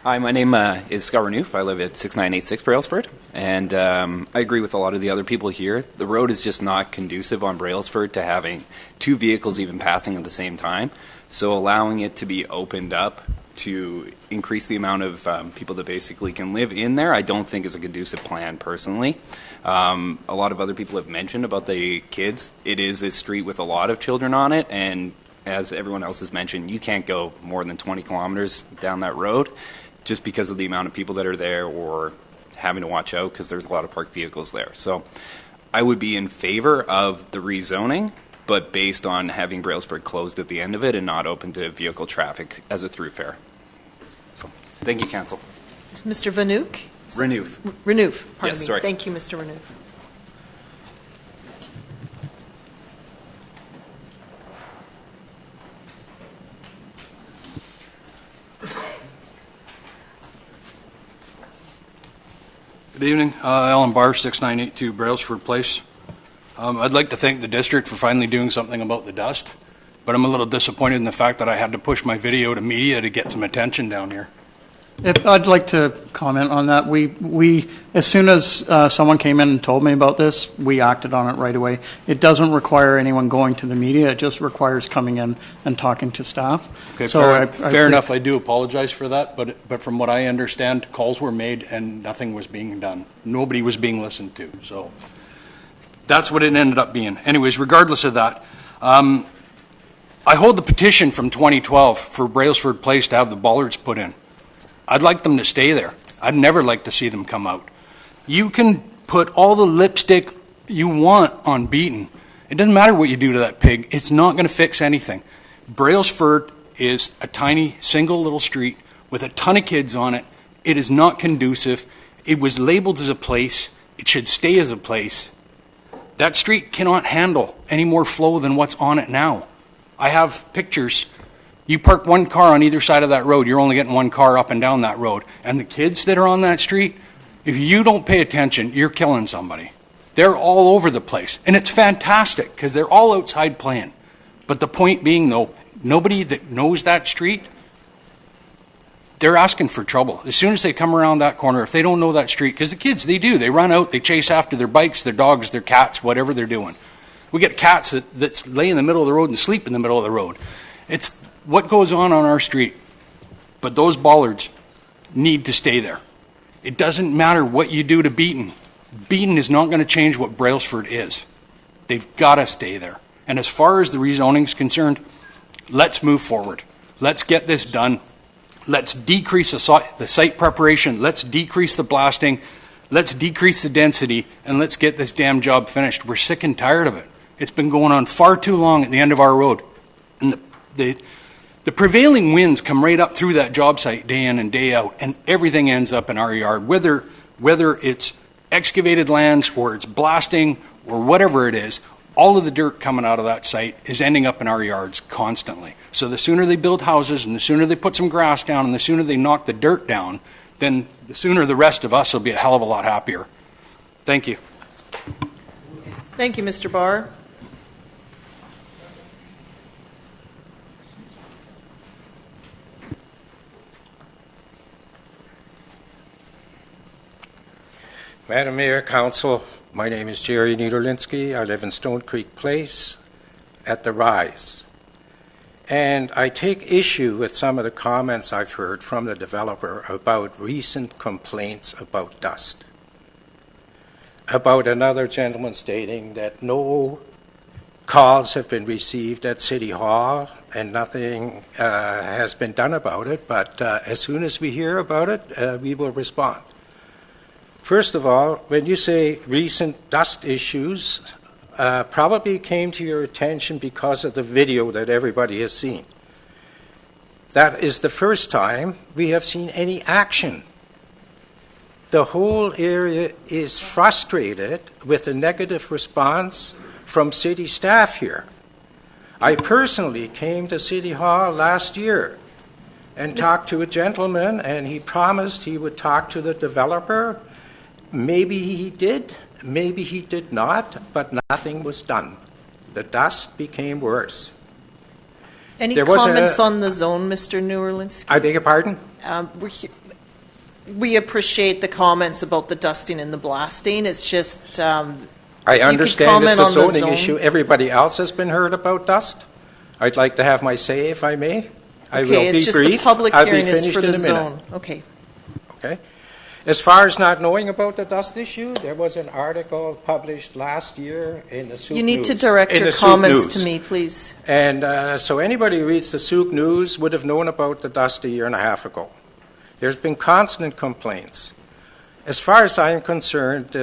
Hi, my name is Scott Renouf. I live at 6986 Brailsford, and I agree with a lot of the other people here. The road is just not conducive on Brailsford to having 2 vehicles even passing at the same time. So allowing it to be opened up to increase the amount of people that basically can live in there, I don't think is a conducive plan personally. A lot of other people have mentioned about the kids. It is a street with a lot of children on it, and as everyone else has mentioned, you can't go more than 20 kilometers down that road, just because of the amount of people that are there or having to watch out because there's a lot of parked vehicles there. So I would be in favor of the rezoning, but based on having Brailsford closed at the end of it and not open to vehicle traffic as a throughfare. So, thank you, Council. Mr. Vanouk? Renouf. Renouf, pardon Yes, me. sorry. Thank you, Mr. Renouf. Good evening. Alan Barr, 6982 Brailsford Place. I'd like to thank the district for finally doing something about the dust, but I'm a little disappointed in the fact that I had to push my video to media to get some attention down here. I'd like to comment on that. We as soon as someone came in and told me about this, we acted on it right away. It doesn't require anyone going to the media. It just requires coming in and talking to staff. Okay, so fair enough. I do apologize for that, but from what I understand, calls were made and nothing was being done. Nobody was being listened to. So that's what it ended up being. Anyways, regardless of that, I hold the petition from 2012 for Brailsford Place to have the bollards put in. I'd like them to stay there. I'd never like to see them come out. You can put all the lipstick you want on Beaton. It doesn't matter what you do to that pig. It's not going to fix anything. Brailsford is a tiny, single little street with a ton of kids on it. It is not conducive. It was labeled as a place. It should stay as a place. That street cannot handle any more flow than what's on it now. I have pictures. You park one car on either side of that road, you're only getting one car up and down that road. And the kids that are on that street, if you don't pay attention, you're killing somebody. They're all over the place. And it's fantastic because they're all outside playing. But the point being, though, nobody that knows that street, they're asking for trouble. As soon as they come around that corner, if they don't know that street, because the kids, they do. They run out, they chase after their bikes, their dogs, their cats, whatever they're doing. We get cats that lay in the middle of the road and sleep in the middle of the road. It's what goes on our street. But those bollards need to stay there. It doesn't matter what you do to Beaton. Beaton is not going to change what Brailsford is. They've got to stay there. And as far as the rezoning is concerned, let's move forward. Let's get this done. Let's decrease the site preparation. Let's decrease the blasting. Let's decrease the density. And let's get this damn job finished. We're sick and tired of it. It's been going on far too long at the end of our road. And the prevailing winds come right up through that job site day in and day out, and everything ends up in our yard, whether it's excavated lands or it's blasting or whatever it is. all of the dirt coming out of that site is ending up in our yards constantly. So the sooner they build houses and the sooner they put some grass down and the sooner they knock the dirt down, then the sooner the rest of us will be a hell of a lot happier. Thank you. Thank you, Mr. Barr. Madam Mayor, Council, my name is Jerry Niederlinsky. I live in Stone Creek Place at the Rise. And I take issue with some of the comments I've heard from the developer about recent complaints about dust. About another gentleman stating that no calls have been received at City Hall and nothing has been done about it, but as soon as we hear about it, we will respond. First of all, when you say recent dust issues, probably came to your attention because of the video that everybody has seen. That is the first time we have seen any action. The whole area is frustrated with a negative response from city staff here. I personally came to City Hall last year and talked to a gentleman, and he promised he would talk to the developer. Maybe he did, maybe he did not, but nothing was done. The dust became worse. Any comments on the zone, Mr. Newerlinski? I beg your pardon? We appreciate the comments about the dusting and the blasting. It's just I understand it's a zoning issue. Everybody else has been heard about dust. I'd like to have my say, if I may. I will be brief. It's just the public hearing is for the zone. Okay. Okay. As far as not knowing about the dust issue, there was an article published last year in the Souk News. You need to direct your comments to me, please. And so anybody who reads the Souk News would have known about the dust a year and a half ago. There's been constant complaints. As far as I'm concerned,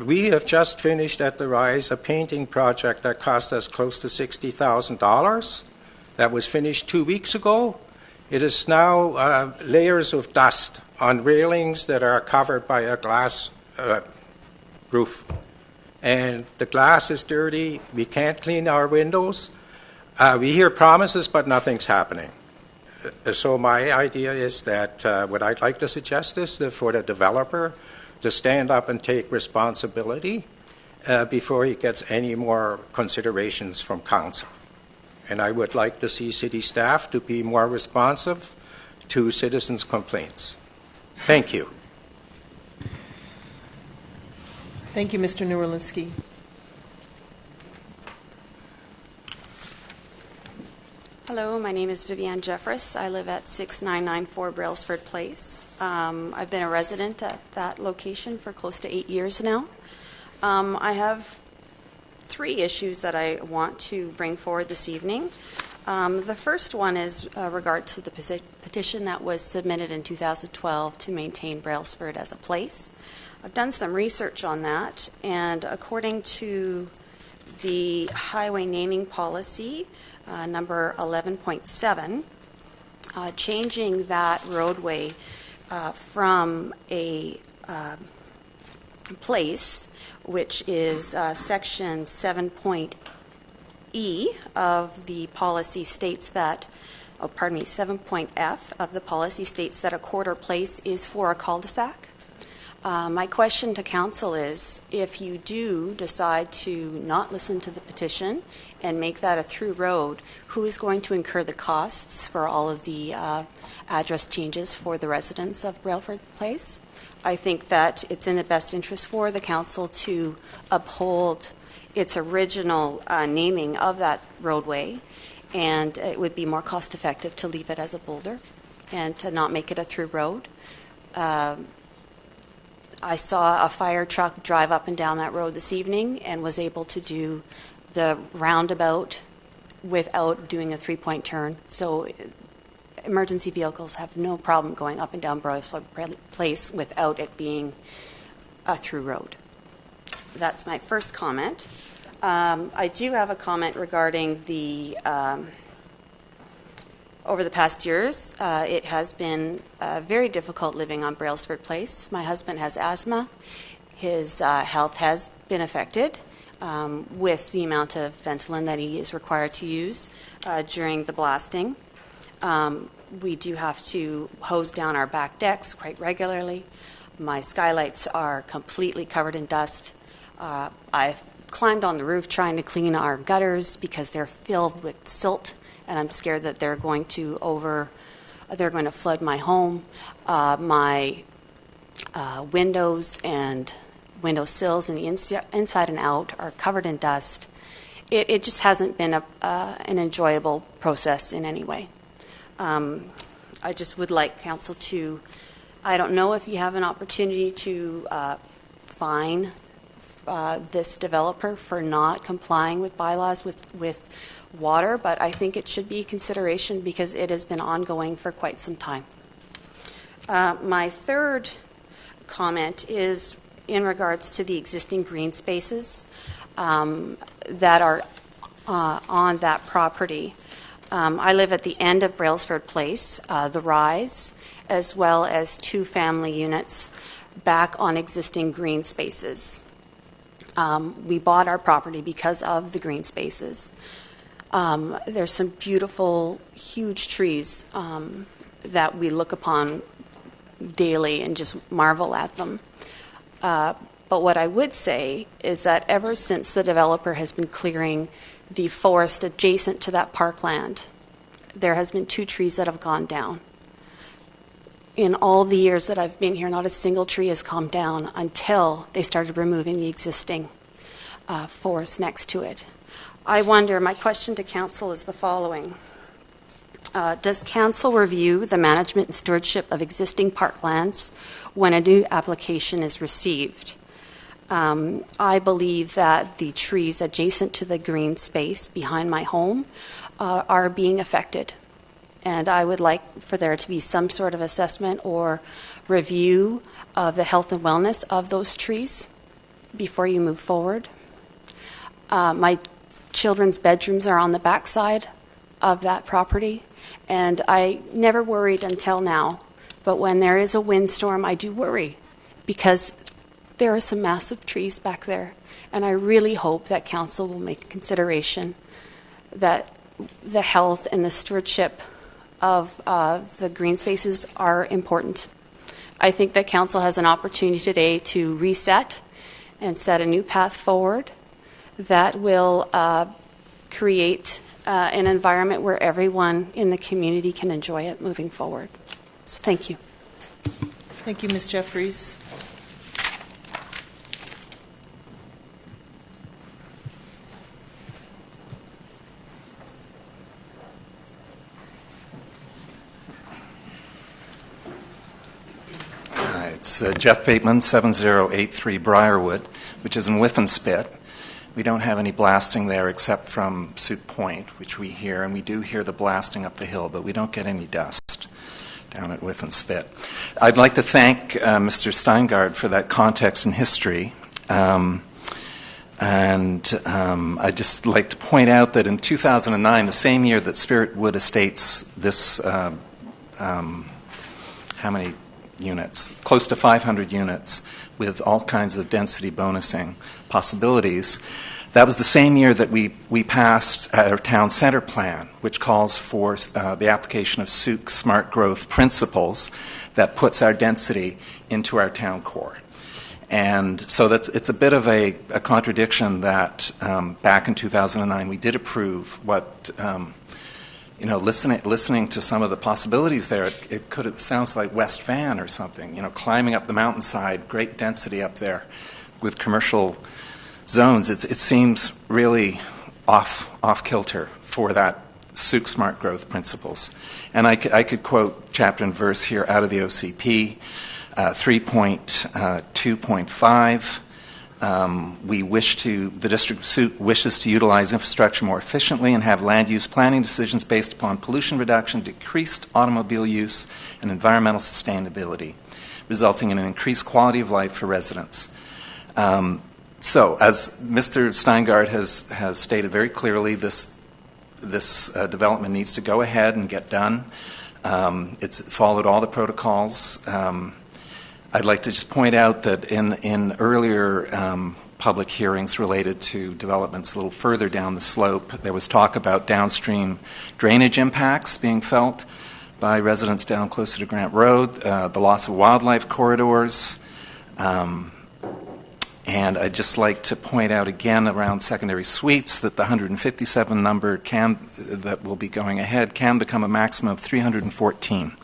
we have just finished at the Rise a painting project that cost us close to $60,000. That was finished 2 weeks ago. It is now layers of dust on railings that are covered by a glass roof. And the glass is dirty. We can't clean our windows. We hear promises, but nothing's happening. So my idea is that what I'd like to suggest is that for the developer to stand up and take responsibility before he gets any more considerations from council. And I would like to see city staff to be more responsive to citizens' complaints. Thank you. Thank you, Mr. Newerlinski. Hello, my name is Vivian Jeffress. I live at 6994 Brailsford Place. I've been a resident at that location for close to 8 years now. I have 3 issues that I want to bring forward this evening. The first one is regard to the petition that was submitted in 2012 to maintain Brailsford as a place. I've done some research on that, and according to the highway naming policy, number 11.7, changing that roadway from a place, which is section 7.E of the policy states that, 7.F of the policy states that a quarter place is for a cul-de-sac. My question to council is, if you do decide to not listen to the petition and make that a through road, who is going to incur the costs for all of the address changes for the residents of Brailsford Place? I think that it's in the best interest for the council to uphold its original naming of that roadway, and it would be more cost effective to leave it as a boulder and to not make it a through road. I saw a fire truck drive up and down that road this evening and was able to do the roundabout without doing a 3-point turn. So emergency vehicles have no problem going up and down Brailsford Place without it being a through road. That's my first comment. I do have a comment regarding the over the past years, it has been very difficult living on Brailsford Place. My husband has asthma. His health has been affected. with the amount of Ventolin that he is required to use during the blasting. We do have to hose down our back decks quite regularly. My skylights are completely covered in dust. I've climbed on the roof trying to clean our gutters because they're filled with silt, and I'm scared that they're going to flood my home. My windows and window sills and the inside and out are covered in dust. It just hasn't been an enjoyable process in any way. I just would like council to, I don't know if you have an opportunity to fine this developer for not complying with bylaws with water, but I think it should be consideration because it has been ongoing for quite some time. My third comment is in regards to the existing green spaces that are on that property. I live at the end of Brailsford Place, the Rise, as well as 2 family units back on existing green spaces. We bought our property because of the green spaces. There's some beautiful, huge trees that we look upon daily and just marvel at them. But what I would say is that ever since the developer has been clearing the forest adjacent to that parkland, there has been 2 trees that have gone down. In all the years that I've been here, not a single tree has come down until they started removing the existing forest next to it. I wonder, my question to council is the following. Does council review the management and stewardship of existing parklands when a new application is received? I believe that the trees adjacent to the green space behind my home are being affected. And I would like for there to be some sort of assessment or review of the health and wellness of those trees before you move forward. My children's bedrooms are on the backside of that property, and I never worried until now. But when there is a windstorm, I do worry because there are some massive trees back there, and I really hope that council will make consideration that the health and the stewardship of the green spaces are important. I think that council has an opportunity today to reset and set a new path forward that will create an environment where everyone in the community can enjoy it moving forward. So thank you. Thank you, Ms. Jeffries. It's Jeff Bateman, 7083 Briarwood, which is in Whiffenspit. We don't have any blasting there except from Suit Point, which we hear, and we do hear the blasting up the hill, but we don't get any dust down at Whiffenspit. I'd like to thank Mr. Steingard for that context and history. I'd just like to point out that in 2009, the same year that Spiritwood Estates, this, how many units? Close to 500 units with all kinds of density bonusing possibilities. That was the same year that we passed our town center plan, which calls for the application of SUC smart growth principles that puts our density into our town core. And so it's a bit of a contradiction that back in 2009 we did approve what, listening to some of the possibilities there, it sounds like West Van or something, climbing up the mountainside, great density up there with commercial zones. It seems really off kilter for that SUC smart growth principles. And I could quote chapter and verse here out of the OCP, 3.2.5. The district suit wishes to utilize infrastructure more efficiently and have land use planning decisions based upon pollution reduction, decreased automobile use, and environmental sustainability, resulting in an increased quality of life for residents. So, as Mr. Steingard has stated very clearly, this development needs to go ahead and get done. It's followed all the protocols. I'd like to just point out that in earlier public hearings related to developments a little further down the slope. There was talk about downstream drainage impacts being felt by residents down closer to Grant Road, the loss of wildlife corridors. And I'd just like to point out again around secondary suites that the 157 number that will be going ahead can become a maximum of 314.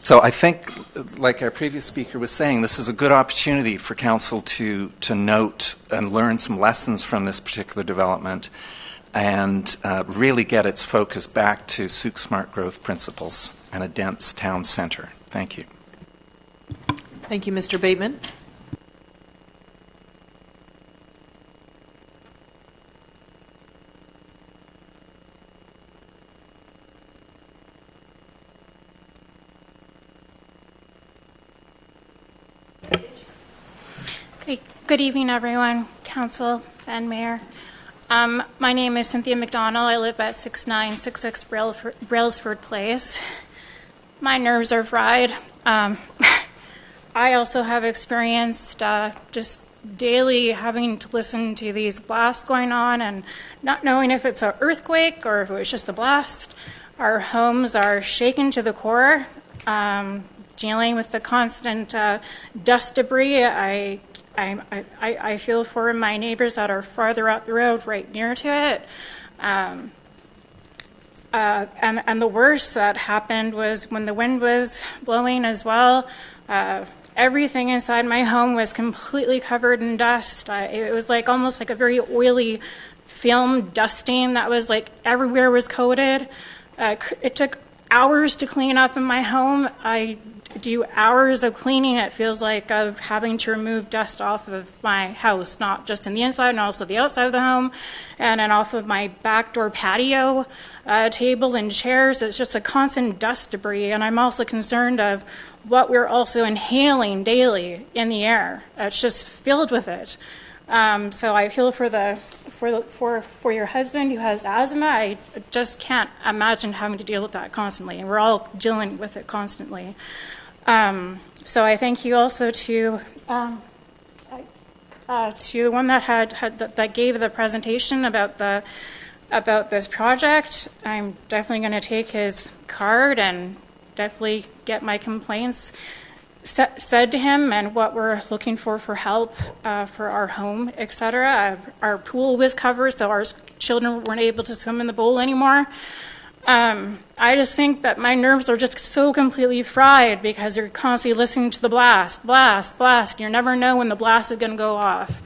So I think, like our previous speaker was saying, this is a good opportunity for council to note and learn some lessons from this particular development and really get its focus back to Sauk smart growth principles and a dense town center. Thank you. Thank you, Mr. Bateman. Good evening, everyone, Council and Mayor. My name is Cynthia McDonald. I live at 6966 Brailsford Place. My nerves are fried. I also have experienced just daily having to listen to these blasts going on and not knowing if it's an earthquake or if it was just a blast. Our homes are shaken to the core. Dealing with the constant dust debris, I feel for my neighbors that are farther out the road, right near to it. And the worst that happened was when the wind was blowing as well. Everything inside my home was completely covered in dust. It was like almost like a very oily film dusting that was like everywhere was coated. It took hours to clean up in my home. I do hours of cleaning, it feels like, of having to remove dust off of my house, not just in the inside and also the outside of the home, and then off of my back door patio table and chairs. It's just a constant dust debris, and I'm also concerned of what we're also inhaling daily in the air. It's just filled with it. So I feel for your husband who has asthma. I just can't imagine having to deal with that constantly, and we're all dealing with it constantly. So I thank you also to the one that gave the presentation about this project. I'm definitely going to take his card and definitely get my complaints said to him and what we're looking for help for our home, etc. Our pool was covered, so our children weren't able to swim in the bowl anymore. I just think that my nerves are just so completely fried because you're constantly listening to the blast. You never know when the blast is going to go off.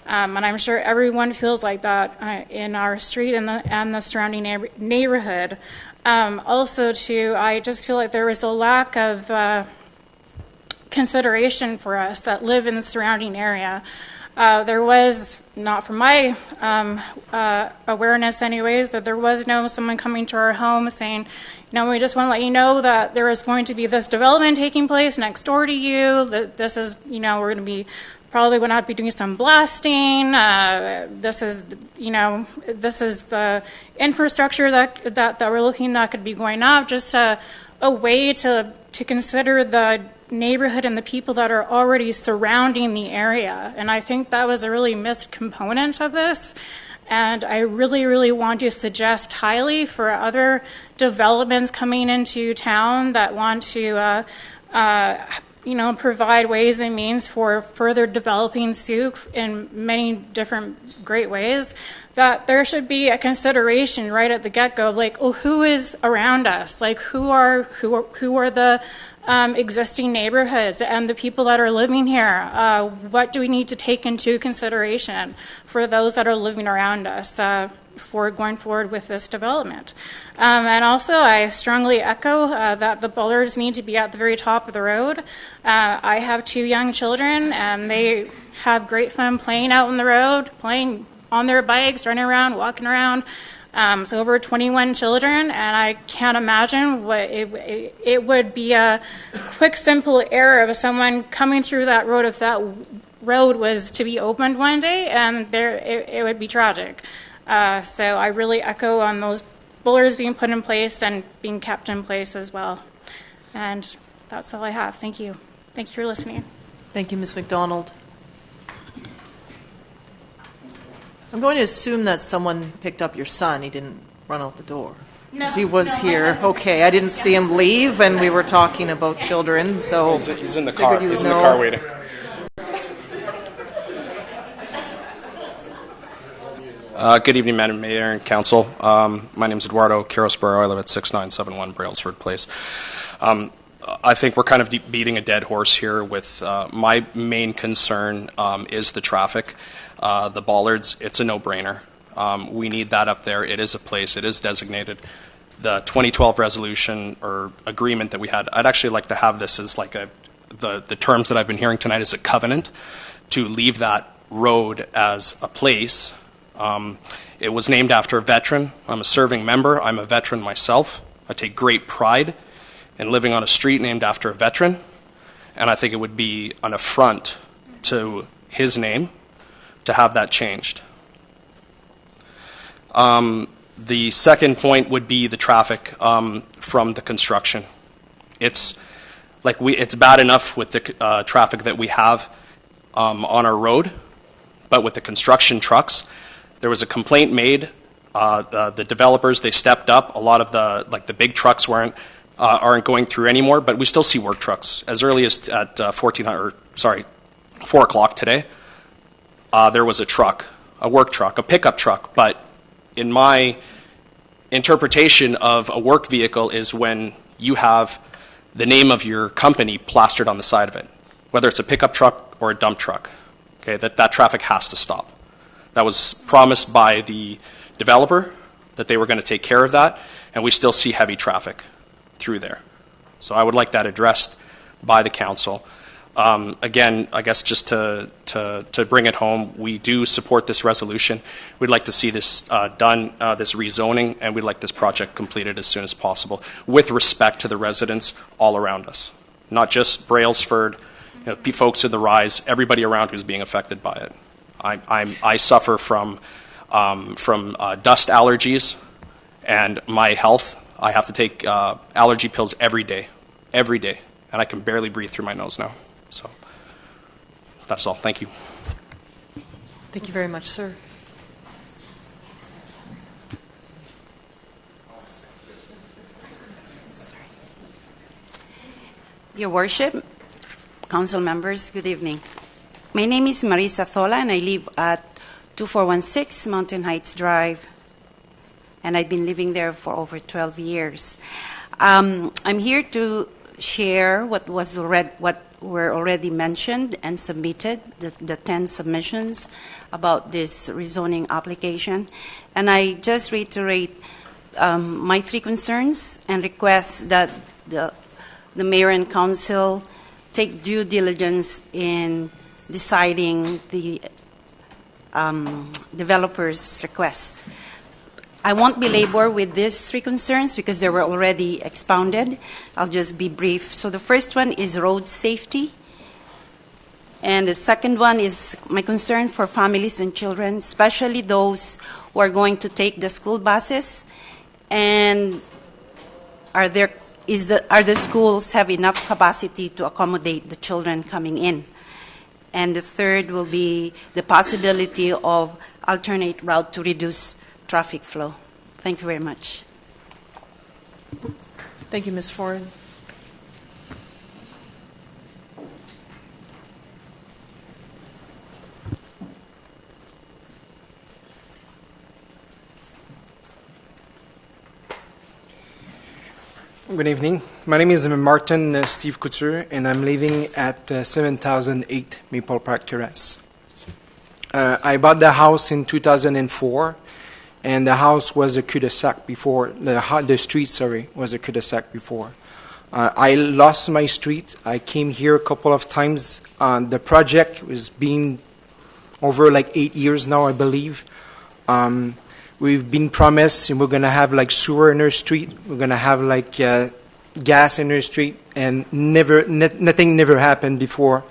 And I'm sure everyone feels like that in our street and the surrounding neighborhood. Also, too, I just feel like there is a lack of consideration for us that live in the surrounding area. There was, not from my awareness anyways, that there was someone coming to our home saying, we just want to let you know that there is going to be this development taking place next door to you, that this is, we're going to be probably going to be doing some blasting. This is the infrastructure that we're looking that could be going up, just a way to consider the neighborhood and the people that are already surrounding the area. And I think that was a really missed component of this. And I really, really want to suggest highly for other developments coming into town that want to provide ways and means for further developing Sauk in many different great ways, that there should be a consideration right at the get-go, like, who is around us? Like, who are the existing neighborhoods and the people that are living here? What do we need to take into consideration for those that are living around us for going forward with this development? And also, I strongly echo that the bollards need to be at the very top of the road. I have 2 young children, and they have great fun playing out on the road, playing on their bikes, running around, walking around. So over 21 children, and I can't imagine what it would be a quick, simple error of someone coming through that road if that road was to be opened one day, and it would be tragic. So I really echo on those bollards being put in place and being kept in place as well. And that's all I have. Thank you. Thank you for listening. Thank you, Ms. McDonald. I'm going to assume that someone picked up your son. He didn't run out the door. No, He was no, here. Okay, I didn't see him leave, and we were talking about children, so... He's in the car. figured you He's would in the know. car waiting. Good evening, Madam Mayor and Council. My name is Eduardo Carosboro. I live at 6971 Brailsford Place. I think we're kind of beating a dead horse here with my main concern is the traffic. The bollards, it's a no-brainer. We need that up there. It is a place. It is designated. The 2012 resolution or agreement that we had, I'd actually like to have this as like the terms that I've been hearing tonight as a covenant to leave that road as a place. It was named after a veteran. I'm a serving member. I'm a veteran myself. I take great pride in living on a street named after a veteran, and I think it would be an affront to his name to have that changed. The second point would be the traffic from the construction. It's bad enough with the traffic that we have on our road, but with the construction trucks, there was a complaint made. The developers, they stepped up. A lot of the big trucks aren't going through anymore, but we still see work trucks. As early as at 4 o'clock today, there was a truck, a work truck, a pickup truck. But in my interpretation of a work vehicle is when you have the name of your company plastered on the side of it, whether it's a pickup truck or a dump truck. Okay, that traffic has to stop. That was promised by the developer that they were going to take care of that, and we still see heavy traffic through there. So I would like that addressed by the council. Again, I guess just to bring it home, we do support this resolution. We'd like to see this done, this rezoning, and we'd like this project completed as soon as possible with respect to the residents all around us. Not just Brailsford, folks in the Rise, everybody around who's being affected by it. I suffer from dust allergies and my health. I have to take allergy pills every day, and I can barely breathe through my nose now. So that's all. Thank you. Thank you very much, sir. Your Worship, Council members, good evening. My name is Marisa Thola, and I live at 2416 Mountain Heights Drive, and I've been living there for over 12 years. I'm here to share what were already mentioned and submitted, the 10 submissions about this rezoning application. And I just reiterate my 3 concerns and request that the Mayor and Council take due diligence in deciding the developer's request. I won't belabor with these 3 concerns because they were already expounded. I'll just be brief. So the first one is road safety. And the second one is my concern for families and children, especially those who are going to take the school buses. And are the schools have enough capacity to accommodate the children coming in? And the third will be the possibility of alternate route to reduce traffic flow. Thank you very much. Thank you, Ms. Ford. Good evening. My name is Martin Steve Couture, and I'm living at 7008 Maple Park Terrace. I bought the house in 2004, and the house was a cul-de-sac before. The street, was a cul-de-sac before. I lost my street. I came here a couple of times. The project was being over like 8 years now, I believe. We've been promised, and we're going to have like sewer in our street. We're going to have like gas in our street, and nothing never happened before.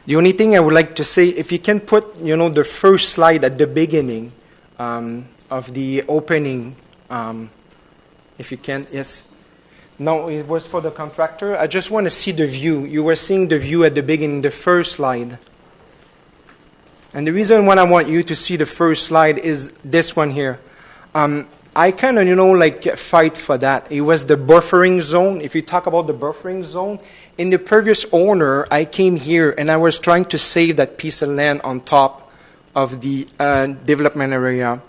The only thing I would like to say, if you can put, the first slide at the beginning of the opening, if you can, yes. No, it was for the contractor. I just want to see the view. You were seeing the view at the beginning, the first slide. And the reason why I want you to see the first slide is this one here. I kind of, fight for that. It was the buffering zone. If you talk about the buffering zone, in the previous owner, I came here and I was trying to save that piece of land on top of the development area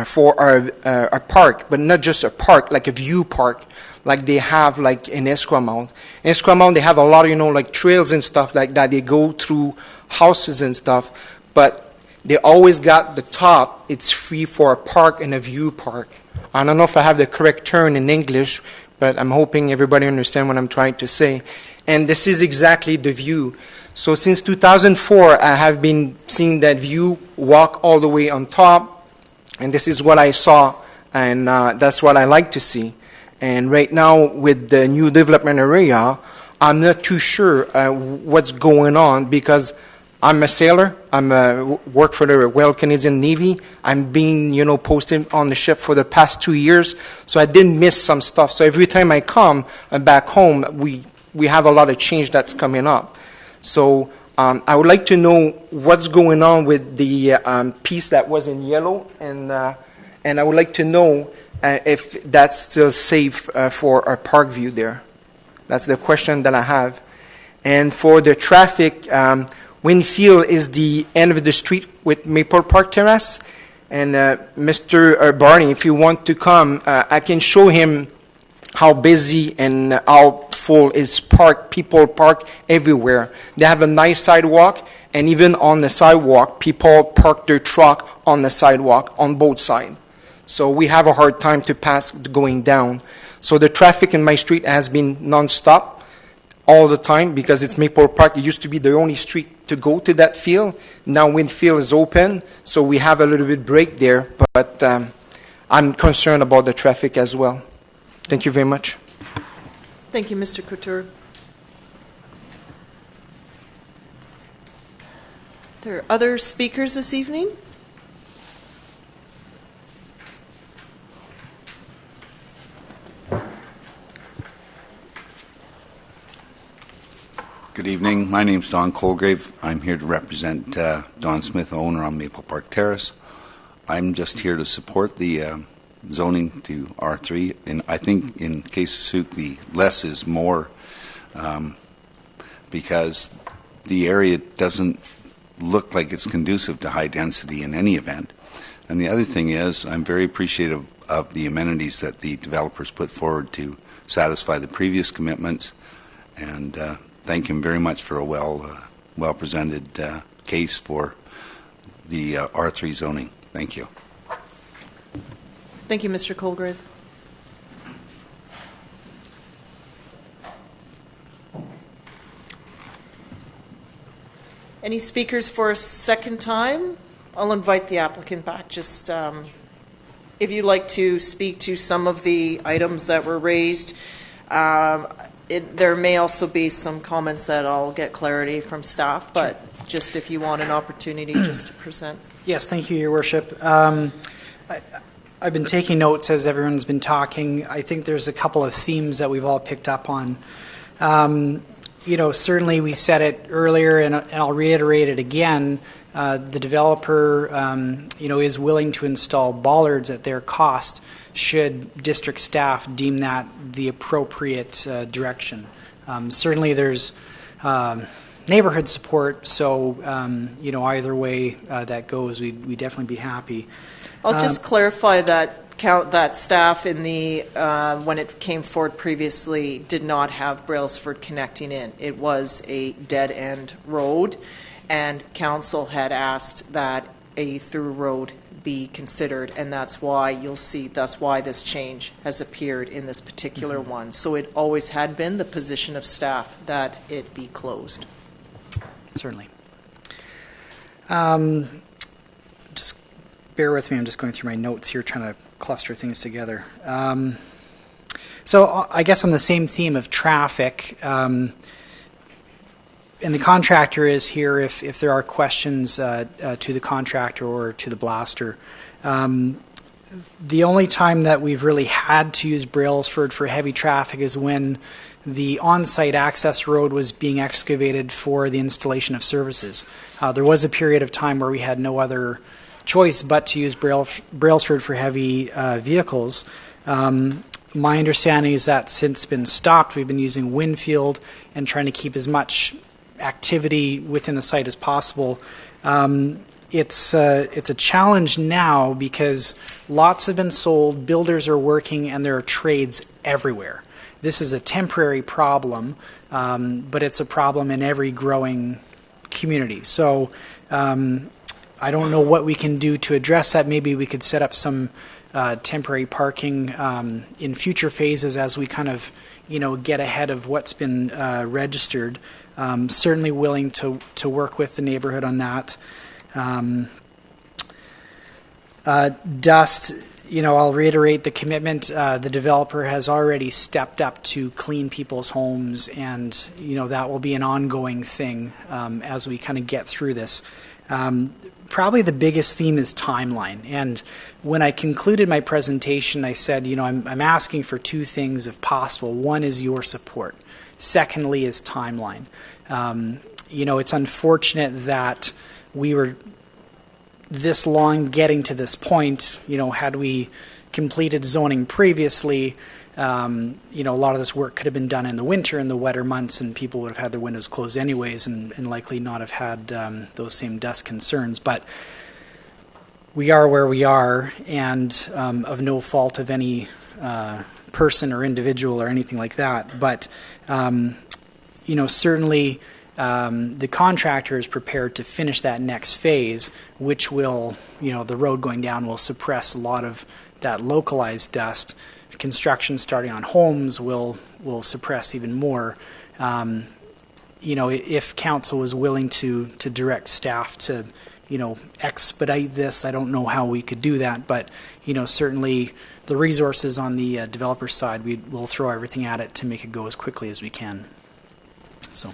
for our park, but not just a park, like a view park, like they have like in Esquimalt. In Esquimalt, they have a lot of, trails and stuff like that. They go through houses and stuff, but they always got the top. It's free for a park and a view park. I don't know if I have the correct term in English, but I'm hoping everybody understands what I'm trying to say. And this is exactly the view. So since 2004, I have been seeing that view walk all the way on top, and this is what I saw, and that's what I like to see. And right now, with the new development area, I'm not too sure what's going on, because I'm a sailor. Work for the Royal Canadian Navy. I'm being, posted on the ship for the past 2 years, so I didn't miss some stuff. So every time I come back home, we have a lot of change that's coming up. So I would like to know what's going on with the piece that was in yellow, and I would like to know if that's still safe for our park view there. That's the question that I have. And for the traffic, Winfield is the end of the street with Maple Park Terrace. And Mr. Barney, if you want to come, I can show him how busy and how full is park. People park everywhere. They have a nice sidewalk, and even on the sidewalk, people park their truck on the sidewalk on both sides. So we have a hard time to pass going down. So the traffic in my street has been non-stop all the time, because it's Maple Park. It used to be the only street to go to that field. Now Winfield is open, so we have a little bit break there, but I'm concerned about the traffic as well. Thank you very much. Thank you, Mr. Couture. There are other speakers this evening? Good evening. My name's Don Colgrave. I'm here to represent Don Smith, owner on Maple Park Terrace. I'm just here to support the zoning to R3, and I think in case of Souk, the less is more, because the area doesn't look like it's conducive to high density in any event. And the other thing is, I'm very appreciative of the amenities that the developers put forward to satisfy the previous commitments, and thank him very much for a well presented case for the R3 zoning. Thank you. Thank you, Mr. Colgrave. Any speakers for a second time? I'll invite the applicant back. Just if you'd like to speak to some of the items that were raised, there may also be some comments that I'll get clarity from staff, but just if you want an opportunity just to present. Yes, thank you, Your Worship. I've been taking notes as everyone's been talking. I think there's a couple of themes that we've all picked up on. Certainly we said it earlier, and I'll reiterate it again. The developer, is willing to install bollards at their cost should district staff deem that the appropriate direction. Certainly there's neighborhood support, so, either way that goes, we'd definitely be happy. I'll just clarify that staff in the when it came forward previously did not have Brailsford connecting in. It was a dead-end road, and council had asked that a through road be considered, and that's why you'll see that's why this change has appeared in this particular one. So it always had been the position of staff that it be closed. Certainly. Just bear with me. I'm just going through my notes here, trying to cluster things together. So I guess on the same theme of traffic, and the contractor is here if there are questions to the contractor or to the blaster. The only time that we've really had to use Brailsford for heavy traffic is when the on-site access road was being excavated for the installation of services. There was a period of time where we had no other choice but to use Brailsford for heavy vehicles. My understanding is that since been stopped, we've been using Winfield and trying to keep as much activity within the site as possible. It's a challenge now because lots have been sold, builders are working, and there are trades everywhere. This is a temporary problem, but it's a problem in every growing community. So I don't know what we can do to address that. Maybe we could set up some temporary parking in future phases as we kind of, get ahead of what's been registered. Certainly willing to work with the neighborhood on that. Dust, I'll reiterate the commitment. The developer has already stepped up to clean people's homes, and that will be an ongoing thing as we kind of get through this. Probably the biggest theme is timeline. And when I concluded my presentation, I said, I'm asking for two things if possible. One is your support. Secondly is timeline. It's unfortunate that we were this long getting to this point. Had we completed zoning previously, a lot of this work could have been done in the winter, in the wetter months, and people would have had their windows closed anyways and likely not have had those same dust concerns. But we are where we are, and of no fault of any person or individual or anything like that. But, certainly the contractor is prepared to finish that next phase, which will, the road going down will suppress a lot of that localized dust. Construction starting on homes will suppress even more. If council was willing to direct staff to, expedite this, I don't know how we could do that, but, certainly the resources on the developer side, we'll throw everything at it to make it go as quickly as we can. So.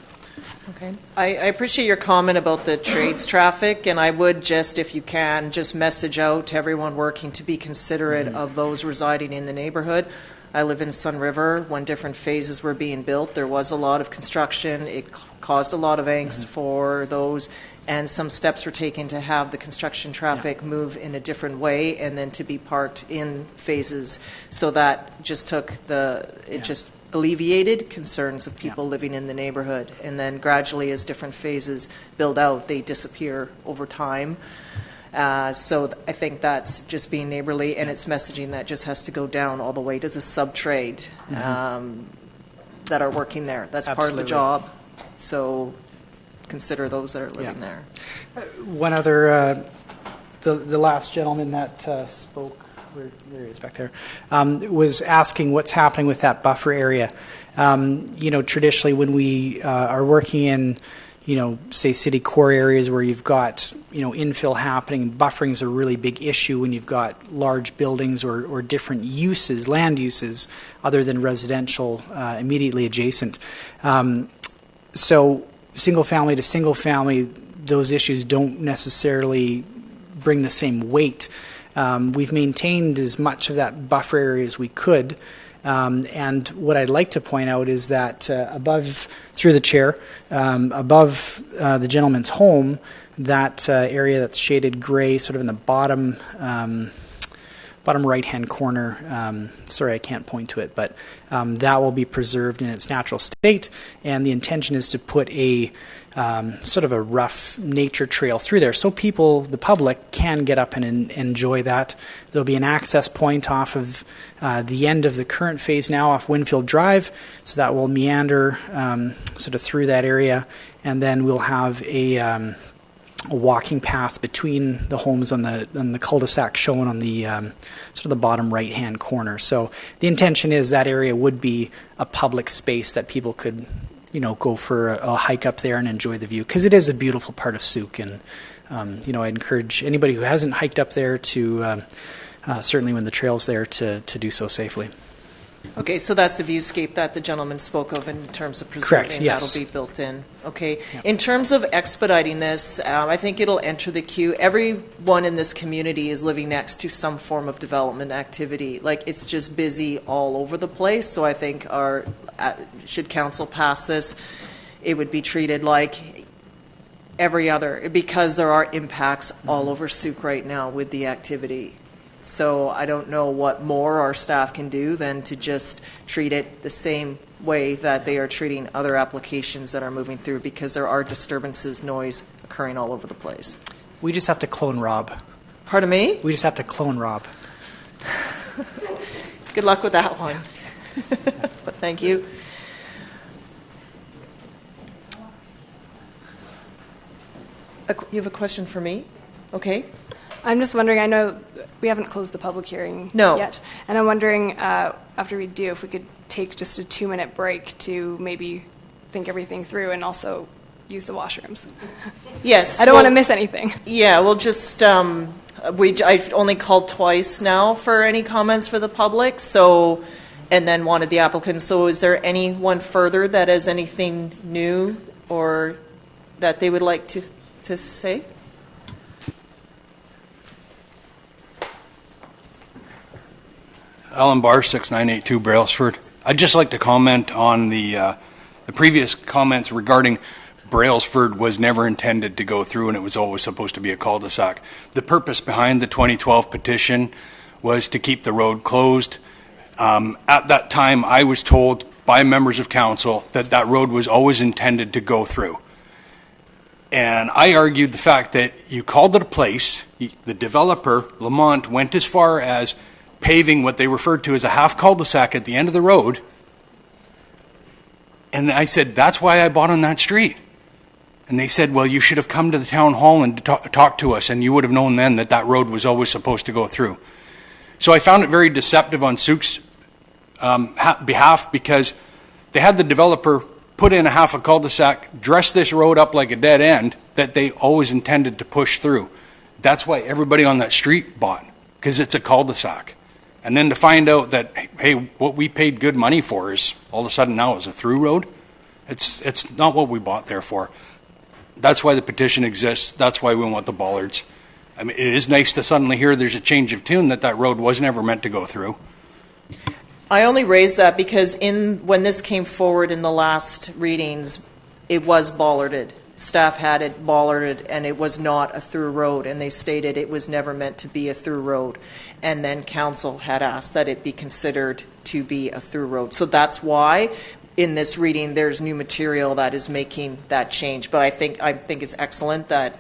Okay. I appreciate your comment about the trades traffic, and I would just, if you can, just message out to everyone working to be considerate of those residing in the neighborhood. I live in Sunriver. When different phases were being built, there was a lot of construction. It caused a lot of angst for those, and some steps were taken to have the construction traffic move in a different way and then to be parked in phases. So that just took just alleviated concerns of people living in the neighborhood. And then gradually, as different phases build out, they disappear over time. So I think that's just being neighborly, and it's messaging that just has to go down all the way to the sub-trade that are working there. That's part of the job. So consider those that are living there. One other, the last gentleman that spoke, there he is back there, was asking what's happening with that buffer area. Traditionally when we are working in, say city core areas where you've got, infill happening, buffering is a really big issue when you've got large buildings or different uses, land uses, other than residential immediately adjacent. So single family to single family, those issues don't necessarily bring the same weight. We've maintained as much of that buffer area as we could. And what I'd like to point out is that above, through the chair, above the gentleman's home, that area that's shaded gray, sort of in the bottom right-hand corner, sorry I can't point to it, but that will be preserved in its natural state, and the intention is to put a sort of a rough nature trail through there so people, the public, can get up and enjoy that. There'll be an access point off of the end of the current phase now off Winfield Drive, so that will meander sort of through that area, and then we'll have a walking path between the homes on the cul-de-sac shown on the sort of the bottom right-hand corner. So the intention is that area would be a public space that people could go for a hike up there and enjoy the view, because it is a beautiful part of Souk, and I encourage anybody who hasn't hiked up there to certainly when the trail's there to do so safely. Okay, so that's the viewscape that the gentleman spoke of in terms of preserving. Correct, yes. That'll be built in. Okay. In terms of expediting this, I think it'll enter the queue. Everyone in this community is living next to some form of development activity. Like, it's just busy all over the place. So I think should council pass this, it would be treated like every other, because there are impacts all over Souk right now with the activity. So I don't know what more our staff can do than to just treat it the same way that they are treating other applications that are moving through, because there are disturbances, noise occurring all over the place. We just have to clone Rob. Pardon me? We just have to clone Rob. Good luck with that one. But thank you. You have a question for me? Okay. I'm just wondering, I know we haven't closed the public hearing yet, and I'm wondering, after we do, if we could take just a 2-minute break to maybe think everything through and also use the washrooms. Yes. I don't want to miss anything. Yeah, we'll just, I've only called twice now for any comments for the public, so, and then wanted the applicant. So is there anyone further that has anything new or that they would like to say? Alan Barr, 6982 Brailsford. I'd just like to comment on the previous comments regarding Brailsford was never intended to go through and it was always supposed to be a cul-de-sac. The purpose behind the 2012 petition was to keep the road closed. At that time, I was told by members of council that that road was always intended to go through. And I argued the fact that you called it a place, the developer, Lamont, went as far as paving what they referred to as a half cul-de-sac at the end of the road. And I said, that's why I bought on that street. And they said, well, you should have come to the town hall and talked to us, and you would have known then that that road was always supposed to go through. So I found it very deceptive on Souk's behalf, because they had the developer put in a half a cul-de-sac, dress this road up like a dead end that they always intended to push through. That's why everybody on that street bought, because it's a cul-de-sac. And then to find out that, hey, what we paid good money for is all of a sudden now is a through road. It's not what we bought there for. That's why the petition exists. That's why we want the bollards. I mean, it is nice to suddenly hear there's a change of tune that road was never meant to go through. I only raised that because when this came forward in the last readings, it was bollarded. Staff had it bollarded, and it was not a through road, and they stated it was never meant to be a through road. And then council had asked that it be considered to be a through road. So that's why in this reading there's new material that is making that change. But I think it's excellent that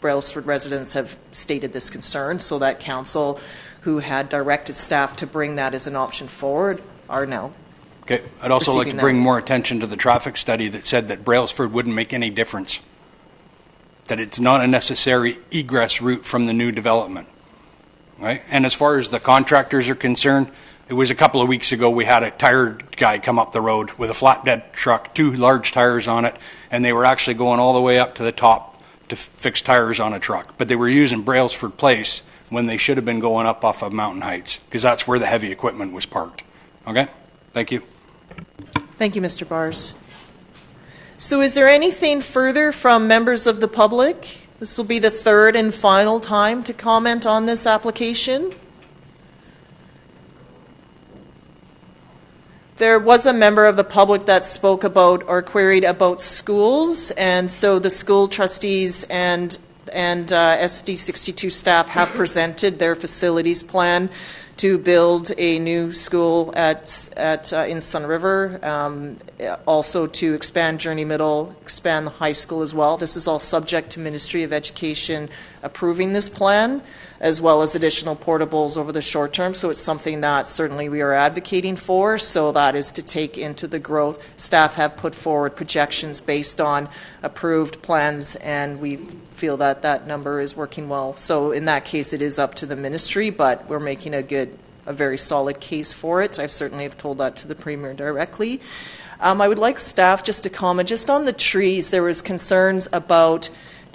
Brailsford residents have stated this concern, so that council, who had directed staff to bring that as an option forward, are now. Okay. I'd also like to bring more attention to the traffic study that said that Brailsford wouldn't make any difference, that it's not a necessary egress route from the new development. Right? And as far as the contractors are concerned, it was a couple of weeks ago we had a tire guy come up the road with a flatbed truck, 2 large tires on it, and they were actually going all the way up to the top to fix tires on a truck. But they were using Brailsford Place when they should have been going up off of Mountain Heights, because that's where the heavy equipment was parked. Okay? Thank you. Thank you, Mr. Bars. So is there anything further from members of the public? This will be the third and final time to comment on this application. There was a member of the public that spoke about or queried about schools, and so the school trustees and SD 62 staff have presented their facilities plan to build a new school in Sunriver, also to expand Journey Middle, expand the high school as well. This is all subject to Ministry of Education approving this plan, as well as additional portables over the short term. So it's something that certainly we are advocating for. So that is to take into the growth. Staff have put forward projections based on approved plans, and we feel that that number is working well. So in that case, it is up to the ministry, but we're making a very solid case for it. I certainly have told that to the Premier directly. I would like staff just to comment just on the trees. There was concerns about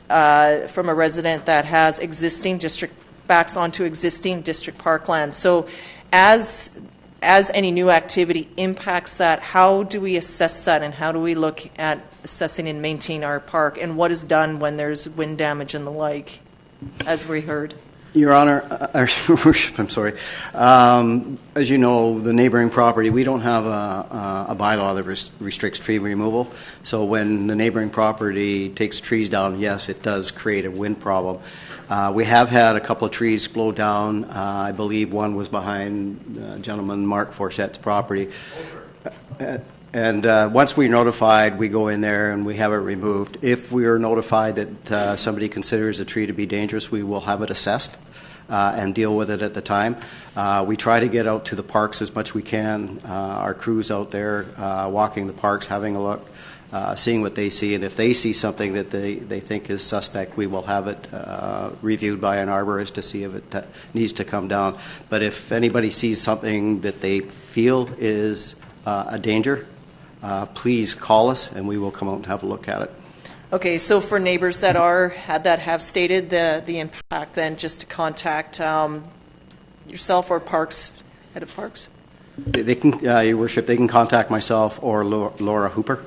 from a resident that has existing district backs onto existing district parkland. So as as any new activity impacts that, how do we assess that, and how do we look at assessing and maintain our park, and what is done when there's wind damage and the like, as we heard? Your Honor, Worship, I'm sorry. As you know, the neighboring property, we don't have a bylaw that restricts tree removal. So when the neighboring property takes trees down, yes, it does create a wind problem. We have had a couple of trees blow down. I believe one was behind gentleman Mark Forchette's property. And once we're notified, we go in there and we have it removed. If we are notified that somebody considers a tree to be dangerous, we will have it assessed and deal with it at the time. We try to get out to the parks as much as we can. Our crew's out there walking the parks, having a look, seeing what they see. And if they see something that they think is suspect, we will have it reviewed by an arborist to see if it needs to come down. But if anybody sees something that they feel is a danger, please call us and we will come out and have a look at it. Okay, so for neighbors that have stated the impact, then just to contact yourself or Parks, head of Parks? They can, Your Worship, they can contact myself or Laura Hooper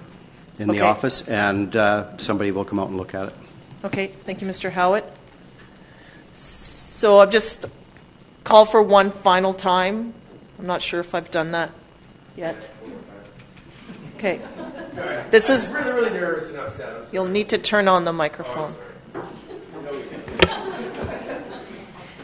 in the office, and somebody will come out and look at it. Okay, thank you, Mr. Howitt. So I've just called for one final time. I'm not sure if I've done that yet. Okay. This is. I'm really nervous and upset. You'll need to turn on the microphone.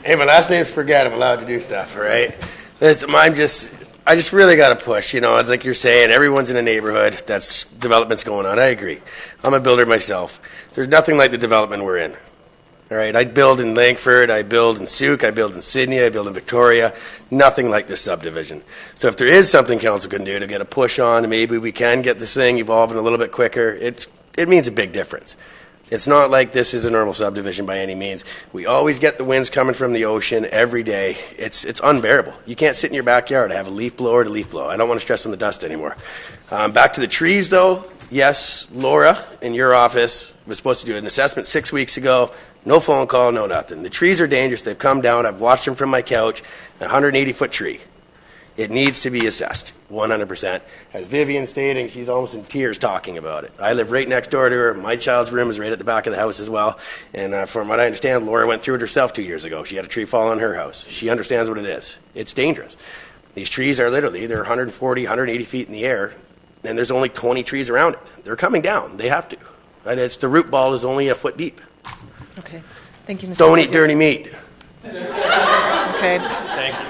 Hey, my last name's Forget. I'm allowed to do stuff, all right? I just really got to push. You know, it's like you're saying, everyone's in a neighborhood that's development's going on. I agree. I'm a builder myself. There's nothing like the development we're in. All right, I build in Langford, I build in Souk, I build in Sydney, I build in Victoria. Nothing like this subdivision. So if there is something council can do to get a push on, and maybe we can get this thing evolving a little bit quicker, it means a big difference. It's not like this is a normal subdivision by any means. We always get the winds coming from the ocean every day. It's unbearable. You can't sit in your backyard and have a leaf blower to leaf blow. I don't want to stress on the dust anymore. Back to the trees, though. Yes, Laura in your office was supposed to do an assessment 6 weeks ago. No phone call, no nothing. The trees are dangerous. They've come down. I've watched them from my couch. A 180-foot tree. It needs to be assessed, 100%. As Vivian stating, she's almost in tears talking about it. I live right next door to her. My child's room is right at the back of the house as well. And from what I understand, Laura went through it herself 2 years ago. She had a tree fall on her house. She understands what it is. It's dangerous. These trees are literally, they're 140, 180 feet in the air, and there's only 20 trees around it. They're coming down. They have to. Right? The root ball is only a foot deep. Okay. Thank you, Mr. Don't eat dirty meat. Okay. Thank you.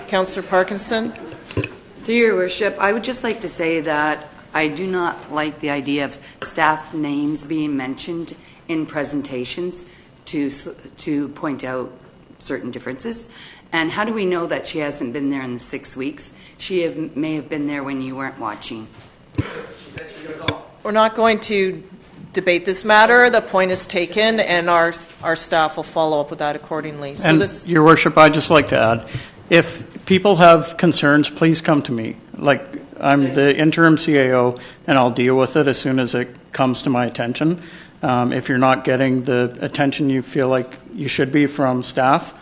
Councillor Parkinson. Through your worship, I would just like to say that I do not like the idea of staff names being mentioned in presentations to point out certain differences. And how do we know that she hasn't been there in the 6 weeks? She may have been there when you weren't watching. We're not going to debate this matter. The point is taken, and our staff will follow up with that accordingly. So and Your Worship, I'd just like to add, if people have concerns, please come to me. Like, I'm the interim CAO, and I'll deal with it as soon as it comes to my attention. If you're not getting the attention you feel like you should be from staff,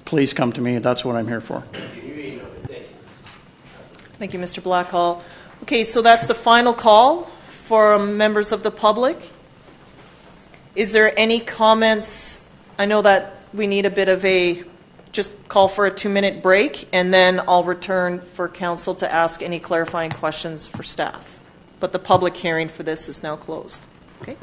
please come to me. That's what I'm here for. Thank you, Mr. Blackhall. Okay, so that's the final call for members of the public. Is there any comments? I know that we need a bit of just call for a 2-minute break, and then I'll return for council to ask any clarifying questions for staff. But the public hearing for this is now closed. Okay.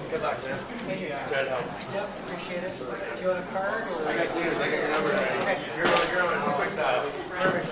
Good luck, man. Thank you. Good help. Yep, appreciate it. Do you want a card? Or? I got yours. I got your number. Okay. You're on a quick dial. Perfect.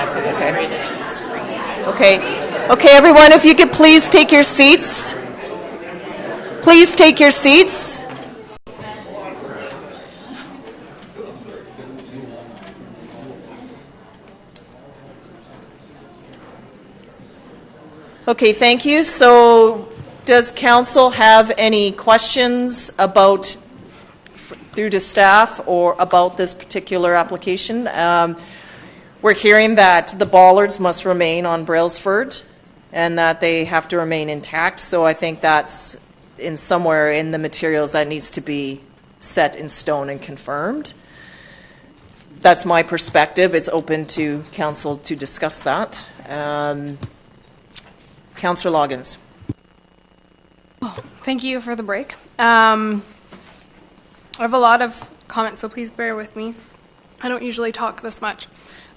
so there's 3 additional screens. Okay, everyone, if you could please take your seats. Please take your seats. Okay, thank you. So does council have any questions about, through to staff, or about this particular application? We're hearing that the bollards must remain on Brailsford and that they have to remain intact. So I think that's in somewhere in the materials that needs to be set in stone and confirmed. That's my perspective. It's open to council to discuss that. Councillor Loggins. Thank you for the break. I have a lot of comments, so please bear with me. I don't usually talk this much.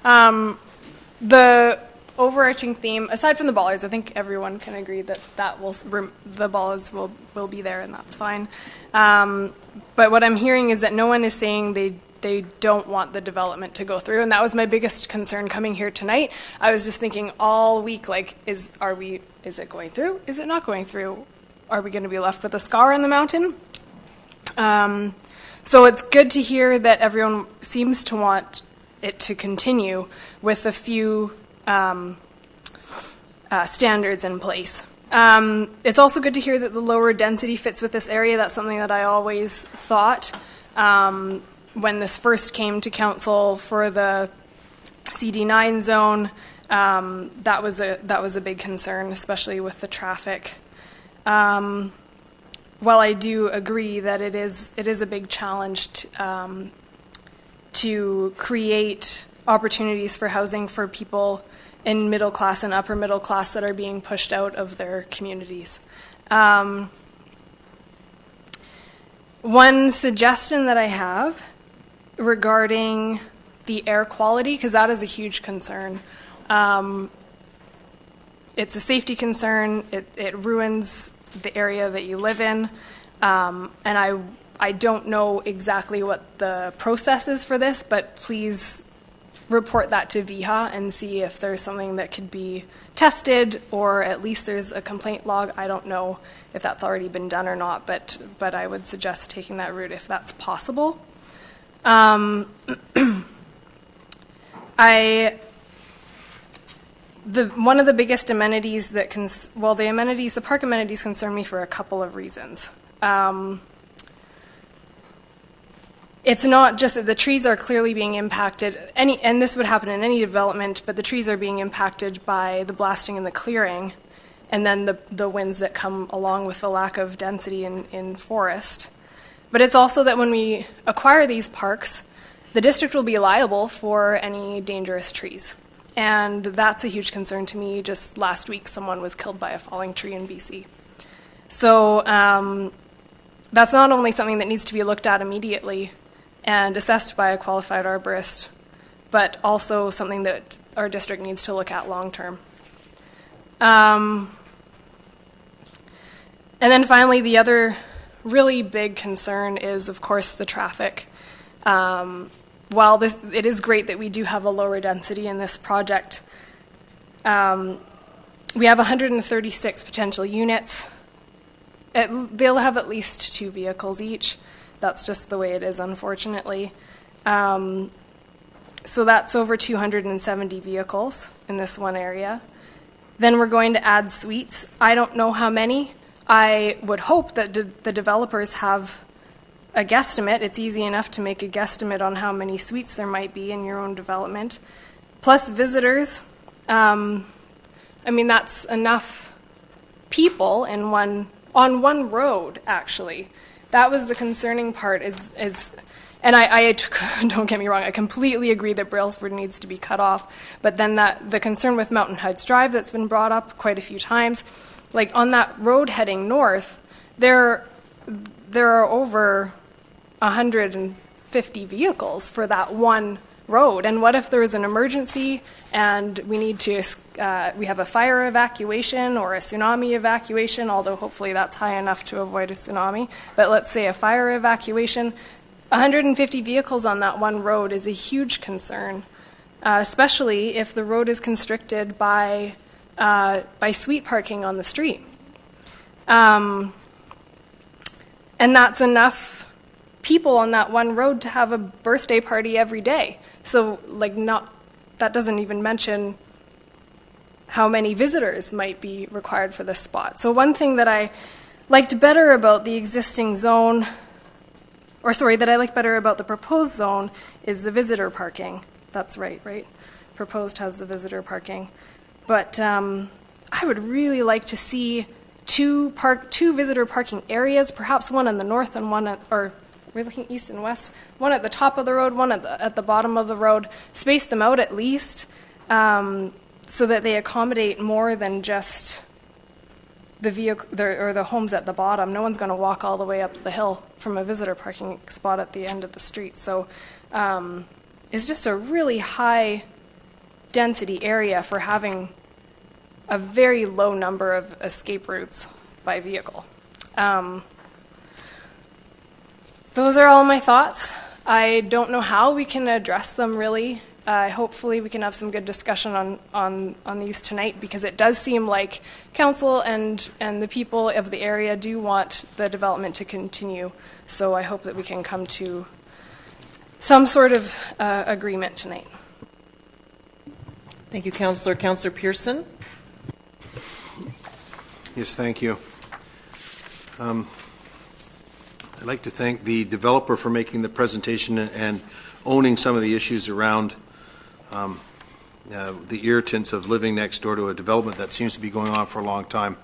The overarching theme, aside from the bollards, I think everyone can agree that the bollards will be there, and that's fine. But what I'm hearing is that no one is saying they don't want the development to go through, and that was my biggest concern coming here tonight. I was just thinking all week, like, is it going through? Is it not going through? Are we going to be left with a scar on the mountain? So it's good to hear that everyone seems to want it to continue with a few standards in place. It's also good to hear that the lower density fits with this area. That's something that I always thought. When this first came to council for the CD9 zone, that was a big concern, especially with the traffic. While I do agree that it is a big challenge to create opportunities for housing for people in middle class and upper middle class that are being pushed out of their communities. One suggestion that I have regarding the air quality, because that is a huge concern. It's a safety concern. It ruins the area that you live in. And I don't know exactly what the process is for this, but please report that to VIHA and see if there's something that could be tested, or at least there's a complaint log. I don't know if that's already been done or not, but I would suggest taking that route if that's possible. One of the biggest amenities that the park amenities concern me for a couple of reasons. It's not just that the trees are clearly being impacted, and this would happen in any development, but the trees are being impacted by the blasting and the clearing, and then the winds that come along with the lack of density in forest. But it's also that when we acquire these parks, the district will be liable for any dangerous trees. And that's a huge concern to me. Just last week, someone was killed by a falling tree in BC. So that's not only something that needs to be looked at immediately and assessed by a qualified arborist, but also something that our district needs to look at long term. And then finally, the other really big concern is, of course, the traffic. While it is great that we do have a lower density in this project, we have 136 potential units. They'll have at least 2 vehicles each. That's just the way it is, unfortunately. So that's over 270 vehicles in this one area. Then we're going to add suites. I don't know how many. I would hope that the developers have a guesstimate. It's easy enough to make a guesstimate on how many suites there might be in your own development. Plus visitors. I mean, that's enough people on one road, actually. That was the concerning part, and I don't get me wrong, I completely agree that Brailsford needs to be cut off, but then the concern with Mountain Heights Drive that's been brought up quite a few times, like on that road heading north, there are over 150 vehicles for that one road, and what if there is an emergency and we have a fire evacuation or a tsunami evacuation, although hopefully that's high enough to avoid a tsunami, but let's say a fire evacuation, 150 vehicles on that one road is a huge concern. especially if the road is constricted by suite parking on the street. And that's enough people on that one road to have a birthday party every day. So, that doesn't even mention how many visitors might be required for this spot. So one thing that I liked better about the existing zone, that I like better about the proposed zone, is the visitor parking. That's right? Proposed has the visitor parking. But I would really like to see two visitor parking areas, perhaps one in the north and one we're looking east and west, one at the top of the road, one at the bottom of the road, space them out at least, so that they accommodate more than just the vehicle or the homes at the bottom. No one's going to walk all the way up the hill from a visitor parking spot at the end of the street. So it's just a really high density area for having a very low number of escape routes by vehicle. Those are all my thoughts. I don't know how we can address them really. Hopefully we can have some good discussion on these tonight, because it does seem like council and the people of the area do want the development to continue. So I hope that we can come to some sort of agreement tonight. Thank you, Councillor. Councillor Pearson. Yes, thank you. I'd like to thank the developer for making the presentation and owning some of the issues around the irritants of living next door to a development that seems to be going on for a long time.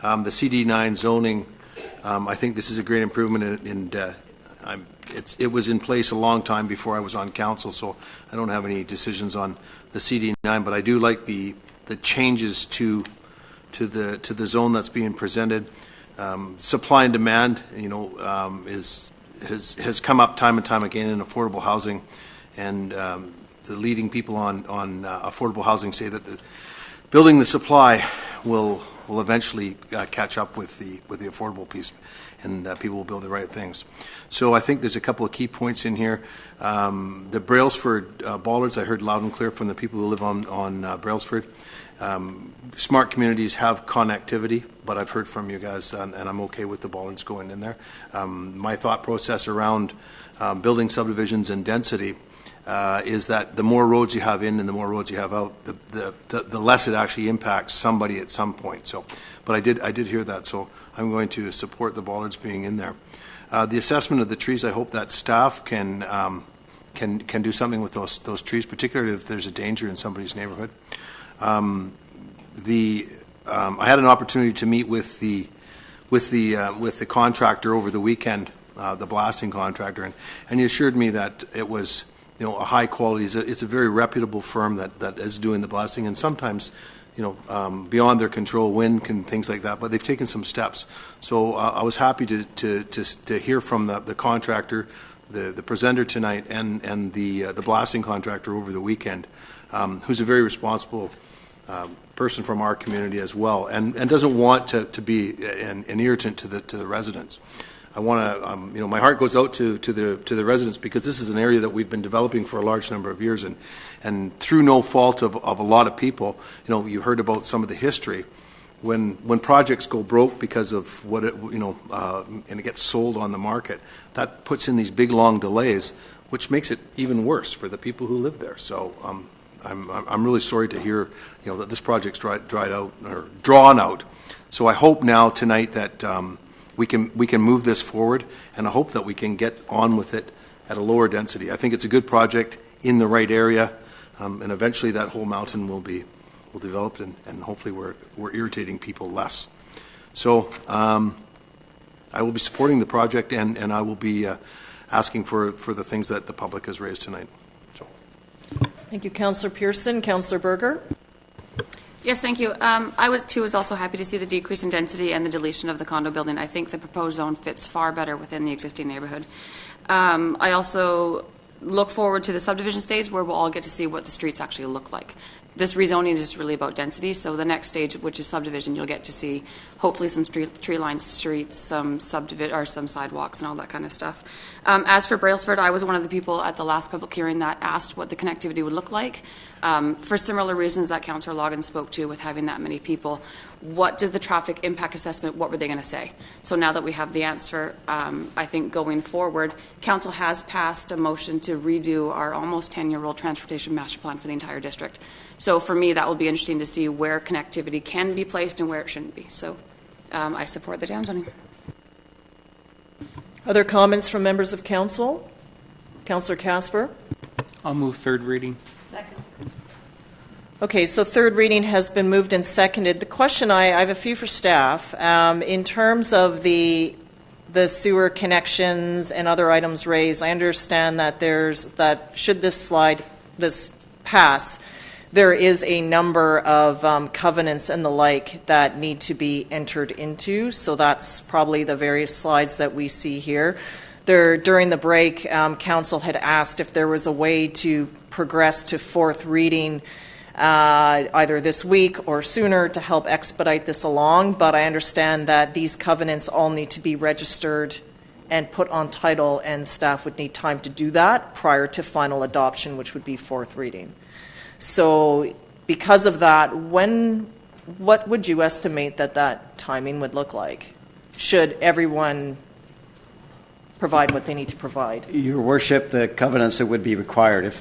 The CD9 zoning, I think this is a great improvement, and it was in place a long time before I was on council, so I don't have any decisions on the CD9, but I do like the changes to the zone that's being presented. Supply and demand, has come up time and time again in affordable housing, and the leading people on affordable housing say that building the supply will eventually catch up with the affordable piece, and people will build the right things. So I think there's a couple of key points in here. The Brailsford bollards, I heard loud and clear from the people who live on Brailsford. Smart communities have connectivity, but I've heard from you guys, and I'm okay with the bollards going in there. My thought process around building subdivisions and density is that the more roads you have in and the more roads you have out, the less it actually impacts somebody at some point. So, but I did hear that, so I'm going to support the bollards being in there. The assessment of the trees, I hope that staff can do something with those trees, particularly if there's a danger in somebody's neighborhood. I had an opportunity to meet with the contractor over the weekend, the blasting contractor, and he assured me that it was a high quality. It's a very reputable firm that is doing the blasting, and sometimes beyond their control, wind and things like that. But they've taken some steps. So I was happy to hear from the contractor, the presenter tonight, and the blasting contractor over the weekend, who's a very responsible person from our community as well, and doesn't want to be an irritant to the residents. I want to, my heart goes out to the residents, because this is an area that we've been developing for a large number of years, and through no fault of a lot of people. You heard about some of the history. When projects go broke because of what and it gets sold on the market, that puts in these big long delays, which makes it even worse for the people who live there. So I'm really sorry to hear that this project's dried out or drawn out. So I hope now tonight that we can move this forward, and I hope that we can get on with it at a lower density. I think it's a good project in the right area, and eventually that whole mountain will develop, and hopefully we're irritating people less. So I will be supporting the project, and I will be asking for the things that the public has raised tonight. So. Thank you, Councillor Pearson. Councillor Berger. Yes, thank you. I was also happy to see the decrease in density and the deletion of the condo building. I think the proposed zone fits far better within the existing neighborhood. I also look forward to the subdivision stage where we'll all get to see what the streets actually look like. This rezoning is just really about density, so the next stage, which is subdivision, you'll get to see hopefully some tree-lined streets, some some sidewalks and all that kind of stuff. As for Brailsford, I was one of the people at the last public hearing that asked what the connectivity would look like. For similar reasons that Councillor Logan spoke to with having that many people, what does the traffic impact assessment, what were they going to say? So now that we have the answer, I think going forward, Council has passed a motion to redo our almost 10-year-old transportation master plan for the entire district. So for me, that will be interesting to see where connectivity can be placed and where it shouldn't be. So I support the downzoning. Other comments from members of council? Councillor Casper? I'll move third reading. Second. Okay, so third reading has been moved and seconded. The question, I have a few for staff. In terms of the sewer connections and other items raised, I understand that should this pass, there is a number of covenants and the like that need to be entered into. So that's probably the various slides that we see here. During the break, council had asked if there was a way to progress to fourth reading either this week or sooner to help expedite this along. But I understand that these covenants all need to be registered and put on title, and staff would need time to do that prior to final adoption, which would be fourth reading. So because of that, what would you estimate that timing would look like? Should everyone provide what they need to provide? Your Worship, the covenants that would be required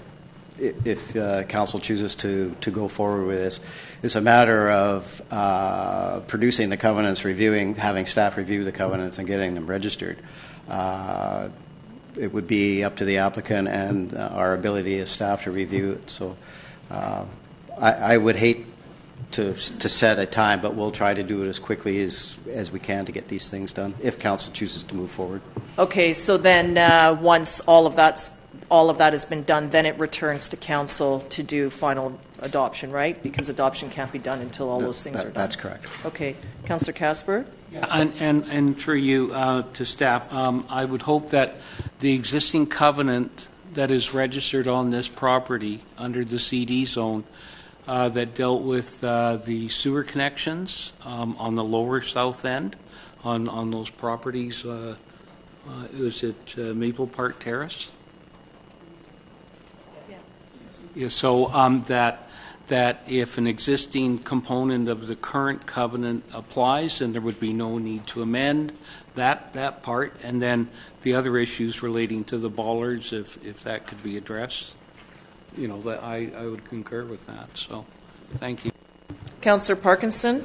if council chooses to go forward with this is a matter of producing the covenants, having staff review the covenants and getting them registered. It would be up to the applicant and our ability as staff to review it. So I would hate to set a time, but we'll try to do it as quickly as we can to get these things done if council chooses to move forward. Okay, so then once all of that has been done, then it returns to council to do final adoption, right? Because adoption can't be done until all those things are done. That's correct. Okay, Councillor Casper? Yeah, and through you to staff, I would hope that the existing covenant that is registered on this property under the CD zone that dealt with the sewer connections on the lower south end on those properties. Was it Maple Park Terrace? Yeah. So that if an existing component of the current covenant applies, then there would be no need to amend that part, and then the other issues relating to the bollards, if that could be addressed, that I would concur with that. So, thank you. Councillor Parkinson?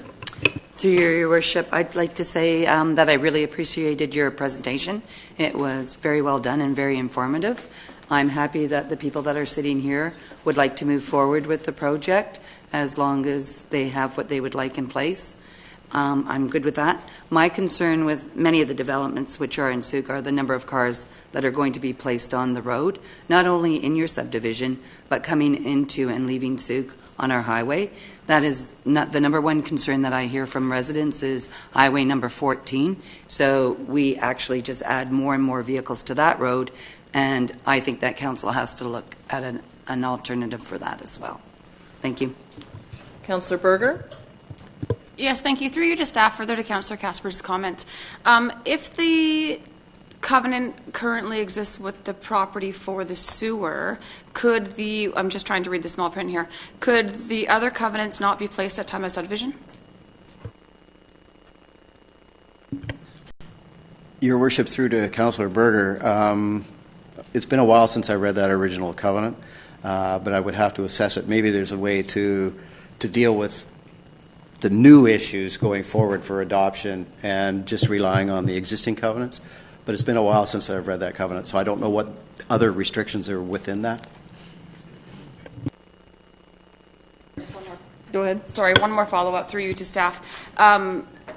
Through your Worship, I'd like to say that I really appreciated your presentation. It was very well done and very informative. I'm happy that the people that are sitting here would like to move forward with the project as long as they have what they would like in place. I'm good with that. My concern with many of the developments which are in Souk are the number of cars that are going to be placed on the road, not only in your subdivision, but coming into and leaving Souk on our highway. That is not the number one concern that I hear from residents is highway number 14. So we actually just add more and more vehicles to that road, and I think that council has to look at an alternative for that as well. Thank you. Councillor Berger? Yes, thank you. Through you to staff, further to Councillor Casper's comment. If the covenant currently exists with the property for the sewer, I'm just trying to read the small print here, could the other covenants not be placed at time of subdivision? Your Worship, through to Councillor Berger, it's been a while since I read that original covenant, but I would have to assess it. Maybe there's a way to deal with the new issues going forward for adoption and just relying on the existing covenants. But it's been a while since I've read that covenant, so I don't know what other restrictions are within that. Go ahead. Sorry, one more follow-up through you to staff.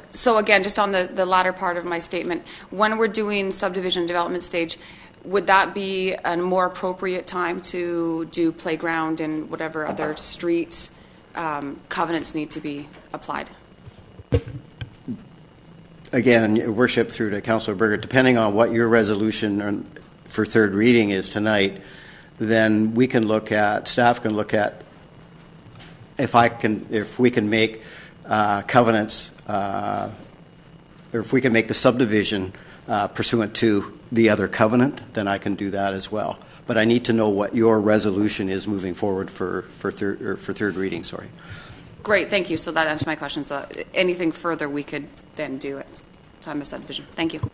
So again, just on the latter part of my statement, when we're doing subdivision development stage, would that be a more appropriate time to do playground and whatever other street covenants need to be applied? Again, Your Worship, through to Councillor Berger, depending on what your resolution for third reading is tonight, then we can look at, staff can look at if we can make covenants, or if we can make the subdivision pursuant to the other covenant, then I can do that as well. But I need to know what your resolution is moving forward for third reading. Sorry. Great, thank you. So that answers my question. So anything further we could then do at time of subdivision. Thank you.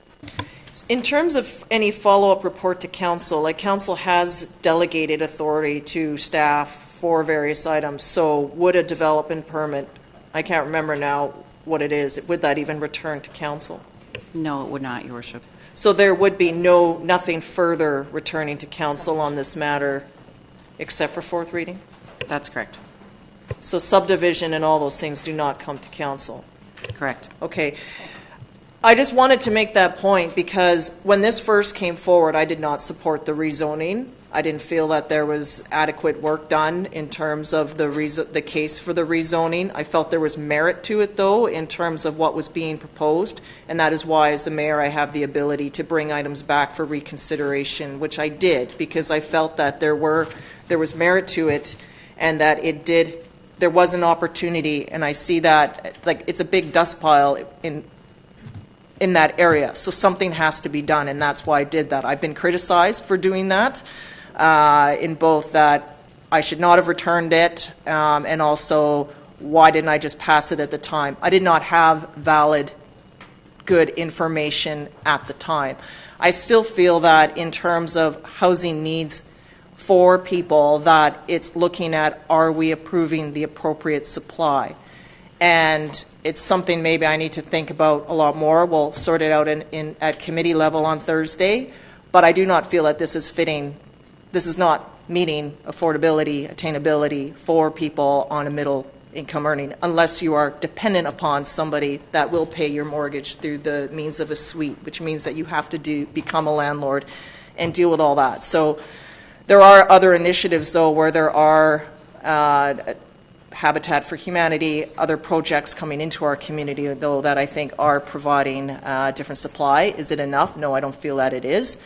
In terms of any follow-up report to council, like council has delegated authority to staff for various items. So would a development permit, I can't remember now what it is, would that even return to council? No, it would not, Your Worship. So there would be nothing further returning to council on this matter except for fourth reading? That's correct. So subdivision and all those things do not come to council? Correct. Okay. I just wanted to make that point because when this first came forward, I did not support the rezoning. I didn't feel that there was adequate work done in terms of the case for the rezoning. I felt there was merit to it, though, in terms of what was being proposed, and that is why, as the mayor, I have the ability to bring items back for reconsideration, which I did, because I felt that there was merit to it, and that there was an opportunity, and I see that, like, it's a big dust pile in that area, so something has to be done, and that's why I did that. I've been criticized for doing that, in both that I should not have returned it, and also why didn't I just pass it at the time? I did not have valid, good information at the time. I still feel that in terms of housing needs for people, that it's looking at, are we approving the appropriate supply? And it's something maybe I need to think about a lot more. We'll sort it out at committee level on Thursday, but I do not feel that this is not meeting affordability, attainability for people on a middle income earning, unless you are dependent upon somebody that will pay your mortgage through the means of a suite, which means that you have to become a landlord and deal with all that. So there are other initiatives, though, where there are Habitat for Humanity, other projects coming into our community, though, that I think are providing different supply. Is it enough? No, I don't feel that it is.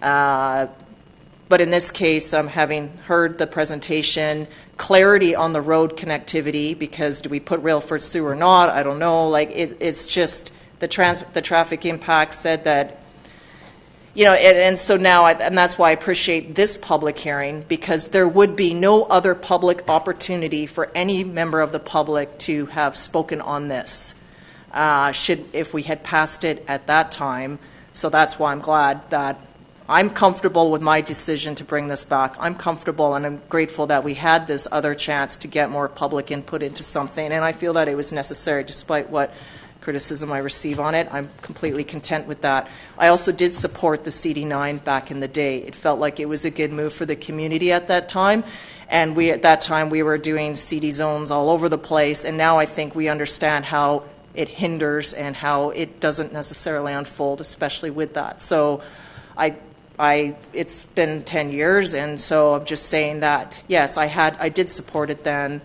But in this case, having heard the presentation, clarity on the road connectivity, because do we put Brailsford through or not? I don't know. Like it's just the traffic impact said that, you know, and so now, and that's why I appreciate this public hearing, because there would be no other public opportunity for any member of the public to have spoken on this, if we had passed it at that time. So that's why I'm glad that I'm comfortable with my decision to bring this back. I'm comfortable, and I'm grateful that we had this other chance to get more public input into something, and I feel that it was necessary despite what criticism I receive on it. I'm completely content with that. I also did support the CD9 back in the day. It felt like it was a good move for the community at that time, and at that time we were doing CD zones all over the place, and now I think we understand how it hinders and how it doesn't necessarily unfold, especially with that. So it's been 10 years, and so I'm just saying that, yes, I did support it then,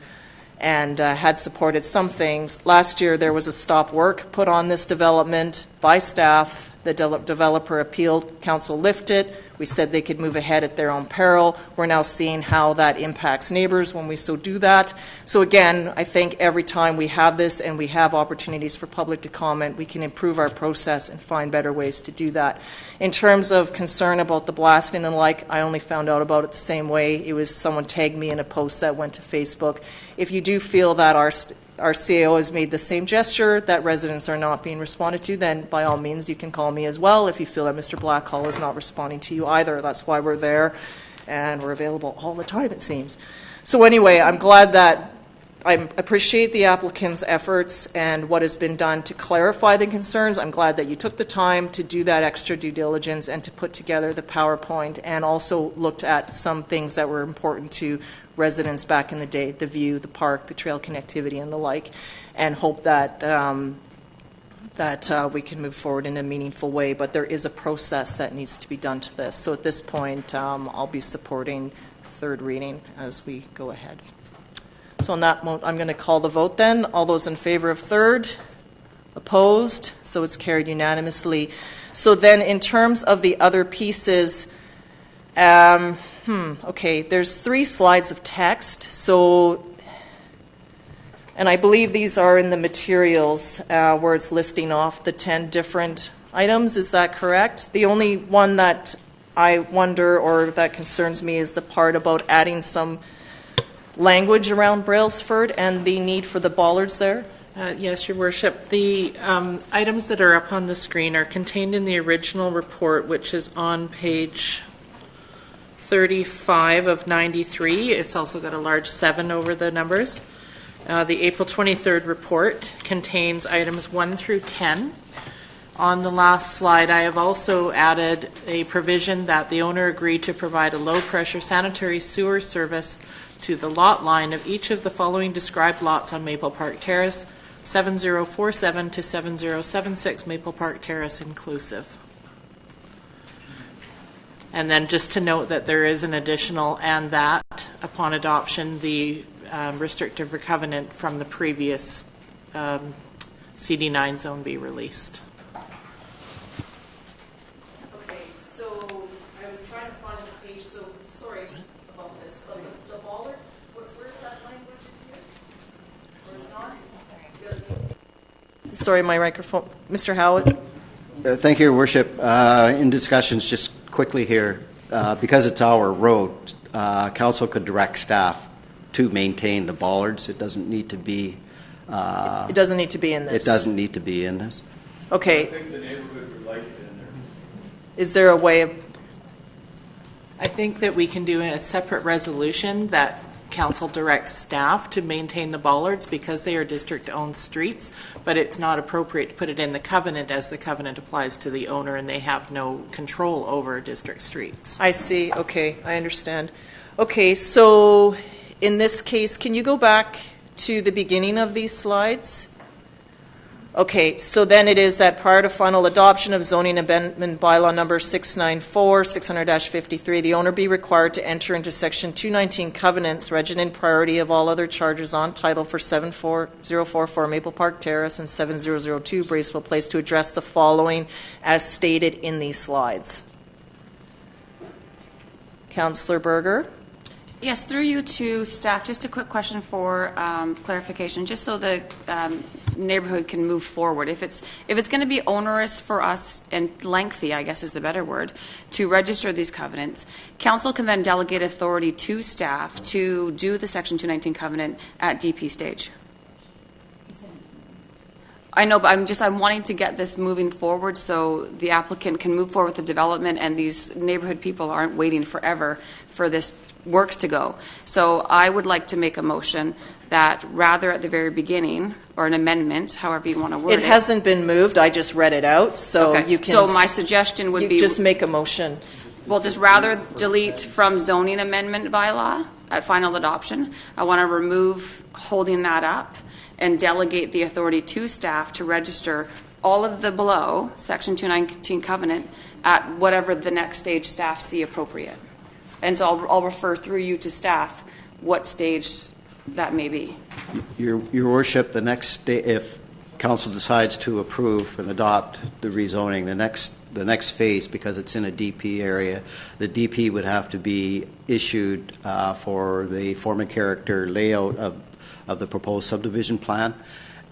and had supported some things. Last year there was a stop work put on this development by staff. The developer appealed, council lifted. We said they could move ahead at their own peril. We're now seeing how that impacts neighbors when we so do that. So again, I think every time we have this and we have opportunities for public to comment, we can improve our process and find better ways to do that. In terms of concern about the blasting and the like, I only found out about it the same way. It was someone tagged me in a post that went to Facebook. If you do feel that our CAO has made the same gesture, that residents are not being responded to, then by all means you can call me as well if you feel that Mr. Blackhall is not responding to you either. That's why we're there, and we're available all the time, it seems. So anyway, I'm glad that I appreciate the applicant's efforts and what has been done to clarify the concerns. I'm glad that you took the time to do that extra due diligence and to put together the PowerPoint, and also looked at some things that were important to residents back in the day, the view, the park, the trail connectivity, and the like, and hope that we can move forward in a meaningful way. But there is a process that needs to be done to this. So at this point, I'll be supporting third reading as we go ahead. So on that note, I'm going to call the vote then. All those in favor of third? Opposed? So it's carried unanimously. So then in terms of the other pieces, Okay, there's 3 slides of text, so, and I believe these are in the materials where it's listing off the 10 different items. Is that correct? The only one that I wonder or that concerns me is the part about adding some language around Brailsford and the need for the bollards there. Yes, Your Worship. The items that are up on the screen are contained in the original report, which is on page 35 of 93. It's also got a large 7 over the numbers. The April 23rd report contains items 1 through 10. On the last slide, I have also added a provision that the owner agreed to provide a low-pressure sanitary sewer service to the lot line of each of the following described lots on Maple Park Terrace, 7047 to 7076 Maple Park Terrace inclusive. And then just to note that there is an additional and that upon adoption, the restrictive covenant from the previous CD9 zone be released. Okay, so I was trying to find the page, so sorry about this, but the bollard, where's that language here? Or it's not? Sorry, my microphone. Mr. Howard? Thank you, Your Worship. In discussions, just quickly here, because it's our road, council could direct staff to maintain the bollards. It doesn't need to be. It doesn't need to be in this. It doesn't need to be in this. Okay. I think the neighborhood would like it in there. Is there a way of? I think that we can do a separate resolution that council directs staff to maintain the bollards because they are district-owned streets, but it's not appropriate to put it in the covenant as the covenant applies to the owner and they have no control over district streets. I see. Okay, I understand. Okay, so in this case, can you go back to the beginning of these slides? Okay, so then it is that prior to final adoption of zoning amendment bylaw number 694, 600-53, the owner be required to enter into section 219 covenants, regent in priority of all other charges on title for 74044 Maple Park Terrace and 7002 Brailsford Place to address the following as stated in these slides. Councillor Berger? Yes, through you to staff, just a quick question for clarification, just so the neighborhood can move forward. If it's going to be onerous for us and lengthy, I guess is the better word, to register these covenants, council can then delegate authority to staff to do the Section 219 covenant at DP stage. I know, but I'm wanting to get this moving forward so the applicant can move forward with the development and these neighborhood people aren't waiting forever for this works to go. So I would like to make a motion that rather at the very beginning, or an amendment, however you want to word it. It hasn't been moved. I just read it out, so okay. You can. So my suggestion would be just make a motion. Well, just rather delete from zoning amendment bylaw at final adoption. I want to remove holding that up and delegate the authority to staff to register all of the below Section 219 covenant at whatever the next stage staff see appropriate. And so I'll refer through you to staff what stage that may be. Your Worship, the next day, if council decides to approve and adopt the rezoning, the next phase, because it's in a DP area, the DP would have to be issued for the form and character layout of the proposed subdivision plan.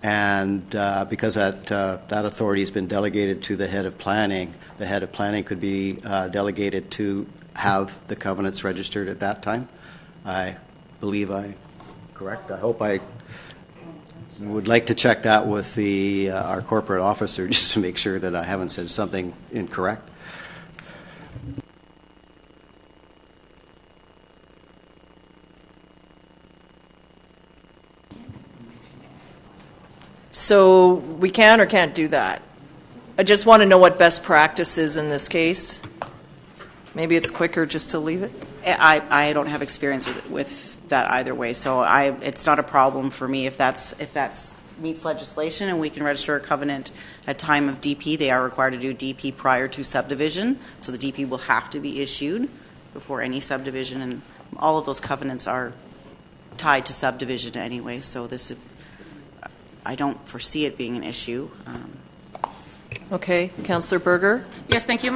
And because that authority has been delegated to the head of planning could be delegated to have the covenants registered at that time. I believe I'm correct. I hope I would like to check that with our corporate officer just to make sure that I haven't said something incorrect. So we can or can't do that? I just want to know what best practice is in this case. Maybe it's quicker just to leave it? I don't have experience with that either way, so it's not a problem for me if that's meets legislation and we can register a covenant at time of DP. They are required to do DP prior to subdivision, so the DP will have to be issued before any subdivision, and all of those covenants are tied to subdivision anyway, so I don't foresee it being an issue. Okay, Councillor Berger? Yes, thank you.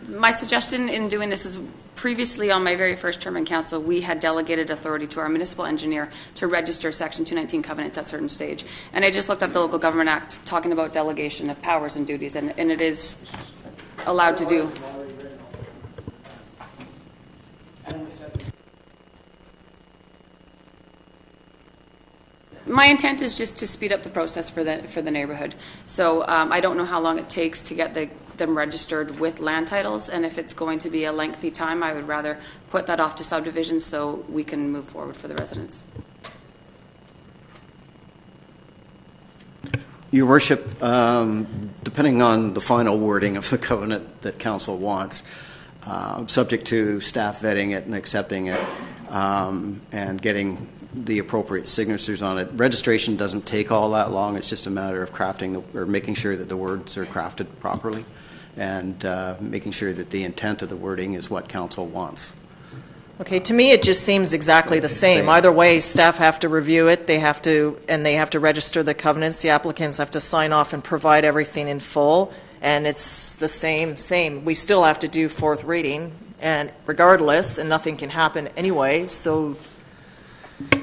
My suggestion in doing this is previously on my very first term in council, we had delegated authority to our municipal engineer to register Section 219 covenants at a certain stage. And I just looked up the Local Government Act talking about delegation of powers and duties, and it is allowed to do. My intent is just to speed up the process for the neighborhood. So I don't know how long it takes to get them registered with land titles, and if it's going to be a lengthy time, I would rather put that off to subdivisions so we can move forward for the residents. Your Worship, depending on the final wording of the covenant that Council wants, subject to staff vetting it and accepting it, and getting the appropriate signatures on it. Registration doesn't take all that long. It's just a matter of crafting or making sure that the words are crafted properly, and making sure that the intent of the wording is what Council wants. Okay, to me it just seems exactly the same. Either way, staff have to review it, they have to register the covenants, the applicants have to sign off and provide everything in full, and it's the same. We still have to do fourth reading, and regardless, and nothing can happen anyway, so...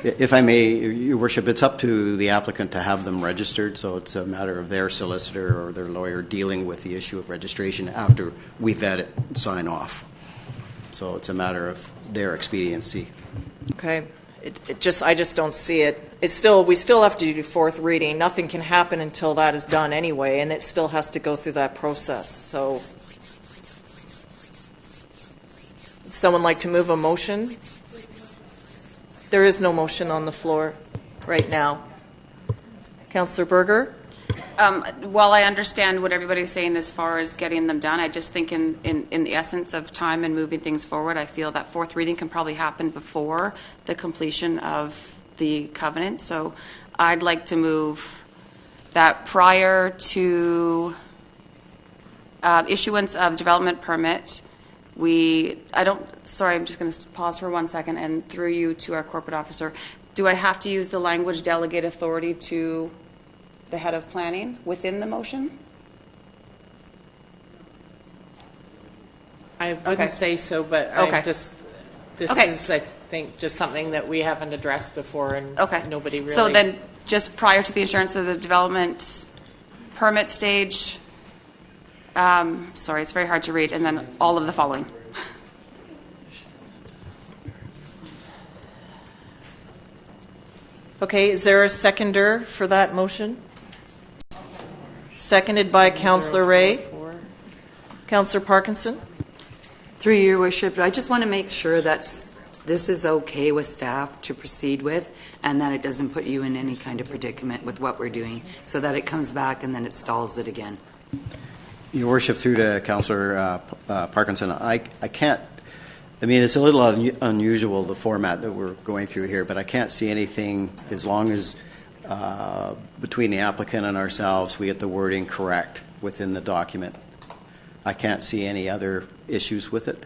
If I may, Your Worship, it's up to the applicant to have them registered, so it's a matter of their solicitor or their lawyer dealing with the issue of registration after we vet it and sign off. So it's a matter of their expediency. Okay. I just don't see it. We still have to do fourth reading. Nothing can happen until that is done anyway, and it still has to go through that process. So, would someone like to move a motion? There is no motion on the floor right now. Councillor Berger? While I understand what everybody's saying as far as getting them done, I just think in the essence of time and moving things forward, I feel that fourth reading can probably happen before the completion of the covenant. So I'd like to move that prior to issuance of development permit, I'm just going to pause for 1 second and through you to our corporate officer. Do I have to use the language delegate authority to the head of planning within the motion? I wouldn't say so, but this is, I think, just something that we haven't addressed before, and nobody really... So then, just prior to the issuance of the development permit stage, sorry, it's very hard to read, and then all of the following. Okay, is there a seconder for that motion? Seconded by Councillor Ray. Councillor Parkinson? Through your worship, I just want to make sure that this is okay with staff to proceed with, and that it doesn't put you in any kind of predicament with what we're doing, so that it comes back and then it stalls it again. Your Worship, through to Councillor Parkinson, I can't, I mean, it's a little unusual, the format that we're going through here, but I can't see anything as long as between the applicant and ourselves we get the wording correct within the document. I can't see any other issues with it,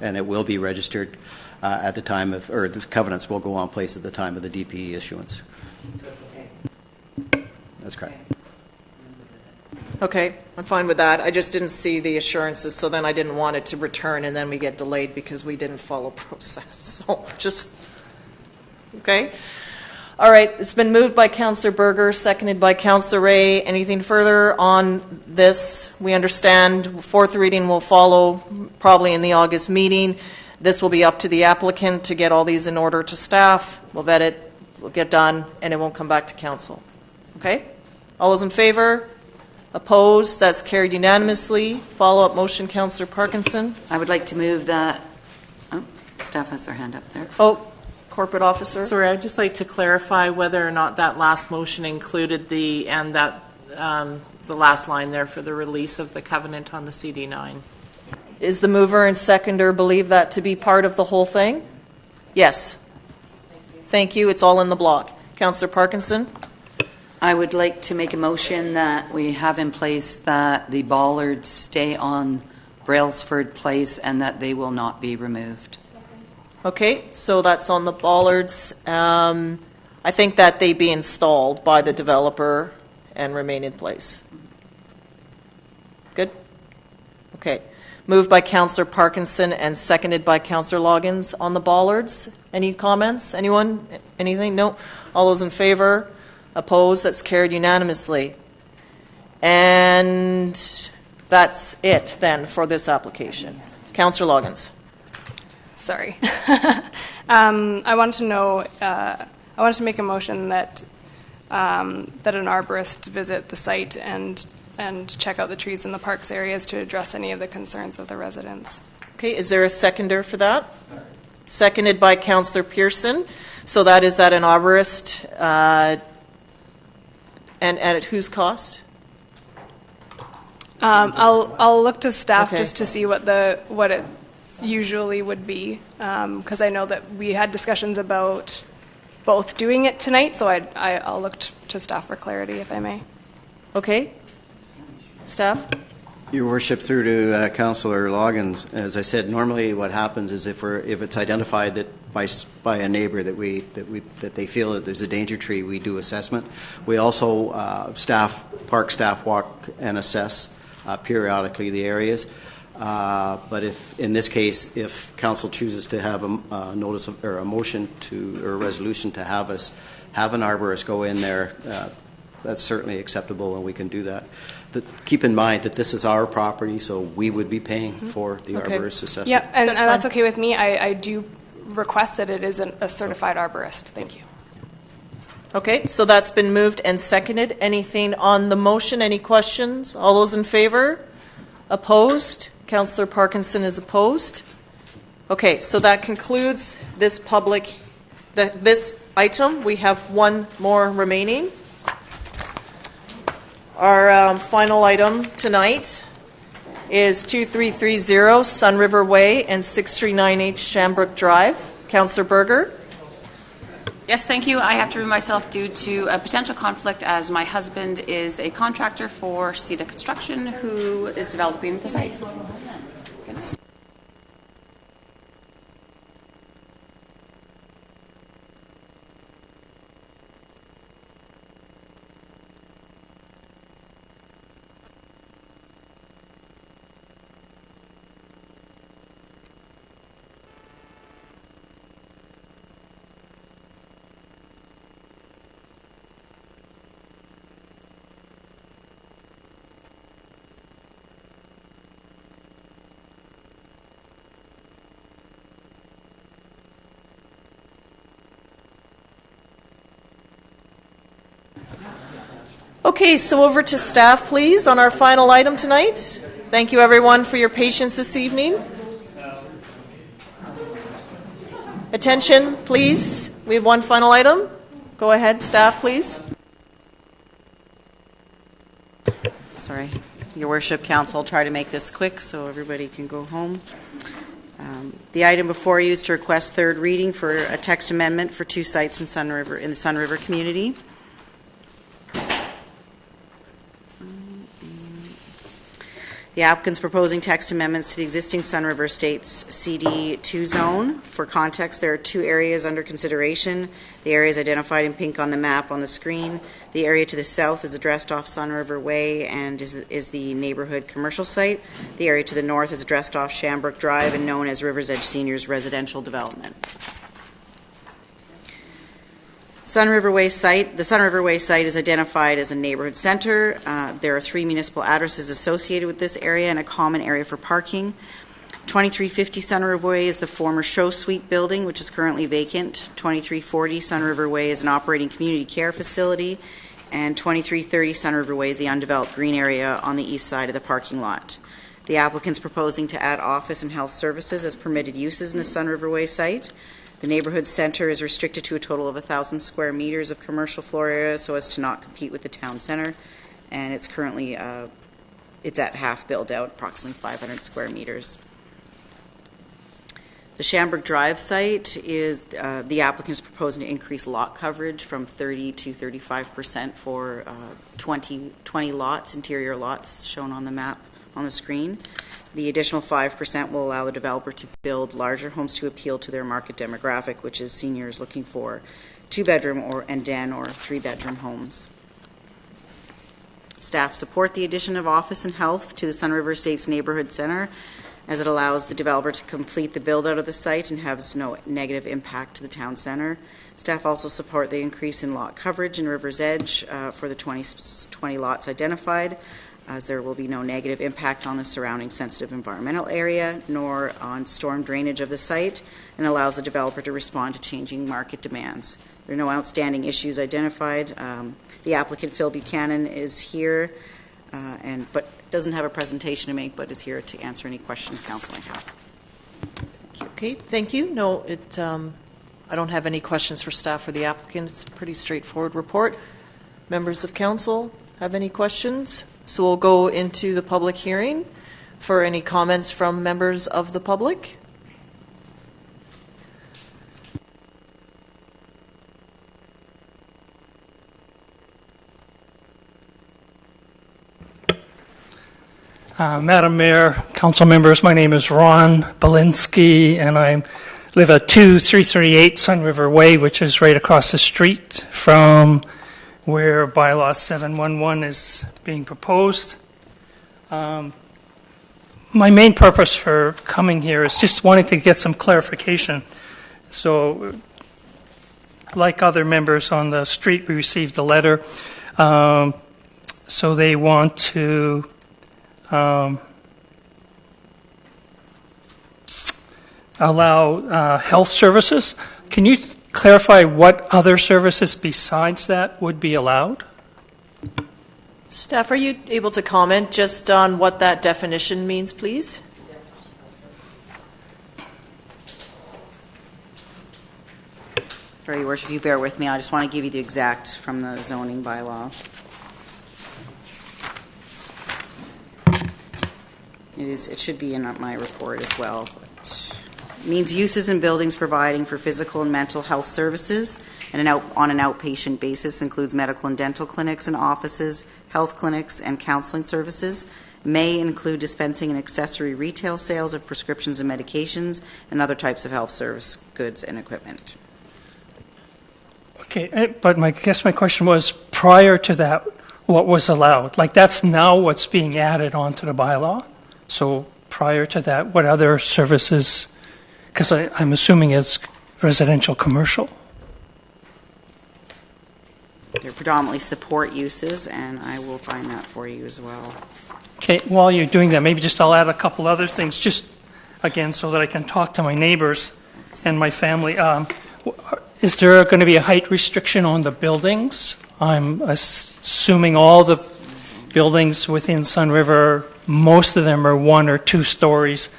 and it will be registered at the time of, or the covenants will go on place at the time of the DP issuance. That's correct. Okay, I'm fine with that. I just didn't see the assurances, so then I didn't want it to return and then we get delayed because we didn't follow process. So just, okay. All right, it's been moved by Councillor Berger, seconded by Councillor Ray. Anything further on this? We understand fourth reading will follow probably in the August meeting. This will be up to the applicant to get all these in order to staff. We'll vet it, we'll get done, and it won't come back to council. Okay? All those in favor? Opposed? That's carried unanimously. Follow-up motion, Councillor Parkinson. I would like to move that. Oh, staff has their hand up there. Oh, corporate officer. Sorry, I'd just like to clarify whether or not that last motion included the last line there for the release of the covenant on the CD9. Is the mover and seconder believe that to be part of the whole thing? Yes. Thank you. It's all in the block. Councillor Parkinson. I would like to make a motion that we have in place that the bollards stay on Brailsford Place and that they will not be removed. Okay, so that's on the bollards. I think that they be installed by the developer and remain in place. Good? Okay. Moved by Councillor Parkinson and seconded by Councillor Loggins on the bollards. Any comments? Anyone? Anything? No? All those in favor? Opposed? That's carried unanimously. And that's it then for this application. Councillor Loggins. Sorry. I wanted to know, I wanted to make a motion that that an arborist visit the site and check out the trees in the parks areas to address any of the concerns of the residents. Okay, is there a seconder for that? Seconded by Councillor Pearson. So that is at an arborist, and at whose cost? I'll look to staff Okay. just to see what it usually would be, because I know that we had discussions about both doing it tonight, so I'll look to staff for clarity, if I may. Okay. Staff? Your Worship, through to Councillor Loggins, as I said, normally what happens is if it's identified that by a neighbor that they feel that there's a danger tree, we do assessment. We also park staff walk and assess periodically the areas. But if in this case, if council chooses to have a notice of, or a motion to, or a resolution to have an arborist go in there, that's certainly acceptable, and we can do that. Keep in mind that this is our property, so we would be paying for the arborist assessment. Yeah, and that's okay with me. I do request that it is a certified arborist. Thank you. Okay, so that's been moved and seconded. Anything on the motion? Any questions? All those in favor? Opposed? Councillor Parkinson is opposed. Okay, so that concludes this this item. We have one more remaining. Our final item tonight is 2330 Sunriver Way and 639H Shambrook Drive. Councillor Berger. Yes, thank you. I have to remove myself due to a potential conflict, as my husband is a contractor for CETA Construction who is developing the site. Okay, so over to staff, please, on our final item tonight. Thank you, everyone, for your patience this evening. Attention, please. We have one final item. Go ahead, staff, please. Sorry. Your Worship, Council, I'll try to make this quick so everybody can go home. The item before you is to request third reading for a text amendment for 2 sites in the Sunriver community. The applicant's proposing text amendments to the existing Sunriver Estates CD2 zone. For context, there are 2 areas under consideration. The area is identified in pink on the map on the screen. The area to the south is addressed off Sunriver Way and is the neighborhood commercial site. The area to the north is addressed off Shambrook Drive and known as River's Edge Seniors Residential Development. The Sunriver Way site is identified as a neighborhood center. There are 3 municipal addresses associated with this area and a common area for parking. 2350 Sunriver Way is the former Show Suite building, which is currently vacant. 2340 Sunriver Way is an operating community care facility. And 2330 Sunriver Way is the undeveloped green area on the east side of the parking lot. The applicant's proposing to add office and health services as permitted uses in the Sunriver Way site. The neighborhood center is restricted to a total of 1,000 square meters of commercial floor area so as to not compete with the town center. And it's currently, it's at half built out, approximately 500 square meters. The Shambrook Drive site is, the applicant is proposing to increase lot coverage from 30 to 35% for 20 lots, interior lots shown on the map on the screen. The additional 5% will allow the developer to build larger homes to appeal to their market demographic, which is seniors looking for 2-bedroom and den or 3-bedroom homes. Staff support the addition of office and health to the Sunriver Estates Neighborhood Center. as it allows the developer to complete the build-out of the site and has no negative impact to the town center. Staff also support the increase in lot coverage in River's Edge for the 20 lots identified, as there will be no negative impact on the surrounding sensitive environmental area nor on storm drainage of the site, and allows the developer to respond to changing market demands. There are no outstanding issues identified. The applicant, Phil Buchanan, is here, but doesn't have a presentation to make, but is here to answer any questions council may have. Okay, thank you. No, I don't have any questions for staff or the applicant. It's a pretty straightforward report. Members of council have any questions? So we'll go into the public hearing for any comments from members of the public. Madam Mayor, council members, my name is Ron Belinsky, and I live at 2338 Sunriver Way, which is right across the street from where Bylaw 711 is being proposed. My main purpose for coming here is just wanting to get some clarification. So, like other members on the street, we received a letter. So they want to allow health services. Can you clarify what other services besides that would be allowed? Staff, are you able to comment just on what that definition means, please? Sorry, Your Worship, if you bear with me, I just want to give you the exact from the zoning bylaw. It should be in my report as well. It means uses in buildings providing for physical and mental health services and on an outpatient basis includes medical and dental clinics and offices, health clinics, and counseling services. May include dispensing and accessory retail sales of prescriptions and medications and other types of health service goods and equipment. Okay, but I guess my question was, prior to that, what was allowed? Like, that's now what's being added onto the bylaw? So prior to that, what other services? Because I'm assuming it's residential commercial. They're predominantly support uses, and I will find that for you as well. Okay, while you're doing that, maybe just I'll add a couple other things, just again, so that I can talk to my neighbors and my family. Is there going to be a height restriction on the buildings? I'm assuming all the buildings within Sunriver, most of them are 1 or 2 stories.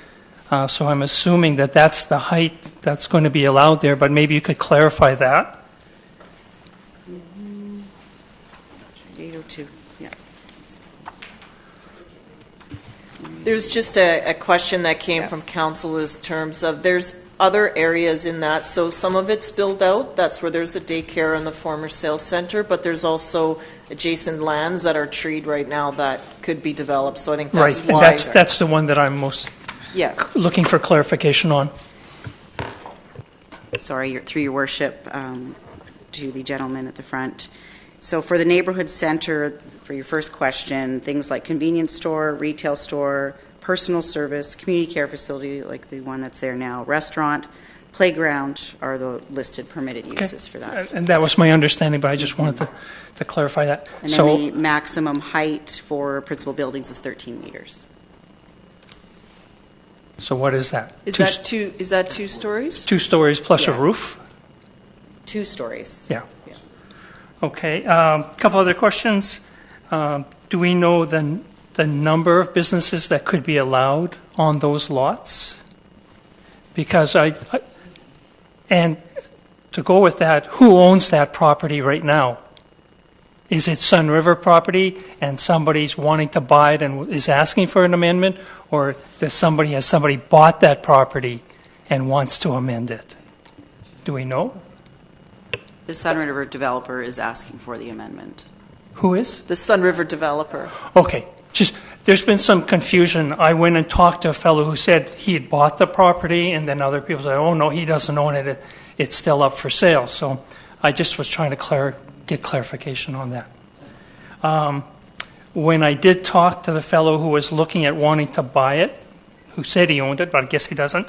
So I'm assuming that that's the height that's going to be allowed there, but maybe you could clarify that. 802, yeah. There's just a question that came from council in terms of there's other areas in that. So some of it's built out. That's where there's a daycare and the former sales center, but there's also adjacent lands that are treed right now that could be developed. So I think that's right. why. That's the one that I'm most looking for clarification on. Sorry, through your worship, to the gentleman at the front. So for the neighborhood center, for your first question, things like convenience store, retail store, personal service, community care facility, like the one that's there now, restaurant, playground are the listed permitted uses for that. And that was my understanding, but I just wanted to clarify that. And then the maximum height for principal buildings is 13 meters. So what is that? Is that 2 stories? 2 stories plus a roof? 2 stories. Yeah. Okay. A couple other questions. Do we know the number of businesses that could be allowed on those lots? Because and to go with that, who owns that property right now? Is it Sunriver property and somebody's wanting to buy it and is asking for an amendment, or has somebody bought that property and wants to amend it? Do we know? The Sunriver developer is asking for the amendment. Who is? The Sunriver developer. Okay. There's been some confusion. I went and talked to a fellow who said he had bought the property, and then other people said, oh, no, he doesn't own it. It's still up for sale. So I just was trying to get clarification on that. When I did talk to the fellow who was looking at wanting to buy it, who said he owned it, but I guess he doesn't.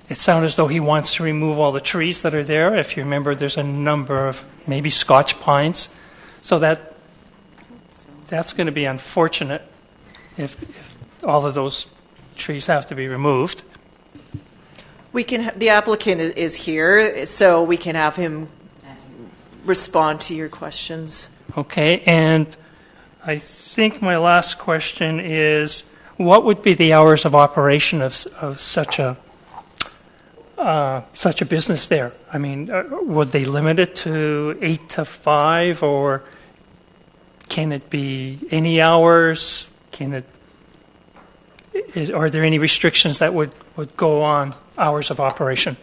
It sounded as though he wants to remove all the trees that are there. If you remember, there's a number of maybe Scotch pines. So that's going to be unfortunate if all of those trees have to be removed. The applicant is here, so we can have him respond to your questions. Okay, and I think my last question is, what would be the hours of operation of such a business there? I mean, would they limit it to 8 to 5, or can it be any hours? Are there any restrictions that would go on hours of operation?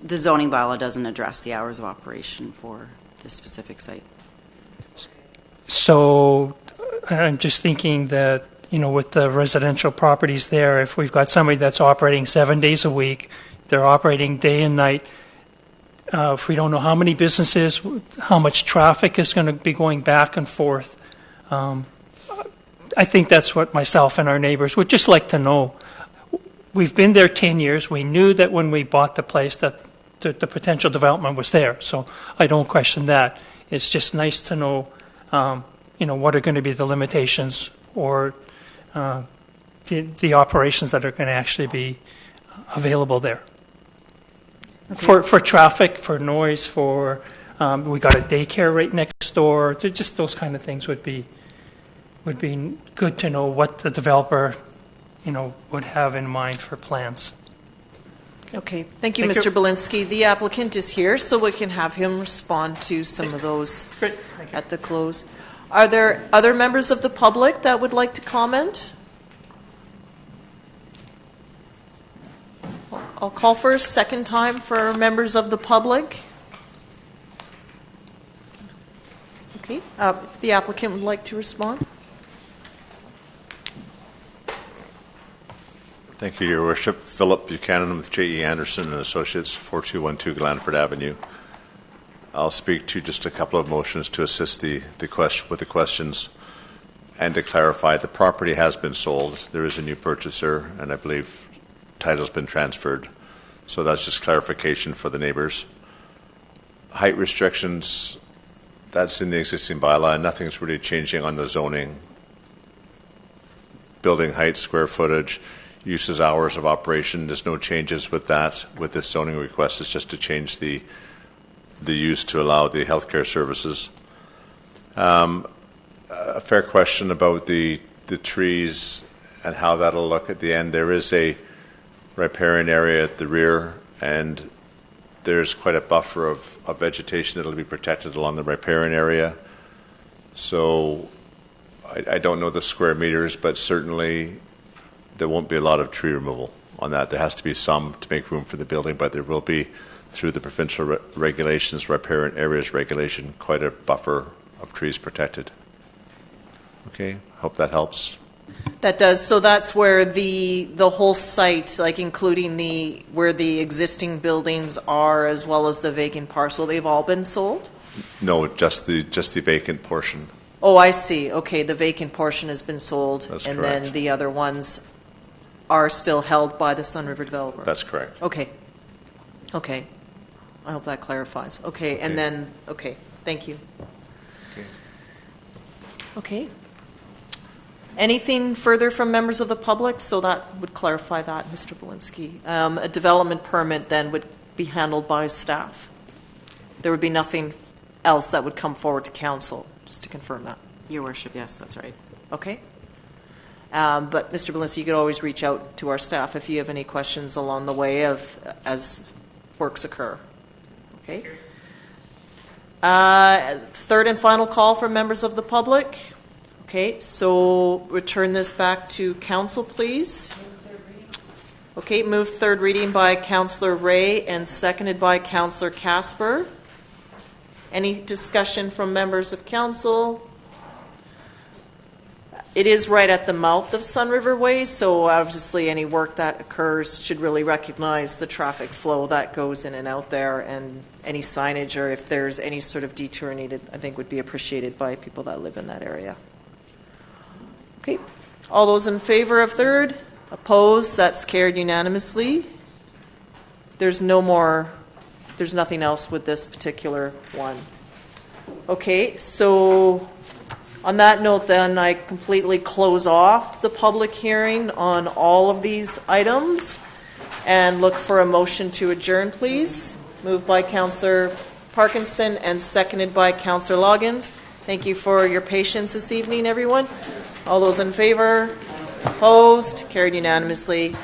The zoning bylaw doesn't address the hours of operation for this specific site. So I'm just thinking that, with the residential properties there, if we've got somebody that's operating 7 days a week, they're operating day and night, if we don't know how many businesses, how much traffic is going to be going back and forth, I think that's what myself and our neighbors would just like to know. We've been there 10 years. We knew that when we bought the place that the potential development was there, so I don't question that. It's just nice to know, what are going to be the limitations or the operations that are going to actually be available there. Okay. For traffic, for noise, for we got a daycare right next door. Just those kind of things would be good to know what the developer, would have in mind for plans. Okay, thank you, Mr. Belinsky. The applicant is here, so we can have him respond to some of those at the close. Are there other members of the public that would like to comment? I'll call for a second time for members of the public. Okay, if the applicant would like to respond. Thank you, Your Worship. Philip Buchanan with J.E. Anderson and Associates, 4212 Glanford Avenue. I'll speak to just a couple of motions to assist with the questions and to clarify. The property has been sold. There is a new purchaser, and I believe title's been transferred. So that's just clarification for the neighbors. Height restrictions, that's in the existing bylaw, and nothing's really changing on the zoning. Building height, square footage, uses, hours of operation, there's no changes with that. With this zoning request, it's just to change the use to allow the healthcare services. A fair question about the trees and how that'll look at the end. There is a riparian area at the rear, and there's quite a buffer of vegetation that will be protected along the riparian area. So I don't know the square meters, but certainly there won't be a lot of tree removal on that. There has to be some to make room for the building, but there will be, through the provincial regulations, riparian areas regulation, quite a buffer of trees protected. Okay, hope that helps. That does. So that's where the whole site, like including where the existing buildings are, as well as the vacant parcel, they've all been sold? No, just the vacant portion. Oh, I see. Okay, the vacant portion has been sold. That's and correct. Then the other ones are still held by the Sunriver developer. That's correct. Okay. Okay. I hope that clarifies. Okay, and then, okay, thank you. Okay. Anything further from members of the public? So that would clarify that, Mr. Belinsky. A development permit then would be handled by staff. There would be nothing else that would come forward to council, just to confirm that. Your Worship, yes, that's right. Okay. But Mr. Belinsky, you could always reach out to our staff if you have any questions along the way as works occur. Okay. Third and final call from members of the public. Okay, so return this back to council, please. Okay, move third reading by Councillor Ray and seconded by Councillor Casper. Any discussion from members of council? It is right at the mouth of Sunriver Way, so obviously any work that occurs should really recognize the traffic flow that goes in and out there, and any signage, or if there's any sort of detour needed, I think would be appreciated by people that live in that area. Okay, all those in favor of third? Opposed? That's carried unanimously. There's nothing else with this particular one. Okay, so on that note then, I completely close off the public hearing on all of these items and look for a motion to adjourn, please. Moved by Councillor Parkinson and seconded by Councillor Loggins. Thank you for your patience this evening, everyone. All those in favor? Opposed? Carried unanimously.